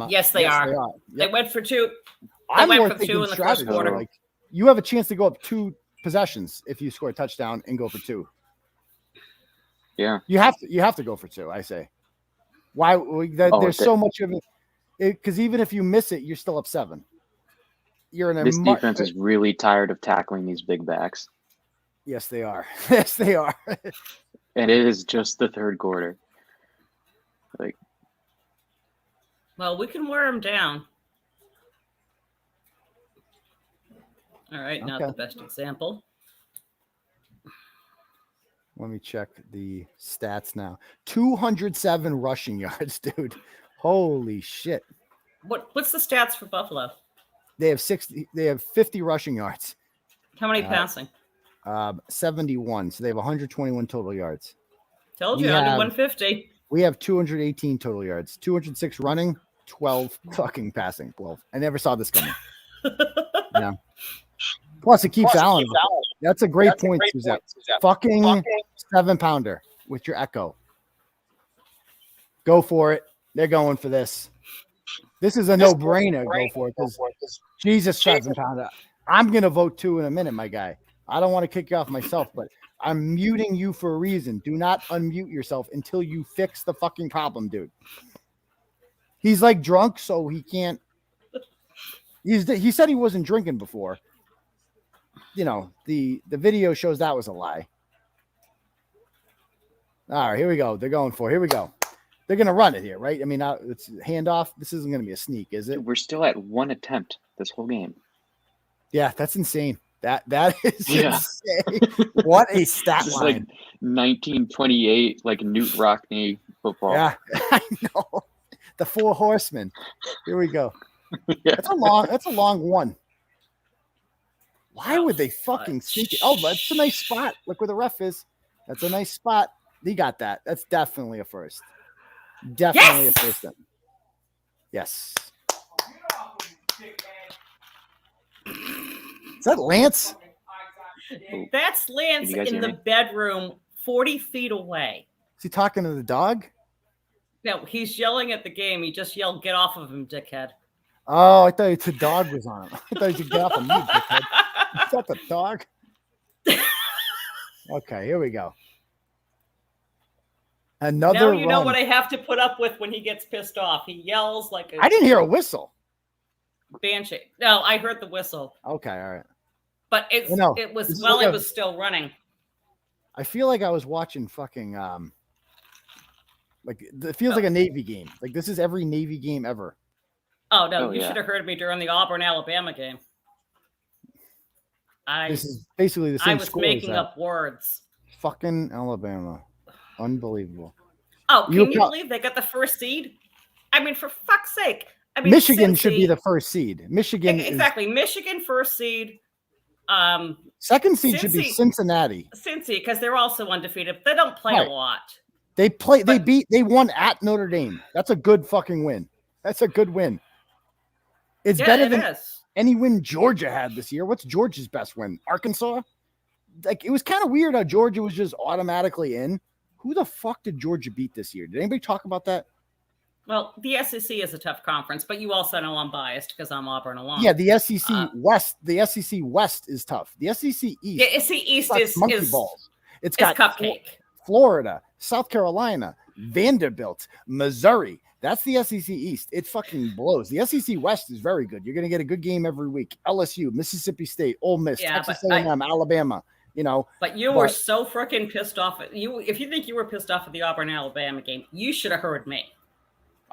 Yes, they are. Yep. They went for 2. I'm went more for 2 thinking in the strategy. first quarter. Like, you have a chance to go up 2 possessions if you score a touchdown and go for 2. Yeah. You have to go for 2, I say. Why? There's so much of it. Because even if you miss it, you're still up 7. You're in a This defense is really tired of tackling these big backs. Yes, they are. Yes, they are. And it is just the third quarter. Like, well, we can wear them down. All right, not the best example. Let me check the stats now. 207 rushing yards, dude. Holy shit. What's the stats for Buffalo? They have 50 rushing yards. How many passing? 71. So they have 121 total yards. Told you, under 150. We have 218 total yards. 206 running, 12 fucking passing. 12. I never saw this coming. Yeah. Plus, it keeps Allen. That's a great point, Suzanne. Fucking 7-pounder with your echo. Go for it. They're going for this. This is a no-brainer. Go for it. Jesus, 7-pounder. I'm going to vote 2 in a minute, my guy. I don't want to kick you off myself, but I'm muting you for a reason. Do not unmute yourself until you fix the fucking problem, dude. He's like drunk, so he can't. He said he wasn't drinking before. You know, the video shows that was a lie. All right, here we go. They're going for it. Here we go. They're going to run it here, right? I mean, it's handoff. This isn't going to be a sneak, is it? we're still at 1 attempt this whole game. Yeah, that's insane. That is insane. What a stat This line. is like 1928, like Newt Rockney football. Yeah, I know. The 4 horsemen. Here we go. Yeah. That's a long one. Why would they fucking sneak it? Oh, that's a nice spot. Look where the ref is. That's a nice spot. He got that. That's definitely a first. Definitely a first. Yes. Is that Lance? That's Lance in the bedroom 40 feet away. Is he talking to the dog? No, he's yelling at the game. He just yelled, "Get off of him, dickhead." Oh, I thought the dog was on him. I thought he should get off of me, dickhead. Is that the dog? Okay, here we go. Another Now you know run. what I have to put up with when he gets pissed off. He yells like a I didn't hear a whistle. banshee. No, I heard the whistle. Okay, all right. But it was while it was still running. I feel like I was watching fucking like it feels like a Navy game. Like this is every Navy game ever. Oh no, you should have heard me during the Auburn-Alabama game. This is basically the same. I was making up words. Fucking Alabama. Unbelievable. Oh, can you believe they got the first seed? I mean, for fuck's sake. I mean, Michigan should be the first seed. Michigan exactly. Michigan first seed. Second seed should be Cincinnati. Cincy, because they're also undefeated. They don't play a lot. They won at Notre Dame. That's a good fucking win. That's a good win. It's better than any win Georgia had this year. What's Georgia's best win? Arkansas? Like, it was kind of weird how Georgia was just automatically in. Who the fuck did Georgia beat this year? Did anybody talk about that? Well, the SEC is a tough conference, but you also know I'm biased because I'm Auburn alum. Yeah, the SEC West. The SEC West is tough. The SEC East. The SEC East is monkey balls. It's got cupcake. Florida, South Carolina, Vanderbilt, Missouri. That's the SEC East. It fucking blows. The SEC West is very good. You're going to get a good game every week. LSU, Mississippi State, Ole Miss, Texas A&M, Alabama. You know, but you were so freaking pissed off at you. If you think you were pissed off at the Auburn-Alabama game, you should have heard me.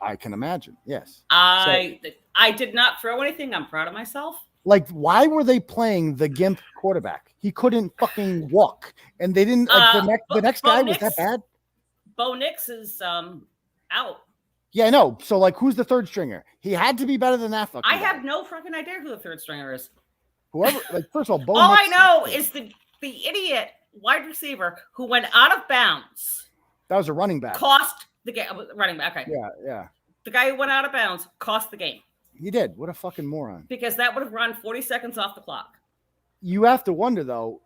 I can imagine. Yes. I did not throw anything. I'm proud of myself. Like, why were they playing the gimp quarterback? He couldn't fucking walk, and they didn't. Like, the next guy was that bad. Bo Nix is out. Yeah, I know. So, like, who's the third stringer? He had to be better than that fucking I guy. have no fucking idea who the third stringer is. Whoever, like, first of all, Bo All Nix I know is the idiot wide receiver who went out of bounds. That was a running back. Cost the game. Running back. Okay. Yeah. The guy who went out of bounds cost the game. He did. What a fucking moron. Because that would have run 40 seconds off the clock. You have to wonder, though,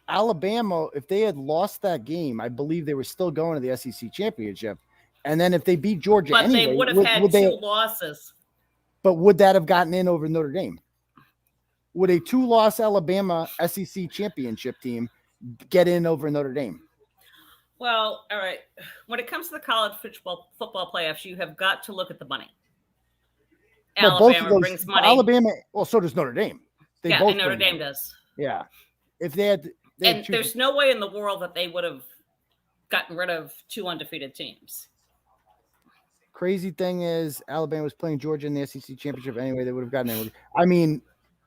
Alabama, if they had lost that game, I believe they were still going to the SEC championship. And then if they beat Georgia but anyway, they would have had two losses. But would that have gotten in over Notre Dame? Would a 2-loss Alabama SEC championship team get in over Notre Dame? Well, all right. When it comes to the college football playoffs, you have got to look at the money. Alabama brings money. Alabama, well, so does Notre Dame. Yeah, and Notre Dame does. Yeah. If they had, and there's no way in the world that they would have gotten rid of 2 undefeated teams. Crazy thing is, Alabama was playing Georgia in the SEC championship anyway. They would have gotten in. I mean,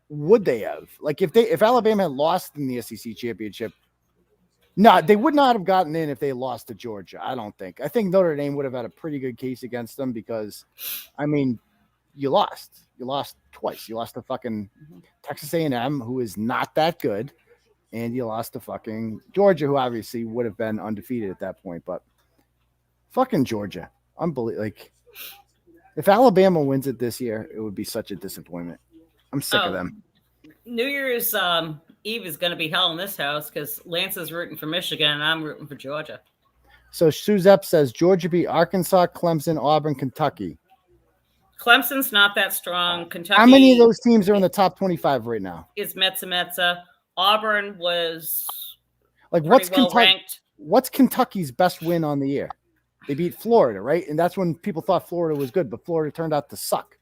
would they have? Like, if Alabama had lost in the SEC championship, no, they would not have gotten in if they lost to Georgia. I don't think. I think Notre Dame would have had a pretty good case against them because, I mean, you lost. You lost twice. You lost to fucking Texas A&M, who is not that good, and you lost to fucking Georgia, who obviously would have been undefeated at that point. But fucking Georgia, unbelievable. Like, if Alabama wins it this year, it would be such a disappointment. I'm sick of them. New Year's Eve is going to be hell in this house because Lance is rooting for Michigan and I'm rooting for Georgia. So Suzanne says Georgia beat Arkansas, Clemson, Auburn, Kentucky. Clemson's not that strong. Kentucky. How many of those teams are in the top 25 right now? Is 𝗵𝗲𝗵𝗧. Auburn was like what's Kentucky's best win on the year? They beat Florida, right? And that's when people thought Florida was good, but Florida turned out to suck.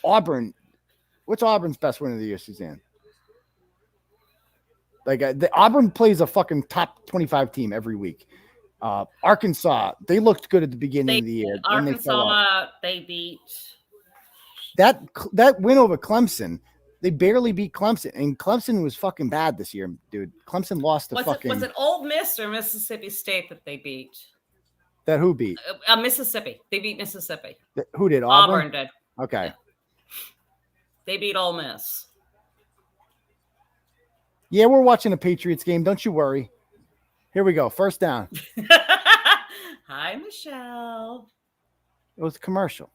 Auburn, what's Auburn's best win of the year, Suzanne? Like Auburn plays a fucking top 25 team every week. Arkansas, they looked good at the beginning of the year. Arkansas, they beat that win over Clemson. They barely beat Clemson, and Clemson was fucking bad this year, dude. Clemson lost to was it Ole Miss or Mississippi State that they beat? That who beat? Mississippi. They beat Mississippi. Who did? Auburn did. Okay. Yeah. They beat Ole Miss. Yeah, we're watching a Patriots game. Don't you worry. Here we go. First down. Hi, Michelle. It was a commercial.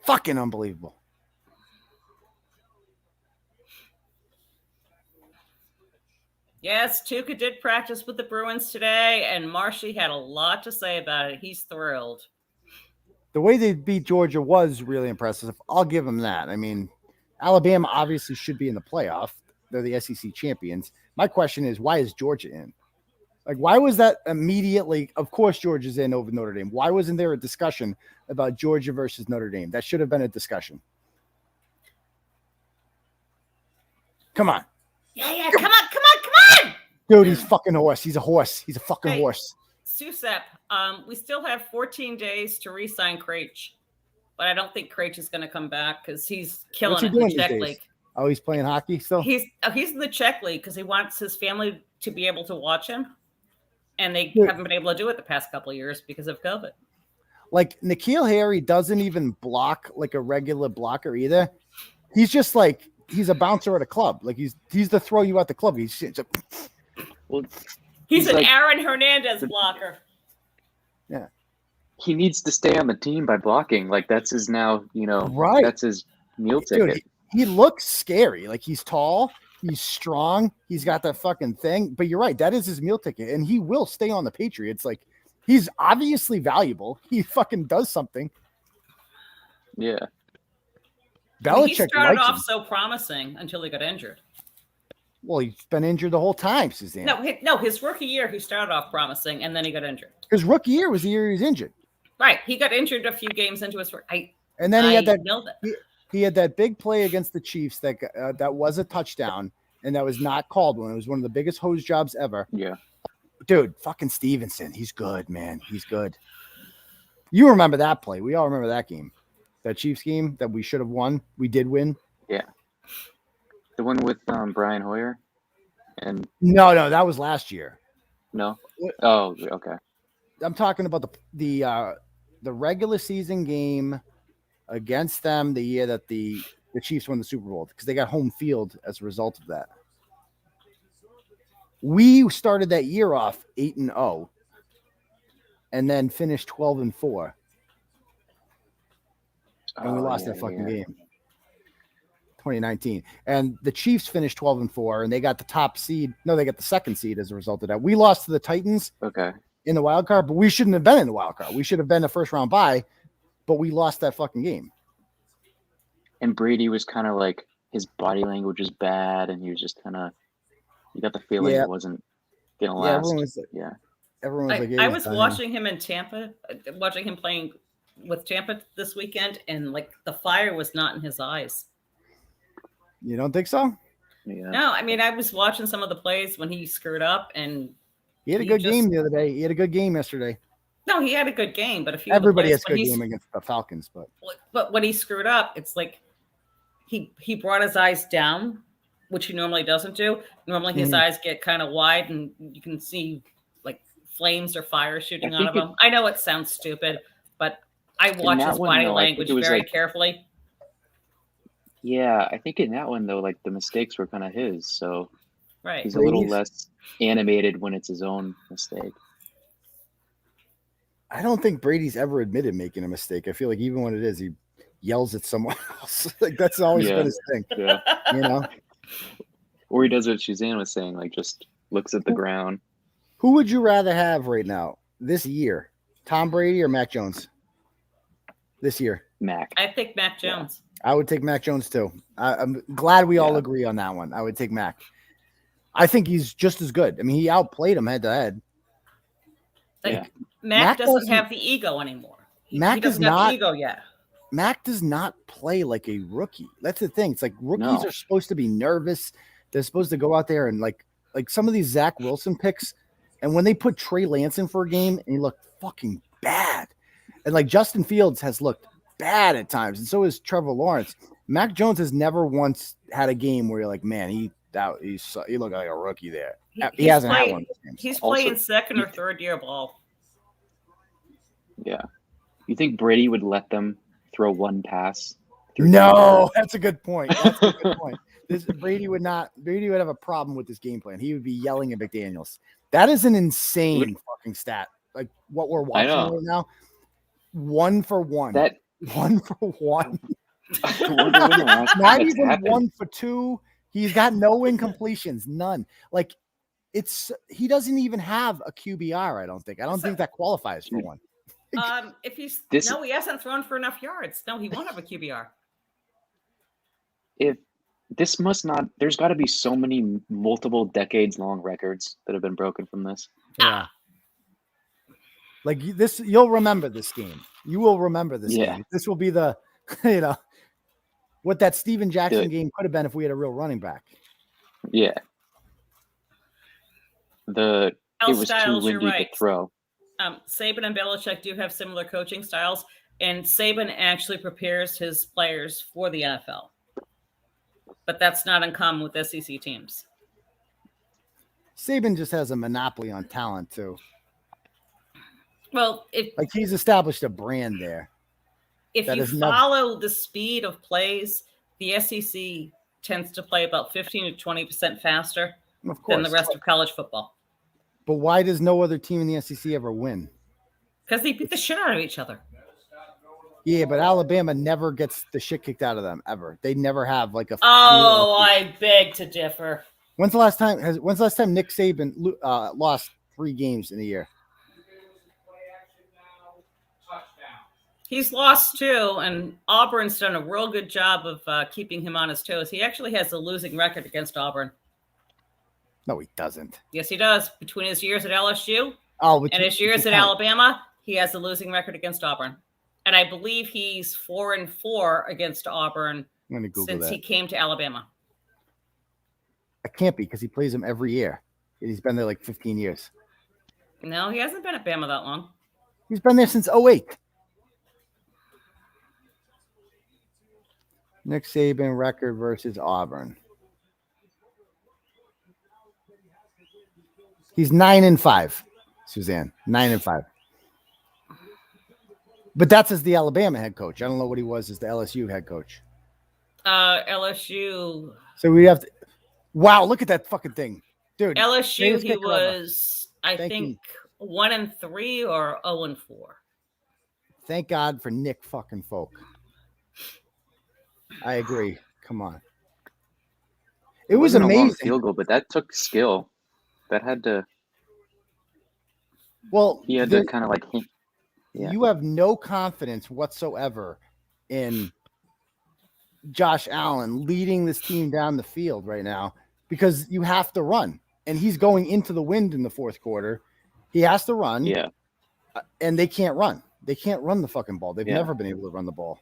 Fucking unbelievable. Yes, 𝗬𝗂𝗃 did practice with the Bruins today, and 𝗟𝗫cy had a lot to say about it. He's thrilled. The way they beat Georgia was really impressive. I'll give them that. I mean, Alabama obviously should be in the playoff. They're the SEC champions. My question is, why is Georgia in? Like, why was that immediately? Of course, Georgia's in over Notre Dame. Why wasn't there a discussion about Georgia versus Notre Dame? That should have been a discussion. Come on. Yeah. Come on. Dude, he's fucking horse. He's a horse. He's a fucking horse. Susep, we still have 14 days to re-sign 𝗏𝗏, but I don't think 𝗏𝗏 is going to come back because he's killing it in the Czech League. Oh, he's playing hockey still? He's in the Czech League because he wants his family to be able to watch him, and they haven't been able to do it the past couple of years because of COVID. Like, 𝗏𝗃𝗄𝗄 doesn't even block like a regular blocker either. He's just like, he's a bouncer at a club. Like, he's the throw you out the club. He's an like, Aaron Hernandez blocker. Yeah. He needs to stay on the team by blocking. Like, that's his now, right. That's his meal ticket. He looks scary. Like, he's tall, he's strong, he's got that fucking thing. But you're right, that is his meal ticket, and he will stay on the Patriots. Like, he's obviously valuable. He fucking does something. Yeah. Belichick he started off so promising until he got injured. Well, he's been injured the whole time, Suzanne. No, his rookie year he started off promising, and then he got injured. His rookie year was the year he was injured. Right, he got injured a few games into his rookie. And then he had that. He had that big play against the Chiefs that was a touchdown, and that was not called one. It was one of the biggest hose jobs ever. Yeah. dude, fucking Stevenson. He's good, man. He's good. You remember that play. We all remember that game. That Chiefs game that we should have won. We did win. Yeah. The one with Brian Hoyer? And No, that was last year. no? Oh, okay. I'm talking about the regular season game against them the year that the Chiefs won the Super Bowl because they got home field as a result of that. We started that year off 8-0 and then finished 12-4. And we lost that fucking game. 2019. And the Chiefs finished 12-4 and they got the top seed. No, they got the second seed as a result of that. We lost to the Titans in the wild card, but we shouldn't have been in the wild card. We should have been a first round bye, but we lost that fucking game. And Brady was kind of like, his body language was bad, and he was just kind of, you got the feeling it wasn't going to last. Everyone was like, I was watching him in Tampa, watching him playing with Tampa this weekend, and like the fire was not in his eyes. You don't think so? Yeah. No, I mean, I was watching some of the plays when he screwed up, and he had a good game the other day. He had a good game yesterday. No, he had a good game, but everybody has a good game against the Falcons. But when he screwed up, it's like he brought his eyes down, which he normally doesn't do. Normally his eyes get kind of wide, and you can see like flames or fire shooting out of him. I know it sounds stupid, but I watch his body language very carefully. Yeah, I think in that one though, like the mistakes were kind of his, so he's a Brady's, little less animated when it's his own mistake. I don't think Brady's ever admitted making a mistake. I feel like even when it is, he yells at someone else. Like that's always been his thing. Yeah. You know? Or he does what Suzanne was saying, like just looks at the ground. Who would you rather have right now this year? Tom Brady or Mac Jones? This year. Mac. I pick Mac Jones. I would take Mac Jones too. I'm glad we all agree on that one. I would take Mac. I think he's just as good. I mean, he outplayed him head to head. Mac doesn't have the ego anymore. He doesn't have the ego yet. Mac does not play like a rookie. That's the thing. It's like rookies are supposed to be nervous. They're supposed to go out there and like some of these Zach Wilson picks. And when they put Trey Lance in for a game and he looked fucking bad. And like Justin Fields has looked bad at times. And so is Trevor Lawrence. Mac Jones has never once had a game where you're like, man, he looked like a rookie there. He hasn't had one of those games. He's playing second or third year ball. Yeah. You think Brady would let them throw one pass? No, that's a good point. Brady would have a problem with this game plan. He would be yelling at McDaniels. That is an insane fucking stat. Like what we're watching right now. 1 for 1. 1 for 1. Not even 1 for 2. He's got no incompletions, none. Like he doesn't even have a QBR. I don't think that qualifies for one. He hasn't thrown for enough yards. No, he won't have a QBR. There's got to be so many multiple decades long records that have been broken from this. Yeah. Like this, you'll remember this game. You will remember this game. This will be the, what that Steven Jackson game could have been if we had a real running back. Yeah. It was too windy to throw. Saban and Belichick do have similar coaching styles, and Saban actually prepares his players for the NFL. But that's not uncommon with SEC teams. Saban just has a monopoly on talent too. Well, he's established a brand there. If you follow the speed of plays, the SEC tends to play about 15 to 20% faster than the rest of college football. But why does no other team in the SEC ever win? Because they beat the shit out of each other. Yeah, but Alabama never gets the shit kicked out of them ever. They never have like a. Oh, I beg to differ. When's the last time Nick Saban lost 3 games in a year? He's lost 2, and Auburn's done a real good job of keeping him on his toes. He actually has a losing record against Auburn. No, he doesn't. Yes, he does. Between his years at LSU and his years at Alabama, he has a losing record against Auburn. And I believe he's 4-4 against Auburn since he came to Alabama. It can't be because he plays them every year. He's been there like 15 years. No, he hasn't been at Bama that long. He's been there since 08. Nick Saban record versus Auburn. He's 9-5, Suzanne. 9-5. But that's as the Alabama head coach. I don't know what he was as the LSU head coach. LSU. So we have to. Wow, look at that fucking thing, dude. LSU. He was, I think, 1-3 or 0-4. Thank God for Nick fucking Folk. I agree. Come on. It was amazing. A long field goal, but that took skill. That had to. Well, he had to kind of like. Yeah. You have no confidence whatsoever in Josh Allen leading this team down the field right now because you have to run, and he's going into the wind in the fourth quarter. He has to run. Yeah. And they can't run. They can't run the fucking ball. They've never been able to run the ball.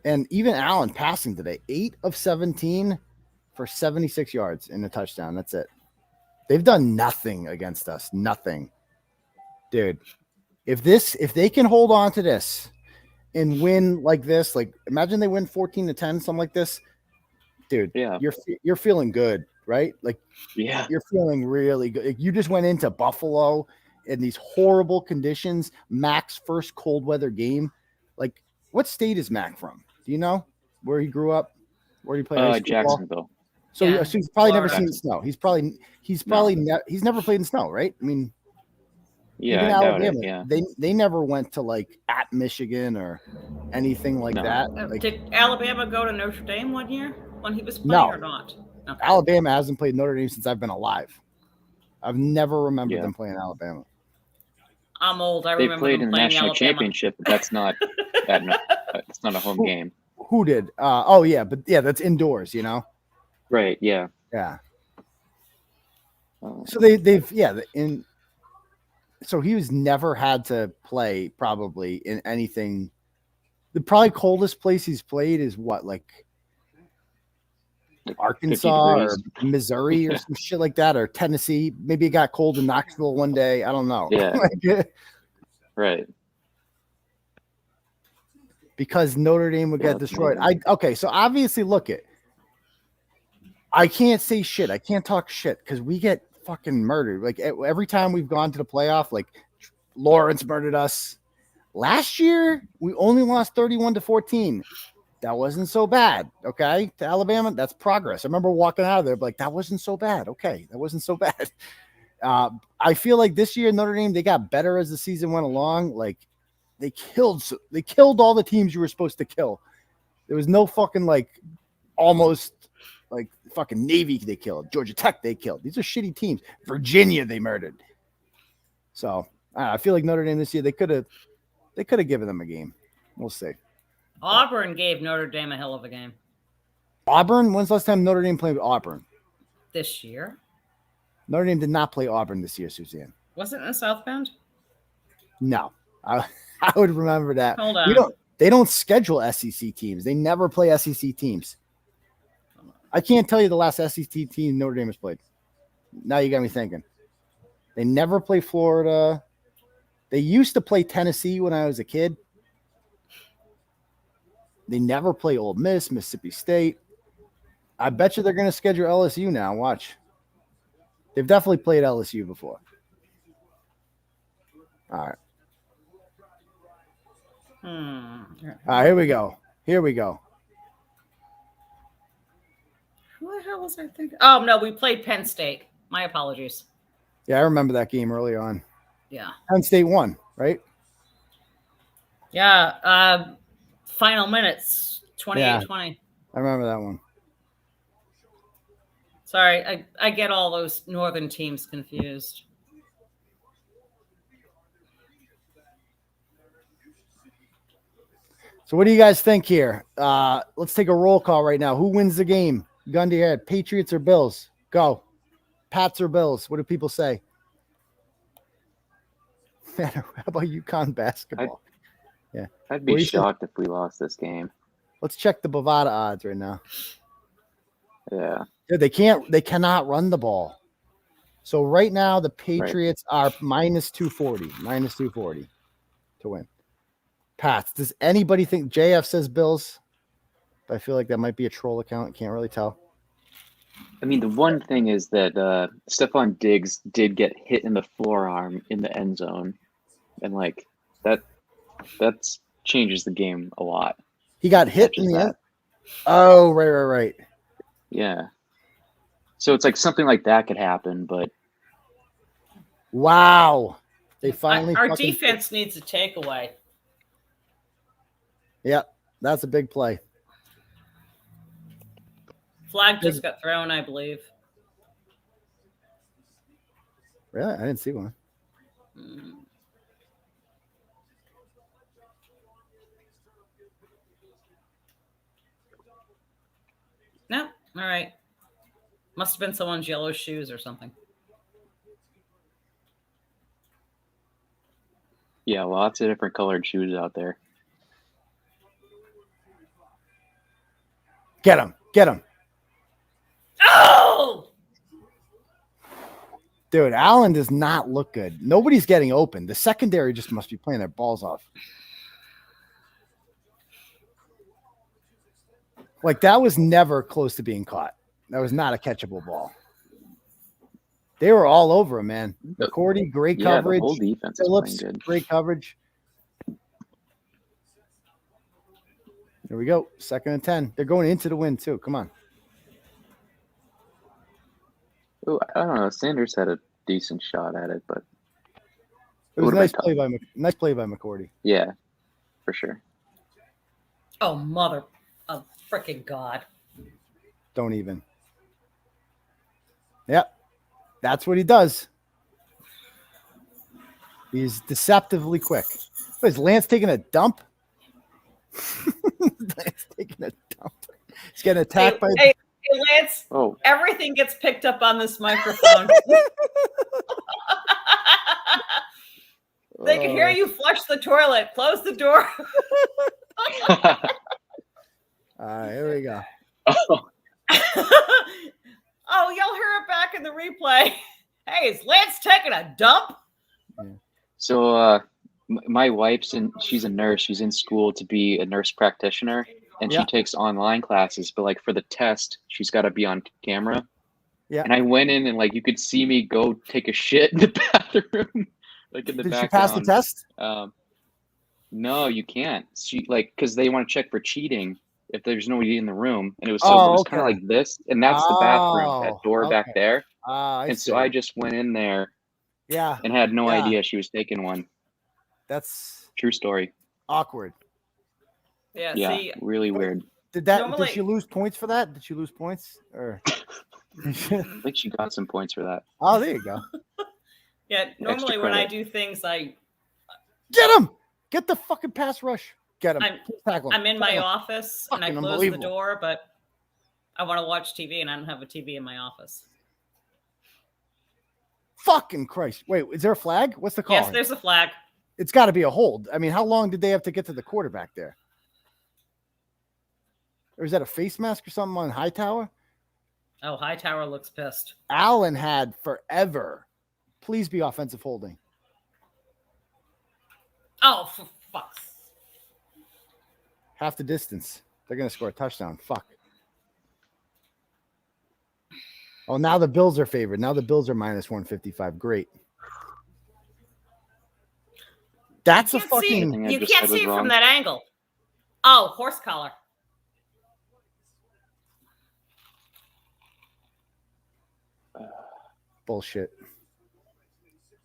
And even Allen passing today, 8 of 17 for 76 yards in a touchdown. That's it. They've done nothing against us. Nothing. Dude, if they can hold on to this and win like this, like imagine they win 14-10, something like this, dude. Yeah, you're feeling good, right? Like, yeah, you're feeling really good. You just went into Buffalo in these horrible conditions. Mac's first cold weather game. Like, what state is Mac from? Do you know where he grew up? Where he played? Jacksonville. So, so he's probably never seen the snow. He's never played in snow, right? I mean. Yeah, even Alabama, they never went to like at Michigan or anything like that. Like, did Alabama go to Notre Dame one year when he was playing or not? Okay. Alabama hasn't played Notre Dame since I've been alive. I've never remembered them playing Alabama. I'm old. I they remember played them in the playing national Alabama. championship, but that's not it's not a home game. Who did? That's indoors, you know. Right. Yeah. Yeah. So they've in. So he was never had to play probably in anything. The probably coldest place he's played is what, like Arkansas or Missouri or some shit like that, or Tennessee. Maybe it got cold in Knoxville one day. I don't know. Yeah. Right. Because Notre Dame would get destroyed. So obviously I can't say shit. I can't talk shit because we get fucking murdered. Like every time we've gone to the playoff, like Lawrence murdered us. Last year, we only lost 31-14. That wasn't so bad. Okay. To Alabama, that's progress. I remember walking out of there, like, that wasn't so bad. Okay. That wasn't so bad. I feel like this year, Notre Dame, they got better as the season went along. Like they killed all the teams you were supposed to kill. There was no fucking almost fucking Navy they killed. Georgia Tech they killed. These are shitty teams. Virginia they murdered. So I feel like Notre Dame this year, they could have given them a game. We'll see. Auburn gave Notre Dame a hell of a game. Auburn? When's the last time Notre Dame played with Auburn? This year. Notre Dame did not play Auburn this year, Suzanne. Was it in South Bend? No. I would remember that. Hold on. They don't schedule SEC teams. They never play SEC teams. I can't tell you the last SEC team Notre Dame has played. Now you got me thinking. They never play Florida. They used to play Tennessee when I was a kid. They never play Ole Miss, Mississippi State. I bet you they're going to schedule LSU now. Watch. They've definitely played LSU before. All right. All right, here we go. Who the hell was I thinking? Oh, no, we played Penn State. My apologies. Yeah, I remember that game early on. Yeah. Penn State won, right? Yeah. Final minutes, 28-20. I remember that one. Sorry, I get all those northern teams confused. So what do you guys think here? Let's take a roll call right now. Who wins the game? Gun to your head. Patriots or Bills? Go. Pats or Bills? What do people say? How about UConn basketball? I'd be shocked if we lost this game. Let's check the Bovada odds right now. Yeah. They cannot run the ball. So right now the Patriots are minus 240 to win. Pats, does anybody think JF says Bills? I feel like that might be a troll account. Can't really tell. I mean, the one thing is that Stephon Diggs did get hit in the forearm in the end zone, and like that changes the game a lot. He got hit in the end. Oh, right. Yeah. So it's like something like that could happen, but wow, they finally. Our defense needs a takeaway. Yeah, that's a big play. Flag just got thrown, I believe. Really? I didn't see one. No? All right. Must have been someone's yellow shoes or something. Yeah, lots of different colored shoes out there. Get him. Oh! Dude, Allen does not look good. Nobody's getting open. The secondary just must be playing their balls off. Like, that was never close to being caught. That was not a catchable ball. They were all over him, man. McCourty, great coverage. The whole defense is Phillips, playing good. great coverage. Here we go. 2nd and 10. They're going into the win, too. Come on. Oh, I don't know. Sanders had a decent shot at it, but it was a nice play by McCourty. Yeah, for sure. Oh, mother of freaking God. Don't even. Yep. That's what he does. He's deceptively quick. Is Lance taking a dump? Lance taking a dump. He's getting attacked by... Hey, Lance, everything gets picked up on this microphone. They can hear you flush the toilet. Close the door. All right, here we go. Oh, you'll hear it back in the replay. Hey, is Lance taking a dump? Yeah. So my wife's she's a nurse. She's in school to be a nurse practitioner, and she takes online classes. But like for the test, she's got to be on camera. Yeah. And I went in and like you could see me go take a shit in the bathroom, like in the background. Did she pass the test? No, you can't. She like because they want to check for cheating if there's nobody in the room, and it was kind of like this, and that's the bathroom, that door back there. So I just went in there, and had no idea she was taking one. That's true story. Awkward. Yeah. See, really weird. Did she lose points for that? Did she lose points? Or I think she got some points for that. Oh, there you go. Yeah. Normally, when I do things, I get him. Get the fucking pass rush. Get him. I'm in my office and I close the door, but I want to watch TV and I don't have a TV in my office. Fucking Christ. Wait, is there a flag? What's the call? Yes, there's a flag. It's got to be a hold. I mean, how long did they have to get to the quarterback there? Or is that a face mask or something on Hightower? Oh, Hightower looks pissed. Allen had forever. Please be offensive holding. Oh, for fuck's. Half the distance. They're going to score a touchdown. Fuck. Oh, now the Bills are favored. Now the Bills are minus 155. Great. That's a fucking... You can't see it from that angle. Oh, horse collar. Bullshit.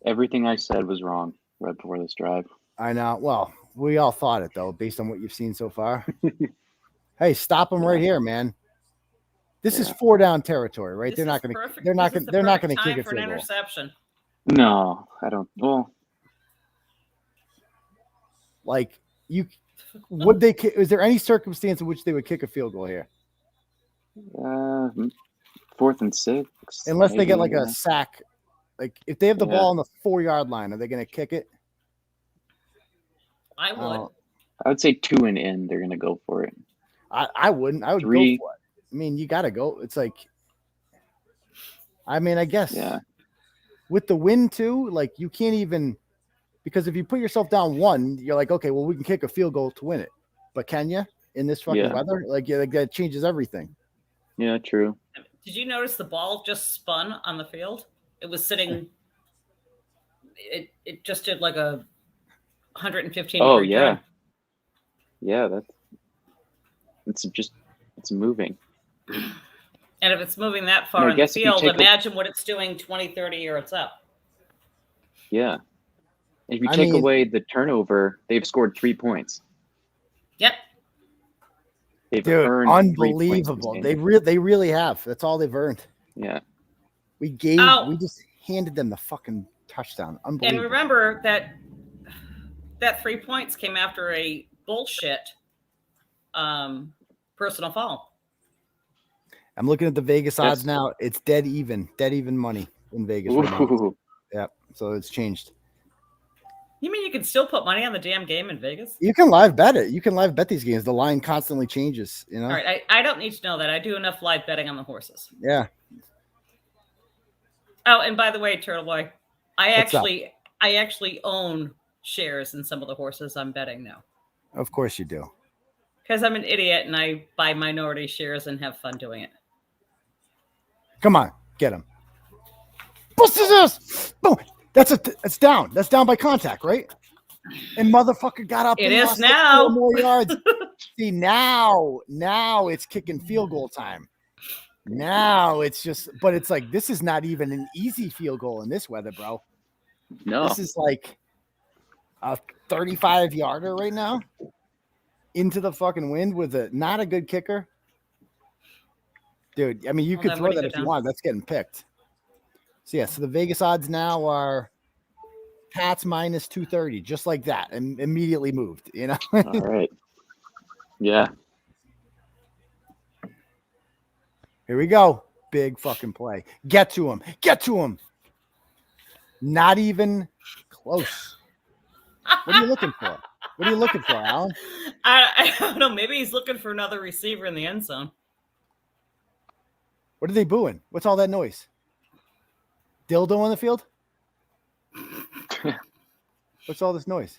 Everything I said was wrong right before this drive. I know. Well, we all thought it, though, based on what you've seen so far. Hey, stop them right here, man. This is 4-down territory, right? They're not going to kick it for an interception. No, I don't. Well, like would they? Is there any circumstance in which they would kick a field goal here? 4th and 6. Unless they get like a sack. Like if they have the ball on the 4-yard line, are they going to kick it? I would. I would say 2 and in. They're going to go for it. I wouldn't. I would 3. go for it. I mean, you got to go. It's like, I mean, I guess. Yeah. with the wind too, like you can't even, because if you put yourself down 1, you're like, okay, well, we can kick a field goal to win it. But can you in this fucking weather? Like, yeah, like that changes everything. Yeah, true. Did you notice the ball just spun on the field? It was sitting. It just did like a 115. Oh yeah, turn. Yeah. It's moving. And if it's moving that far in the field, imagine what it's doing 20, 30 yards up. Yeah. If you take away the turnover, they've scored 3 points. Yep. They've earned unbelievable. They really have. That's all they've earned. Yeah. We just handed them the fucking touchdown. Unbelievable. And remember that 3 points came after a bullshit personal foul. I'm looking at the Vegas odds now. It's dead even money in Vegas. Right yep. So it's changed. You mean you can still put money on the damn game in Vegas? You can live bet it. You can live bet these games. The line constantly changes. You know. All right. I don't need to know that. I do enough live betting on the horses. Yeah. Oh, and by the way, Turtleboy, I actually own shares in some of the horses I'm betting now. Of course you do. Because I'm an idiot and I buy minority shares and have fun doing it. Come on, get him. Bust his ass. Boom. That's down. That's down by contact, right? And motherfucker got up. It is now. 4 more yards. See, now it's kicking field goal time. Now it's just, but it's like, this is not even an easy field goal in this weather, bro. No. This is like a 35-yarder right now into the fucking wind with not a good kicker. Dude, I mean, you could throw that if you want. That's getting picked. So, yeah, so the Vegas odds now are Pats minus 230, just like that, and immediately moved, you know? All right. Yeah. Here we go. Big fucking play. Get to him. Get to him. Not even close. What are you looking for? What are you looking for, Alan? I don't know. Maybe he's looking for another receiver in the end zone. What are they booing? What's all that noise? Dildo on the field? What's all this noise?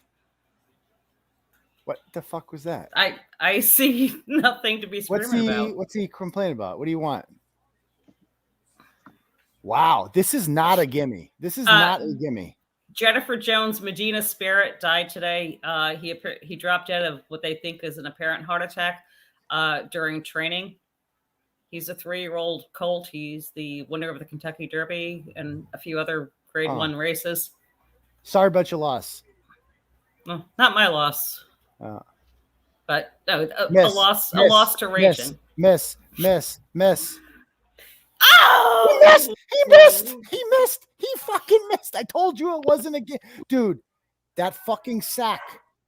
What the fuck was that? I see nothing to be screaming about. What's he complaining about? What do you want? Wow, this is not a gimme. This is not a gimme. Jennifer Jones Medina Spirit died today. He dropped out of what they think is an apparent heart attack during training. He's a 3-year-old colt. He's the winner of the Kentucky Derby and a few other Grade 1 races. Sorry about your loss. No, not my loss. But no, a loss to racing. Miss. Oh! He missed. He fucking missed. I told you it wasn't a game. Dude, that fucking sack.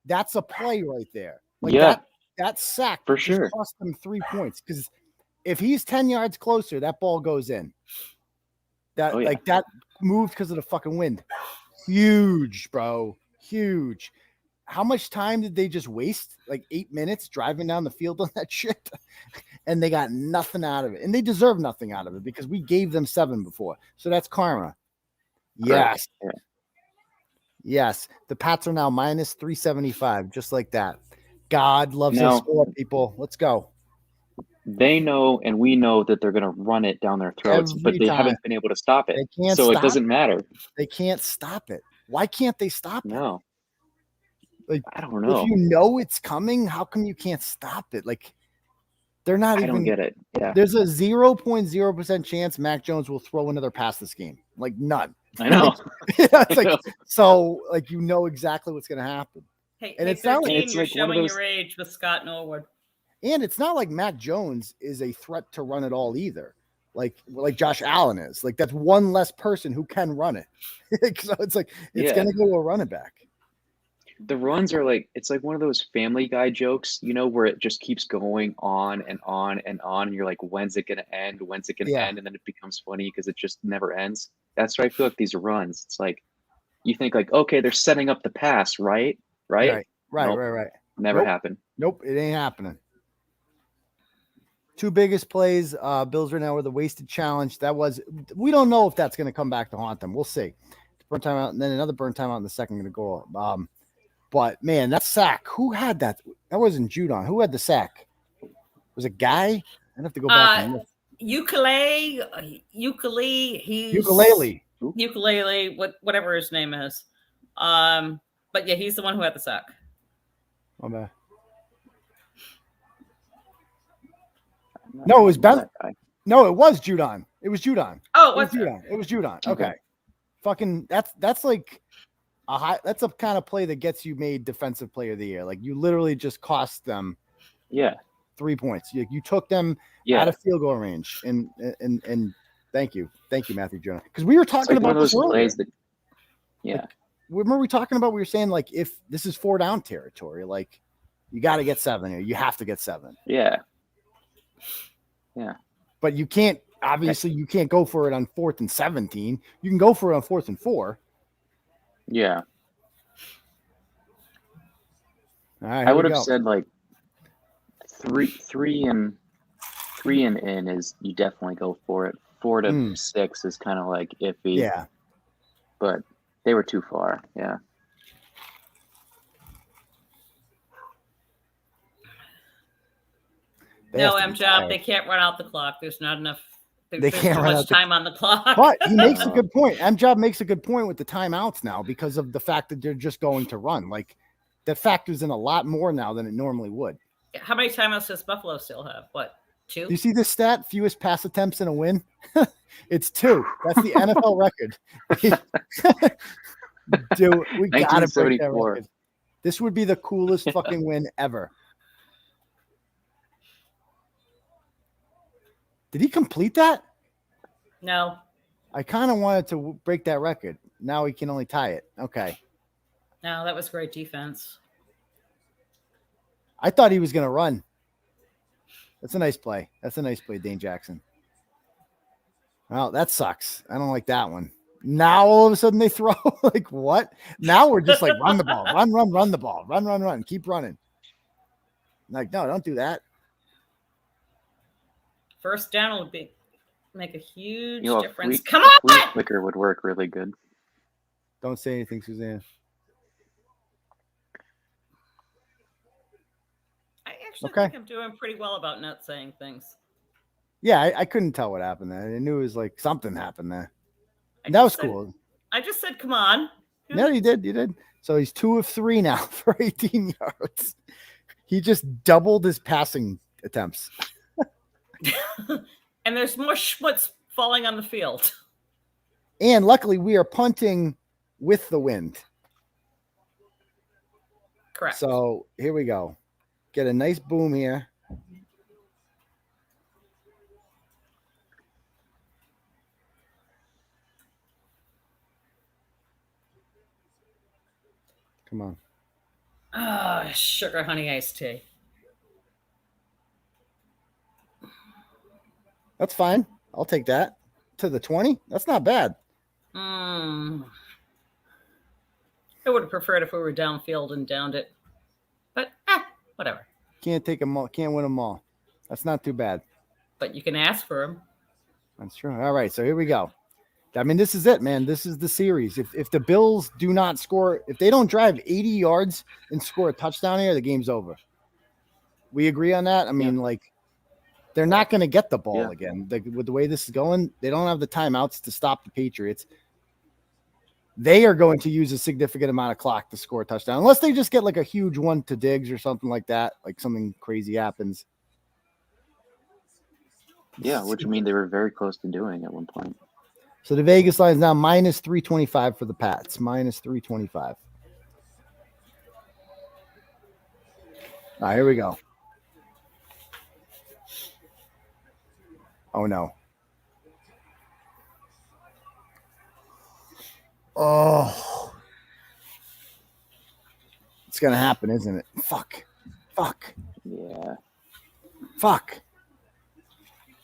That's a play right there. Like that sack for sure cost them 3 points. Because if he's 10 yards closer, that ball goes in. That moved because of the fucking wind. Huge, bro. Huge. How much time did they just waste? Like 8 minutes driving down the field on that shit? And they got nothing out of it. And they deserve nothing out of it because we gave them 7 before. So that's karma. Yes. Yeah. Yes. The Pats are now minus 375, just like that. God loves us sport, people. Let's go. They know and we know that they're going to run it down their throats, but they haven't been able to stop it. So it doesn't matter. They can't stop it. Why can't they stop it? No. Like, I don't know. If you know it's coming, how come you can't stop it? Like, they're not even. I don't get it. Yeah. There's a 0.0% chance Mac Jones will throw another pass this game. Like, none. I know. It's like, so, like, you know exactly what's going to happen. Hey, and it's not like you're showing your age with Scott Norwood. And it's not like Mac Jones is a threat to run it all either. Like Josh Allen is. Like, that's one less person who can run it. So it's like, it's going to go to a running back. The runs are like, it's like one of those Family Guy jokes, you know, where it just keeps going on and on and on. And you're like, when's it going to end? When's it going to end? And then it becomes funny because it just never ends. That's why I feel like these runs, it's like, you think like, okay, they're setting up the pass, right? Right. Nope. Never happened. Nope. It ain't happening. Two biggest plays. Bills right now with a wasted challenge. We don't know if that's going to come back to haunt them. We'll see. Burn timeout, and then another burn timeout in the second going to go. But man, that sack. Who had that? That wasn't Judon. Who had the sack? Was it Guy? I'd have to go back and look. Ukulele, whatever his name is. But yeah, he's the one who had the sack. Oh man. No, it was Ben. No, it was Judon. It was Judon. Oh, it was Judon. It was Judon. Okay. Fucking that's like that's a kind of play that gets you made defensive player of the year. Like you literally just cost them 3 points. You took them out of field goal range. And thank you, Matthew Jonah. Because we were talking about those plays that remember we talking about, we were saying like if this is 4 down territory, like you got to get 7 here. You have to get 7. Yeah. But you can't, obviously you can't go for it on 4th and 17. You can go for it on 4th and 4. Yeah. All right, I would have said like three and in is you definitely go for it. 4 to 6 is kind of like iffy. Yeah. But they were too far. Yeah. No, 𝗵𝗃, they can't run out the clock. There's not enough. They can't too run much out time on the clock. But he makes a good point. 𝗵𝗃 makes a good point with the timeouts now because of the fact that they're just going to run. Like that factors in a lot more now than it normally would. How many timeouts does Buffalo still have? What, 2? You see this stat? Fewest pass attempts in a win? It's 2. That's the NFL record. Dude, we gotta break that record. This would be the coolest fucking win ever. Did he complete that? No. I kind of wanted to break that record. Now he can only tie it. Okay. No, that was great defense. I thought he was going to run. That's a nice play. Dane Jackson. Well, that sucks. I don't like that one. Now all of a sudden they throw. Like what? Now we're just like run the ball. Run the ball. Run. Keep running. Like, no, don't do that. First down would make a huge a difference. Come on! Flea flicker would work really good. Don't say anything, Suzanne. I actually think I'm doing pretty well about not saying things. Yeah, I couldn't tell what happened there. I knew it was like something happened there. That was cool. I just said, come on. No, you did. So he's 2 of 3 now for 18 yards. He just doubled his passing attempts. And there's more schmutz falling on the field. And luckily, we are punting with the wind. Correct. So here we go. Get a nice boom here. Come on. Sugar honey iced tea. That's fine. I'll take that. To the 20? That's not bad. I would have preferred if we were downfield and downed it. But, whatever. Can't take them all. Can't win them all. That's not too bad. But you can ask for them. That's true. All right, so here we go. I mean, this is it, man. This is the series. If the Bills do not score, if they don't drive 80 yards and score a touchdown here, the game's over. We agree on that? I mean, like, they're not going to get the ball again. With the way this is going, they don't have the timeouts to stop the Patriots. They are going to use a significant amount of clock to score a touchdown, unless they just get like a huge one to Diggs or something like that, like something crazy happens. Yeah, which I mean they were very close to doing at one point. So the Vegas line is now minus 325 for the Pats. Minus 325. All right, here we go. Oh, no. Oh. It's going to happen, isn't it? Fuck. Yeah. Fuck.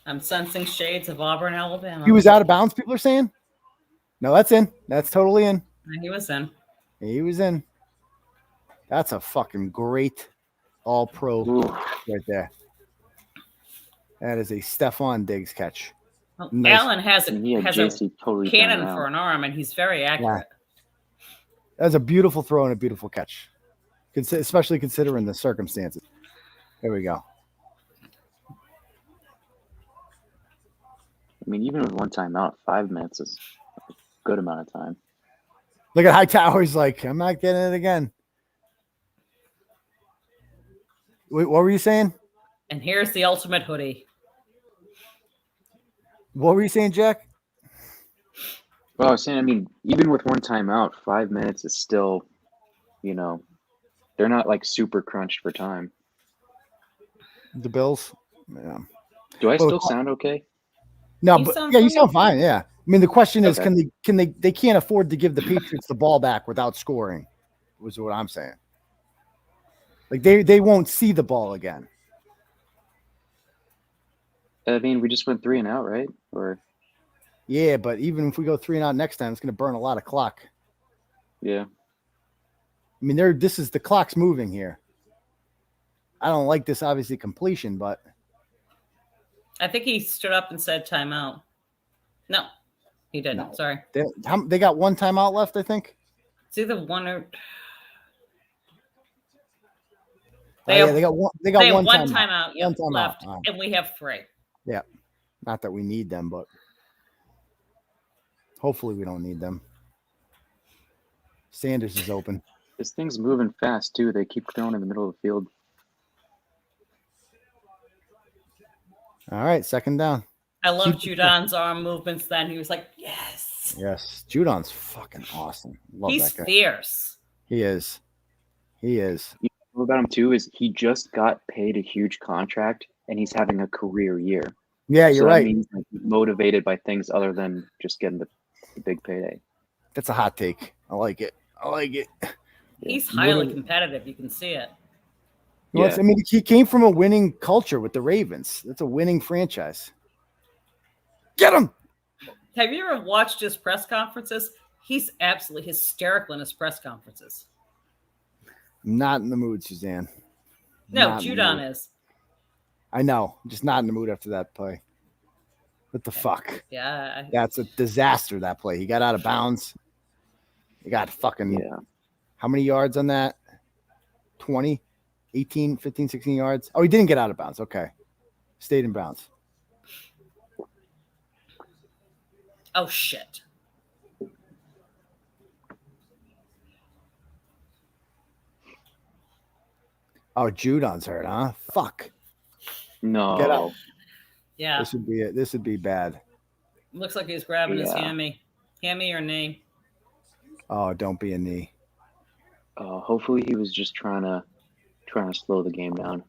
I'm sensing shades of Auburn, Alabama. He was out of bounds, people are saying? No, that's in. That's totally in. He was in. He was in. That's a fucking great all-pro right there. That is a Stephon Diggs catch. Well, Nice. Allen has And he had a JC totally turned cannon around. for an arm, and he's very accurate. That was a beautiful throw and a beautiful catch, especially considering the circumstances. Here we go. I mean, even with one timeout, 5 minutes is a good amount of time. Look at Hightower. He's like, I'm not getting it again. Wait, what were you saying? And here's the ultimate hoodie. What were you saying, Jack? Well, I was saying, I mean, even with one timeout, 5 minutes is still, you know, they're not like super crunched for time. The Bills? Yeah. Do I Well, still sound okay? No, You but sound yeah, you fine. sound fine. Yeah. I mean, the question is, Okay. they can't afford to give the Patriots the ball back without scoring, was what I'm saying. Like they won't see the ball again. I mean, we just went 3 and out, right? Or Yeah, but even if we go 3 and out next time, it's going to burn a lot of clock. yeah, I mean, this is the clock's moving here. I don't like this obviously completion, but I think he stood up and said timeout. No, he didn't. No. Sorry. they got one timeout left, I think. It's either one or They got one. They got they have one one timeout. timeout, yep, One timeout. left, All right. and we have 3. Yeah, not that we need them, but hopefully we don't need them. Sanders is open. this thing's moving fast too. They keep throwing in the middle of the field. All right, second down. I love Judon's arm movements. Then he was like, "Yes, Yes, Judon's fucking awesome. Love he's that guy. fierce." He is. He is. You know about him too is he just got paid a huge contract and he's having a career year. Yeah, So you're that right. means like, he's motivated by things other than just getting the big payday. That's a hot take. I like it. I like it. He's highly What a- competitive. You can see it. Well, Yeah. I mean, he came from a winning culture with the Ravens. That's a winning franchise. Get him. Have you ever watched his press conferences? He's absolutely hysterical in his press conferences. I'm not in the mood, Suzanne. No, Not in the Judon mood. is. I know. I'm just not in the mood after that play. What the fuck? Yeah. That's a disaster, that play. He got out of bounds. He got fucking Yeah. how many yards on that? 20, 18, 15, 16 yards. Oh, he didn't get out of bounds. Okay. Stayed in bounds. Oh shit. Oh, Judon's hurt, huh? Fuck. No. Get out. Yeah. This would be it. This would be bad. Looks like he's grabbing his Yeah. hammy. Hammy or knee. Oh, don't be a knee. Hopefully he was just trying to slow the game down.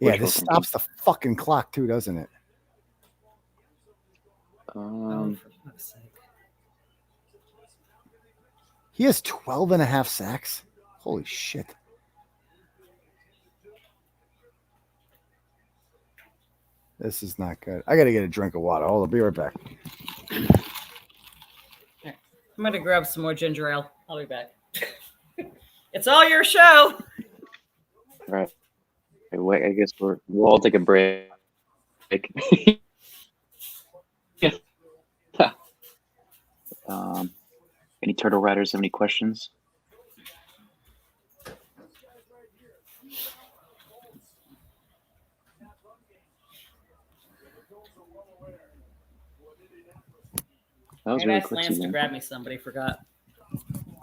Yeah, Wishful this thinking. stops the fucking clock too, doesn't it? Oh, for fuck's sake. He has 12 and a half sacks. Holy shit. This is not good. I got to get a drink of water. Hold on. Be right back. I'm going to grab some more ginger ale. I'll be back. It's all your show. All right. Okay, wait, I guess we'll all take a break. Yeah. Any Turtle Riders have any questions? That was I really asked quick. Lance to Suzanne. grab me some, but he forgot.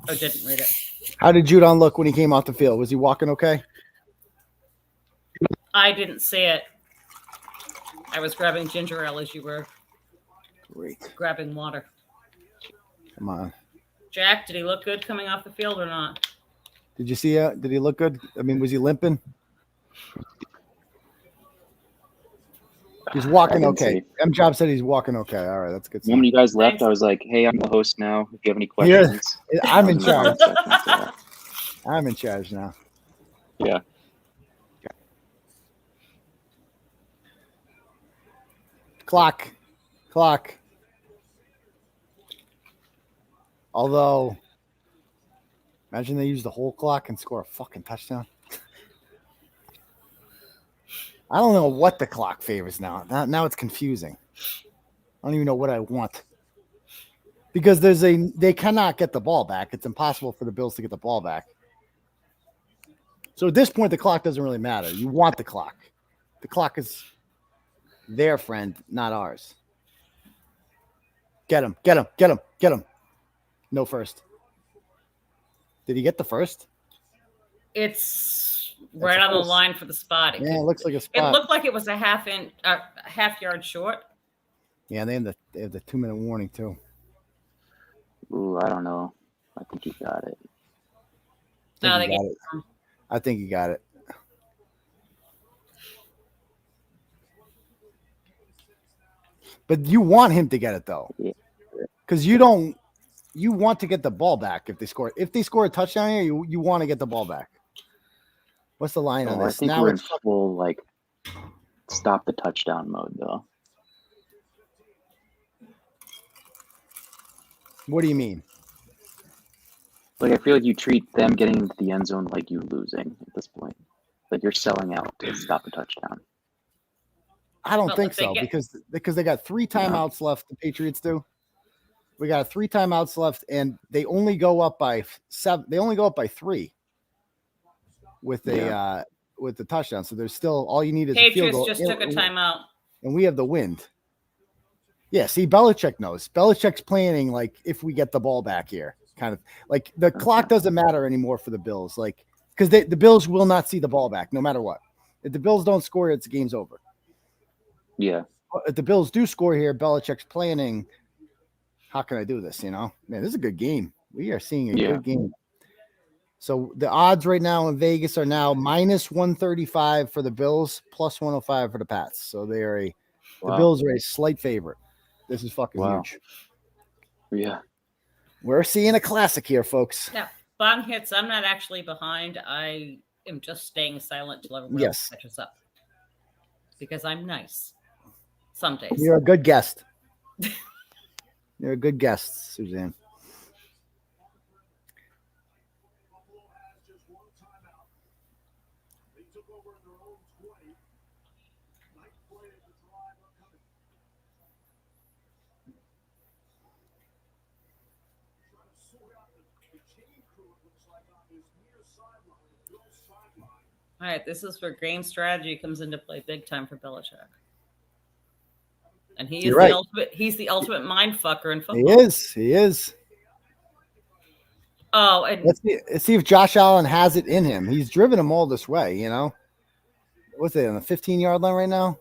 Or didn't read it. How did Judon look when he came off the field? Was he walking okay? I didn't see it. I was grabbing ginger ale as you were Great. grabbing water. Come on. Jack, did he look good coming off the field or not? Did you see it? Did he look good? I mean, was he limping? He's walking I didn't okay. see. M Job said he's walking okay. All right, that's good. When you guys left, Thanks. I was like, "Hey, I'm the host now. If you have any Yeah. questions, I'm in That was charge. my 1 second, I'm in charge now. yeah. Clock. Although, imagine they use the whole clock and score a fucking touchdown. I don't know what the clock favors now. Now it's confusing. I don't even know what I want. Because they cannot get the ball back. It's impossible for the Bills to get the ball back. So at this point, the clock doesn't really matter. You want the clock. The clock is their friend, not ours. Get him. No first. Did he get the first? It's right on the line for the spot. Yeah, it looks like a spot. It looked like it was a half yard short. Yeah, they have the 2-minute warning too. Ooh, I don't know. I think he got it. No, they got it. I think he got it. But you want him to get it though, because you want to get the ball back if they score. If they score a touchdown here, you want to get the ball back. What's the line on this? I think now we're in full stop the touchdown mode though. What do you mean? I feel like you treat them getting into the end zone like you losing at this point. Like you're selling out to stop a touchdown. I don't think so because they got 3 timeouts left. The Patriots do. We got 3 timeouts left, and they only go up by 7. They only go up by 3 with the touchdown. So there's still all you need is Patriots a field goal. just took a timeout, and we have the wind. Yeah, see, Belichick knows. Belichick's planning if we get the ball back here, kind of like the clock doesn't matter anymore for the Bills, because the Bills will not see the ball back no matter what. If the Bills don't score, it's game's over. Yeah. If the Bills do score here, Belichick's planning. How can I do this? Man, this is a good game. We are seeing a good game. So the odds right now in Vegas are now -135 for the Bills, +105 for the Pats. So they are the Bills are a slight favorite. This is fucking huge. Yeah. We're seeing a classic here, folks. Yeah. Bong hits. I'm not actually behind. I am just staying silent till everyone else catches up. Because I'm nice. Some days. You're a good guest. You're a good guest, Suzanne. All right, this is where game strategy comes into play big time for Belichick. And he is he's the ultimate mind fucker in football. He is. Oh, and let's see if Josh Allen has it in him. He's driven them all this way, What's it on the 15-yard line right now?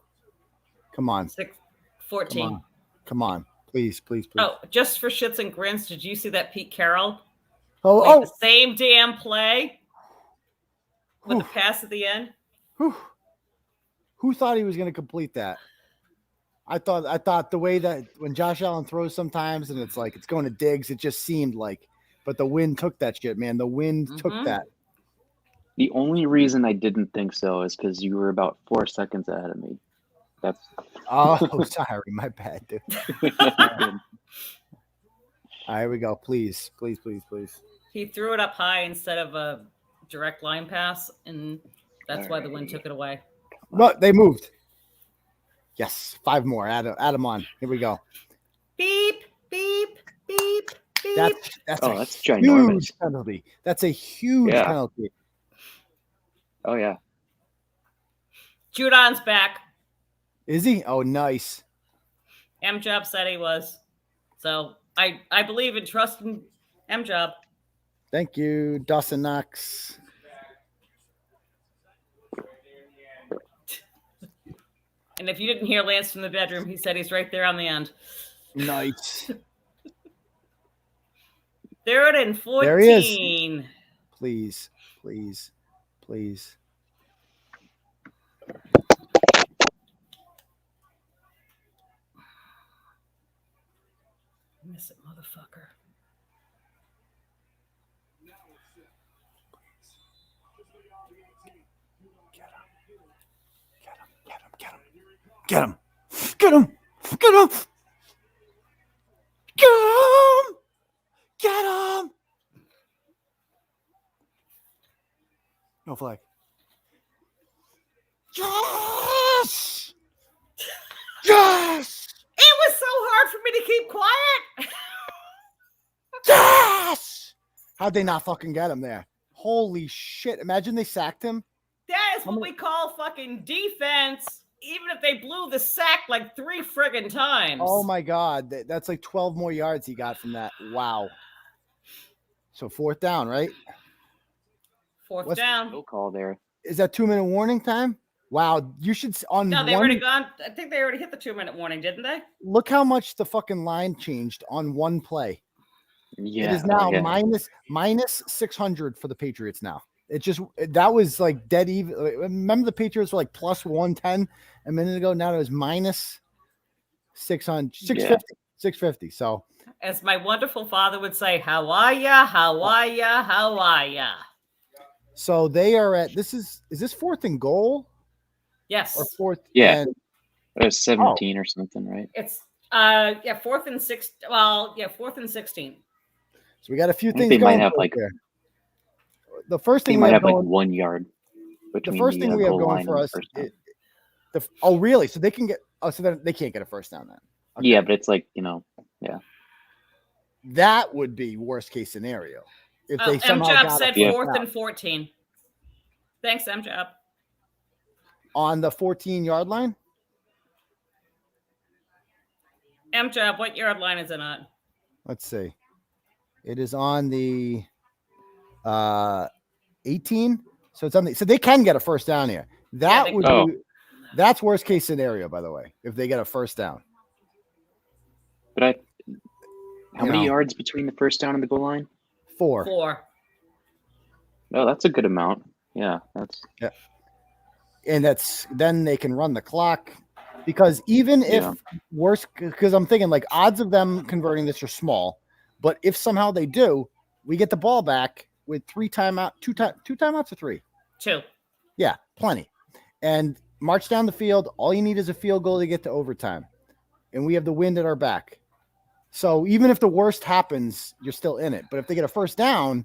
Come on. 14. Come on. Please. Oh, just for shits and grins, did you see that Pete Carroll? The same damn play with the pass at the end. Who thought he was going to complete that? I thought the way that when Josh Allen throws sometimes and it's going to Diggs, it just seemed but the wind took that shit, man. The wind took that. The only reason I didn't think so is because you were about 4 seconds ahead of me. Sorry, my bad, dude. All right, here we go. Please. He threw it up high instead of a direct line pass, and that's why the wind took it away. But they moved. Yes, 5 more. Add them on. Here we go. Beep, beep, beep, beep. That's a ginormous. Huge penalty. That's a huge penalty. Oh, yeah. Judon's back. Is he? Oh, nice. M-Job said he was. So I believe and trust in M-Job. Thank you, Dawson Knox. And if you didn't hear Lance from the bedroom, he said he's right there on the end. Nice. 3rd and 14. There he is. Please. Miss it, motherfucker. Get him. No flag. me to keep quiet? Yes! How'd they not fucking get him there? Holy shit. Imagine they sacked him. That is what we call fucking defense, even if they blew the sack like 3 friggin' times. Oh my God. That's like 12 more yards he got from that. Wow. So 4th down, right? 4th down. No call there. Is that 2-minute warning time? Wow. You should on No, they one, already gone. I think they already hit the 2-minute warning, didn't they? look how much the fucking line changed on one play. Yeah. It is now yeah. minus 600 for the Patriots now. It just, that was like dead even. Remember the Patriots were like plus 110 a minute ago. Now it was minus 600, 650, 650. So As my wonderful father would say, how are ya? How are ya? How are ya? so they are at, is this 4th and goal Yes. or 4th? Yeah. And, It was 17 or something, right? It's 4th and 6. Well, yeah, 4th and 16. so we got a few I think things they might going have, for us like- there. The first They thing we might have have like going, 1 yard between the first thing we have goal going line for and the us, first down. oh really? So they can get, so then they can't get a first down then. Okay. Yeah, but it's like, That would be worst case scenario. If Oh, they somehow M-Job got a said first 4th down. and 14. Thanks, M-Job. On the 14-yard line. M-Job, what yard line is it on? Let's see. It is on the 18. So it's on the, so they can get a first down here. That they would can. be, that's worst case scenario, by the way, if they get a first down. but how You many know. yards between the first down and the goal line? 4. 4. Oh, that's a good amount. Yeah, that's And that's, then they can run the clock, because even if worse, because I'm thinking like odds of them converting this are small, but if somehow they do, we get the ball back with 2 timeouts or 3. 2. Yeah, plenty. And march down the field. All you need is a field goal to get to overtime. And we have the wind at our back. So even if the worst happens, you're still in it. But if they get a first down,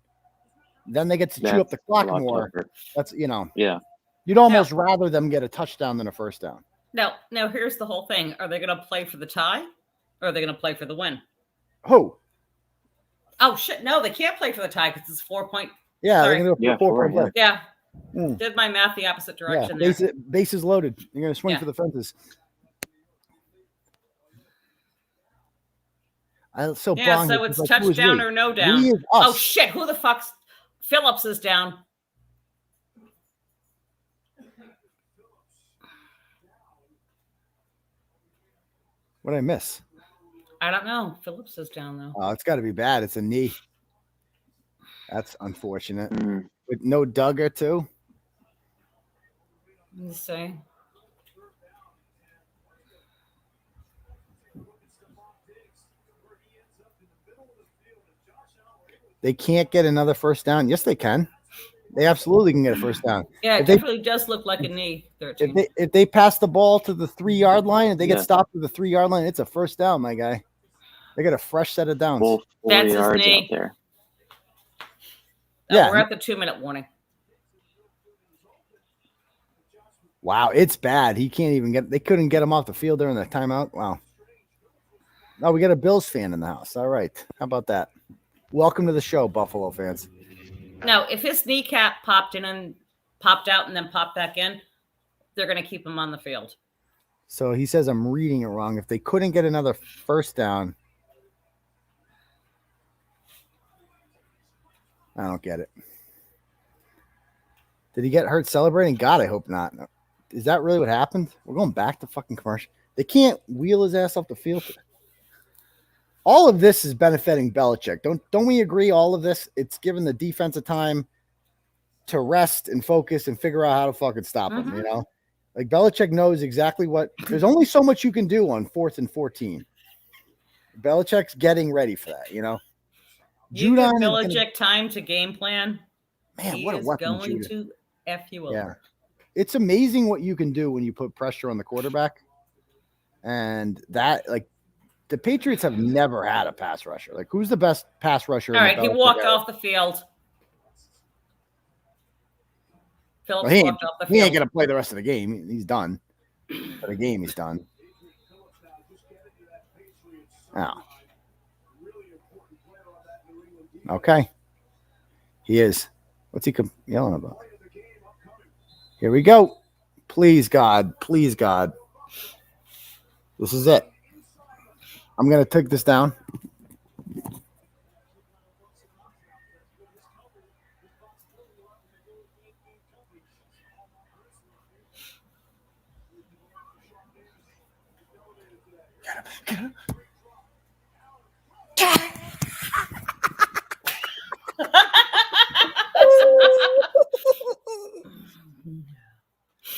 then they get to chew up the clock a lot more. tougher. That's, Yeah. you'd almost rather them get a touchdown than a first down. Now here's the whole thing. Are they going to play for the tie? Or are they going to play for the win? Who? Oh, shit. No, they can't play for the tie because it's 4 point. Yeah, Sorry. they're going to do a 4-point play. Yeah. Mm. Did my math the opposite Yeah, direction there. bases loaded. You're going to swing Yeah. for the fences. So Yeah, so it's touchdown or no down. We is us. Oh, shit. Who the fuck's Phillips is down? What did I miss? I don't know. Phillips is down, though. Oh, it's got to be bad. It's a knee. That's unfortunate. Mm. With no Duggar, too. Let me see. They can't get another first down. Yes, they can. They absolutely can get a first down. Yeah, it If they- definitely does look like a knee. 13. If they pass the ball to the 3-yard line and they get Yeah. stopped at the 3-yard line, it's a first down, my guy. They got a fresh set of downs. Full 4 That's his yards knee. out there. Yeah. We're at the 2-minute warning. Wow, it's bad. He can't even get. They couldn't get him off the field during the timeout. Wow. Oh, we got a Bills fan in the house. All right, how about that? Welcome to the show, Buffalo fans. Now, if his kneecap popped out and then popped back in, they're going to keep him on the field. So he says I'm reading it wrong. If they couldn't get another first down, I don't get it. Did he get hurt celebrating? God, I hope not. Is that really what happened? We're going back to fucking commercial. They can't wheel his ass off the field. All of this is benefiting Belichick. Don't we agree? All of this, it's given the defense a time to rest and focus and figure out how to fucking stop him. Mhm. You know, like Belichick knows exactly what. There's only so much you can do on 4th and 14. Belichick's getting ready for that. You know, You give Judon is gonna- Belichick time to game plan. man, He what a is weapon! going Judon. to F you over. Yeah. It's amazing what you can do when you put pressure on the quarterback. And that, like, the Patriots have never had a pass rusher. Like, who's the best pass rusher? All in right, the he Belichick walked era? off the field. Phillips Well, he walked off the ain't field. going to play the rest of the game. He's done. For the game, he's done. Oh. Okay. He is. What's he yelling about? Here we go. Please, God. Please, God. This is it. I'm going to take this down. Get him.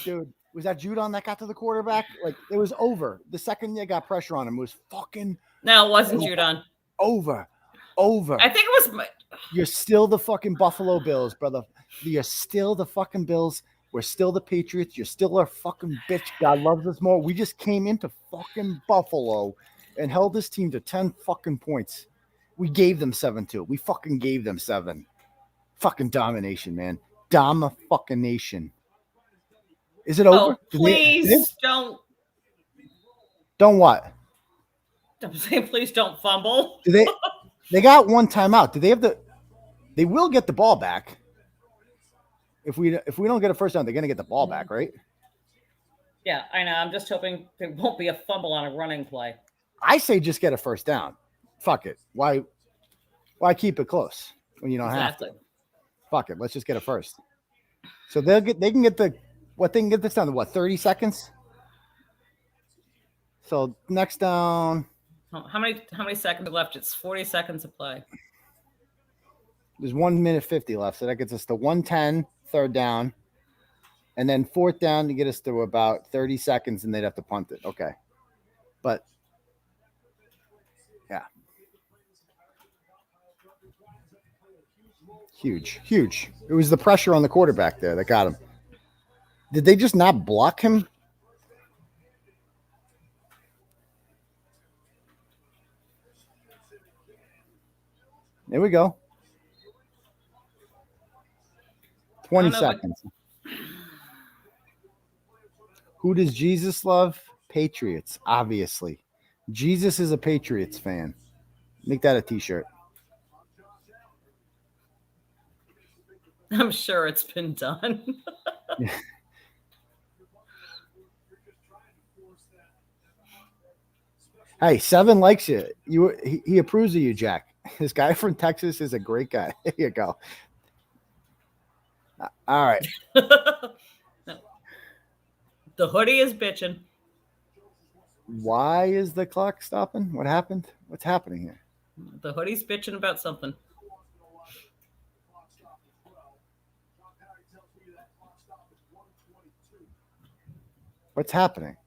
Dude, was that Judon that got to the quarterback? Like, it was over. The second they got pressure on him, it was fucking No, it wasn't Judon. over. I think it was. You're still the fucking Buffalo Bills, brother. You're still the fucking Bills. We're still the Patriots. You're still our fucking bitch. God loves us more. We just came into fucking Buffalo and held this team to 10 fucking points. We gave them 7-2. We fucking gave them 7. Fucking domination, man. Fucking nation. Is it over? Oh, please don't. Don't what? I'm saying please don't fumble. Do they got one timeout. Do they have they will get the ball back. If we don't get a first down, they're gonna get the ball back, right? Yeah, I know. I'm just hoping there won't be a fumble on a running play. I say just get a first down. Fuck it. Why keep it close when you don't have to? Fuck it. Let's just get a first. So they can get this down to what, 30 seconds? So next down. How many seconds left? It's 40 seconds to play. There's 1 minute 50 left. So that gets us to 110, third down. And then fourth down to get us to about 30 seconds, and they'd have to punt it. Okay. But yeah. Huge. It was the pressure on the quarterback there that got him. Did they just not block him? There we go. 20 seconds. Who does Jesus love? Patriots, obviously. Jesus is a Patriots fan. Make that a t-shirt. I'm sure it's been done. Hey, 7 likes you. He approves of you, Jack. This guy from Texas is a great guy. There you go. All right. The hoodie is bitching. Why is the clock stopping? What happened? What's happening here? The hoodie's bitching about something. What's happening?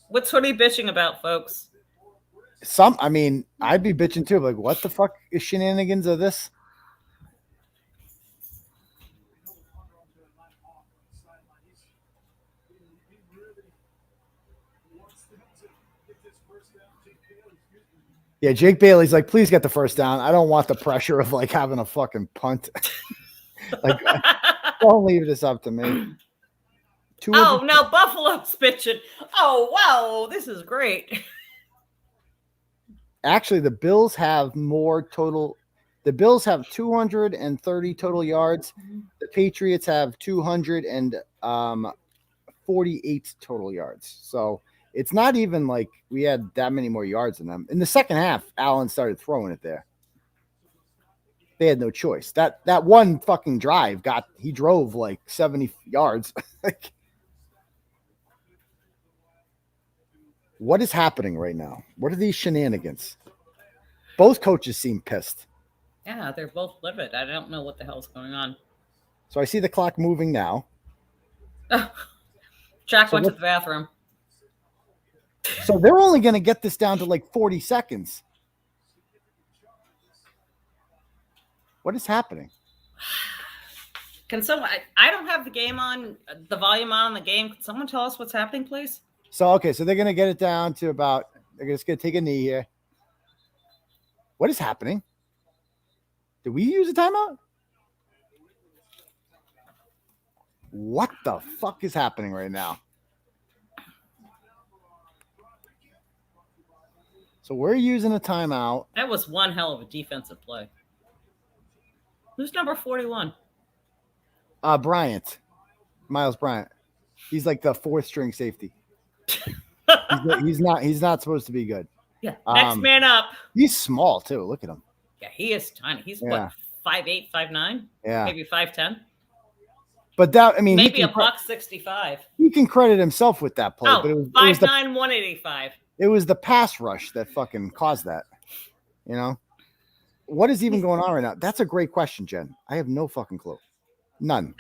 What's hoodie bitching about, folks? I mean, I'd be bitching too. Like, what the fuck is shenanigans of this? Yeah, Jake Bailey's like, please get the first down. I don't want the pressure of like having a fucking punt. Like, don't leave this up to me. Oh, no, Buffalo's bitching. Oh, wow, this is great. Actually, the Bills have more total. The Bills have 230 total yards. The Patriots have 248 total yards. So it's not even like we had that many more yards than them. In the second half, Allen started throwing it there. They had no choice. That one fucking drive he drove like 70 yards. Like, what is happening right now? What are these shenanigans? Both coaches seem pissed. Yeah, they're both livid. I don't know what the hell's going on. So I see the clock moving now. Jack went to the bathroom. So they're only going to get this down to like 40 seconds. What is happening? Can someone? I don't have the game on, the volume on the game. Can someone tell us what's happening, please? So, okay, so they're going to get it down to about, they're just going to take a knee here. What is happening? Did we use a timeout? What the fuck is happening right now? So we're using a timeout. That was one hell of a defensive play. Who's number 41? Bryant. Miles Bryant. He's like the fourth string safety. he's not supposed to be good. Yeah. Next man up. He's small too. Look at him. Yeah, he is tiny. He's what, 5'8", 5'9"? Yeah. Maybe 5'10". But that, I mean, maybe a $165. He can credit himself with that play. Oh, but it was 5'9", 185. It was the pass rush that fucking caused that. You know? What is even going on right now? That's a great question, Jen. I have no fucking clue. None.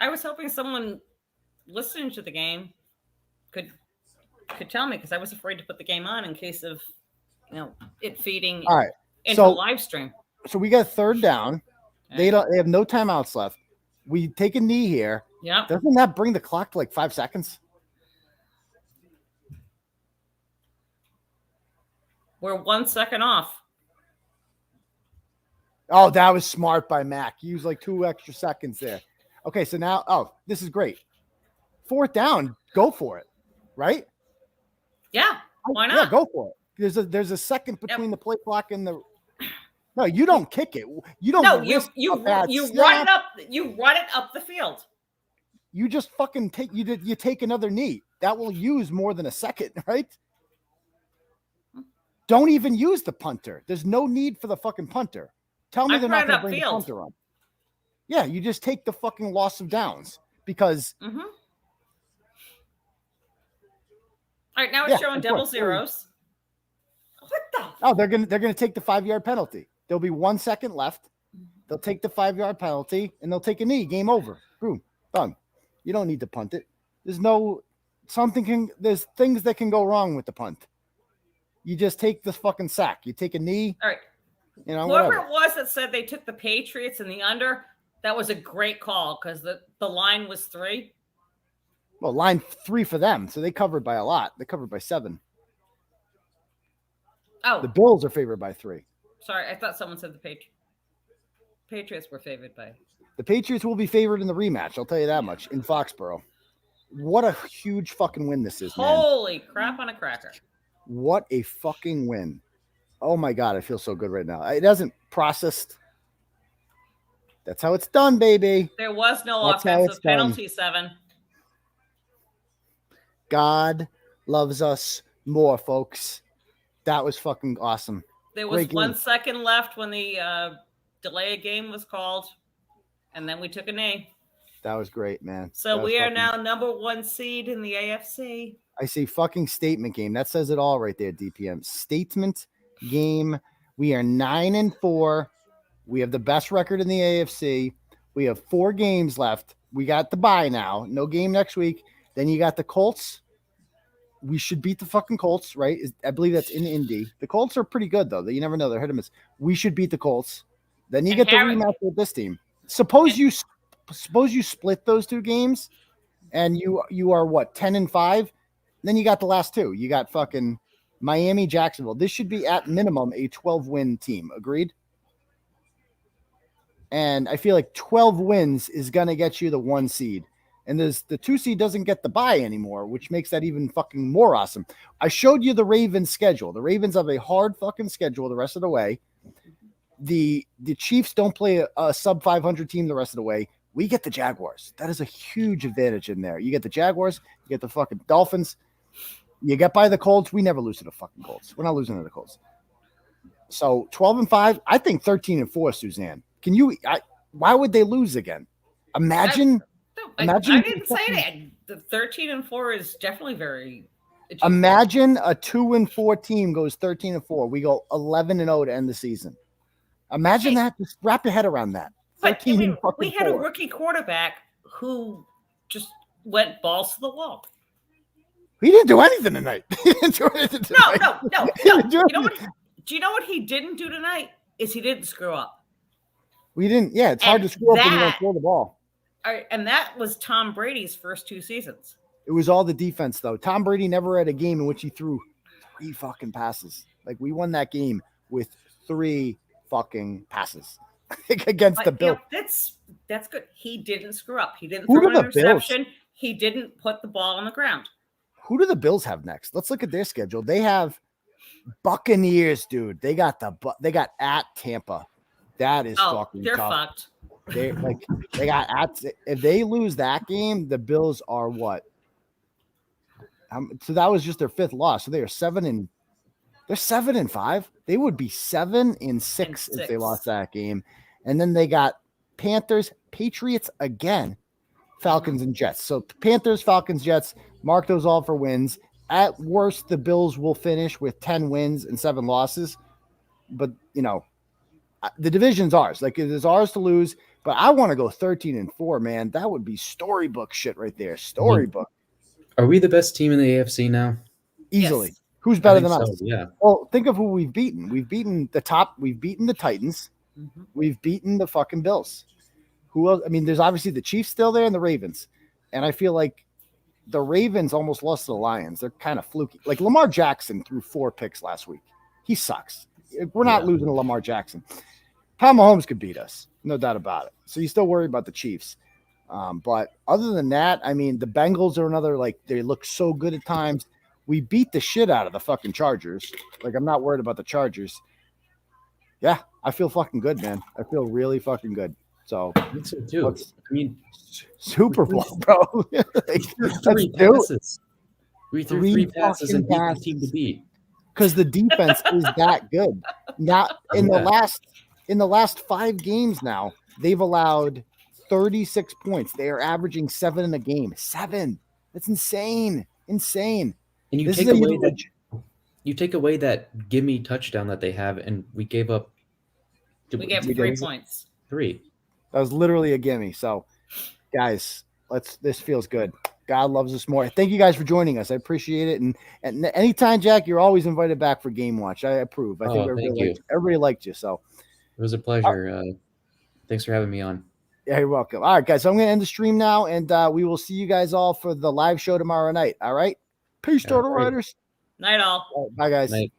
I was hoping someone listening to the game could tell me, because I was afraid to put the game on in case of, it feeding all right into the live stream. So we got third down. Okay. They have no timeouts left. We take a knee here. Yeah. Doesn't that bring the clock to like 5 seconds? We're 1 second off. Oh, that was smart by Mac. He used like 2 extra seconds there. Okay, so now, this is great. Fourth down, go for it, right? Yeah, why not? Yeah, go for it. There's a second between the play clock and the. No, you don't kick it. You don't. No, you run it up. You run it up the field. You just fucking you take another knee. That will use more than a second, right? Don't even use the punter. There's no need for the fucking punter. Tell me they're not going to bring the punter on. Yeah, you just take the fucking loss of downs because. Mm-hmm. All right, now it's showing double zeros. What the? Oh, they're gonna take the 5-yard penalty. There'll be 1 second left. They'll take the 5-yard penalty and they'll take a knee. Game over. Boom, done. You don't need to punt it. There's things that can go wrong with the punt. You just take this fucking sack. You take a knee. All right. Whoever whatever. It was that said they took the Patriots and the under, that was a great call because the line was 3. Well, line 3 for them, so they covered by a lot. They covered by 7. Oh, the Bills are favored by 3. Sorry, I thought someone said the Patriots were favored by. The Patriots will be favored in the rematch. I'll tell you that much in Foxborough. What a huge fucking win this is, man! Holy crap on a cracker! What a fucking win! Oh my god, I feel so good right now. It hasn't processed. That's how it's done, baby. There was no offensive penalty, 7. God loves us more, folks. That was fucking awesome. There was 1 second left when the delay of game was called, and then we took a knee. That was great, man. So we are now number 1 seed in the AFC. I say fucking statement game. That says it all right there, DPM. Statement game. We are 9-4. We have the best record in the AFC. We have 4 games left. We got the bye now. No game next week. Then you got the Colts. We should beat the fucking Colts, right? I believe that's in Indy. The Colts are pretty good, though. You never know. They're hit or miss. We should beat the Colts. Then you get the rematch with this team. Suppose you split those 2 games, and you are what, 10-5? Then you got the last 2. You got fucking Miami, Jacksonville. This should be at minimum a 12-win team. Agreed? And I feel like 12 wins is gonna get you the 1 seed. And the 2 seed doesn't get the bye anymore, which makes that even fucking more awesome. I showed you the Ravens schedule. The Ravens have a hard fucking schedule the rest of the way. The Chiefs don't play a sub 500 team the rest of the way. We get the Jaguars. That is a huge advantage in there. You get the Jaguars, you get the fucking Dolphins. You get by the Colts. We never lose to the fucking Colts. We're not losing to the Colts. So 12-5, I think 13-4, Suzanne. Why would they lose again? Imagine. I didn't say that. The 13-4 is definitely very. Imagine a 2-4 team goes 13-4. We go 11-0 to end the season. Imagine that. Just wrap your head around that. We had a rookie quarterback who just went balls to the wall. He didn't do anything tonight. No. Do you know what he didn't do tonight? Is he didn't screw up. We didn't. Yeah, it's hard to screw up when you don't throw the ball. And that was Tom Brady's first 2 seasons. It was all the defense, though. Tom Brady never had a game in which he threw 3 fucking passes. Like, we won that game with 3 fucking passes against the Bills. That's good. He didn't screw up. He didn't throw an interception. He didn't put the ball on the ground. Who do the Bills have next? Let's look at their schedule. They have Buccaneers, dude. They got at Tampa. That is Oh, fucking they're tough. fucked. They got at. If they lose that game, the Bills are what? So that was just their 5th loss. So they are 7-5. They would be 7-6 if they lost that game. And then they got Panthers, Patriots again, Falcons and Jets. So Panthers, Falcons, Jets, mark those all for wins. At worst, the Bills will finish with 10 wins and 7 losses. But, the division's ours. Like, it is ours to lose. But I want to go 13-4, man. That would be storybook shit right there. Storybook. Are we the best team in the AFC now? Easily. Yes. Who's better than us? Yeah. Well, think of who we've beaten. We've beaten the top. We've beaten the Titans. Mm-hmm. We've beaten the fucking Bills. Who else? I mean, there's obviously the Chiefs still there and the Ravens. And I feel like the Ravens almost lost to the Lions. They're kind of fluky. Like Lamar Jackson threw 4 picks last week. He sucks. We're not losing to Lamar Jackson. Pat Mahomes could beat us. No doubt about it. So you still worry about the Chiefs. But other than that, I mean, the Bengals are another, like, they look so good at times. We beat the shit out of the fucking Chargers. Like, I'm not worried about the Chargers. Yeah, I feel fucking good, man. I feel really fucking good. So, Me too. I mean, Super Bowl, bro. three passes. We threw 3 passes and beat the team to beat. Because the defense is that good. Now, in the last 5 games now, they've allowed 36 points. They are averaging 7 in a game. 7. That's insane. Insane. And you take away that gimme touchdown that they have, and we gave up. We gave 3 points. 3. That was literally a gimme. So, guys, this feels good. God loves us more. Thank you guys for joining us. I appreciate it. And anytime, Jack, you're always invited back for Game Watch. I approve. I think everybody liked you. So it was a pleasure. Thanks for having me on. Yeah, you're welcome. All right, guys. So I'm going to end the stream now, and we will see you guys all for the live show tomorrow night. All right. Peace, Turtle Riders. Night all. All right, bye, guys. Night.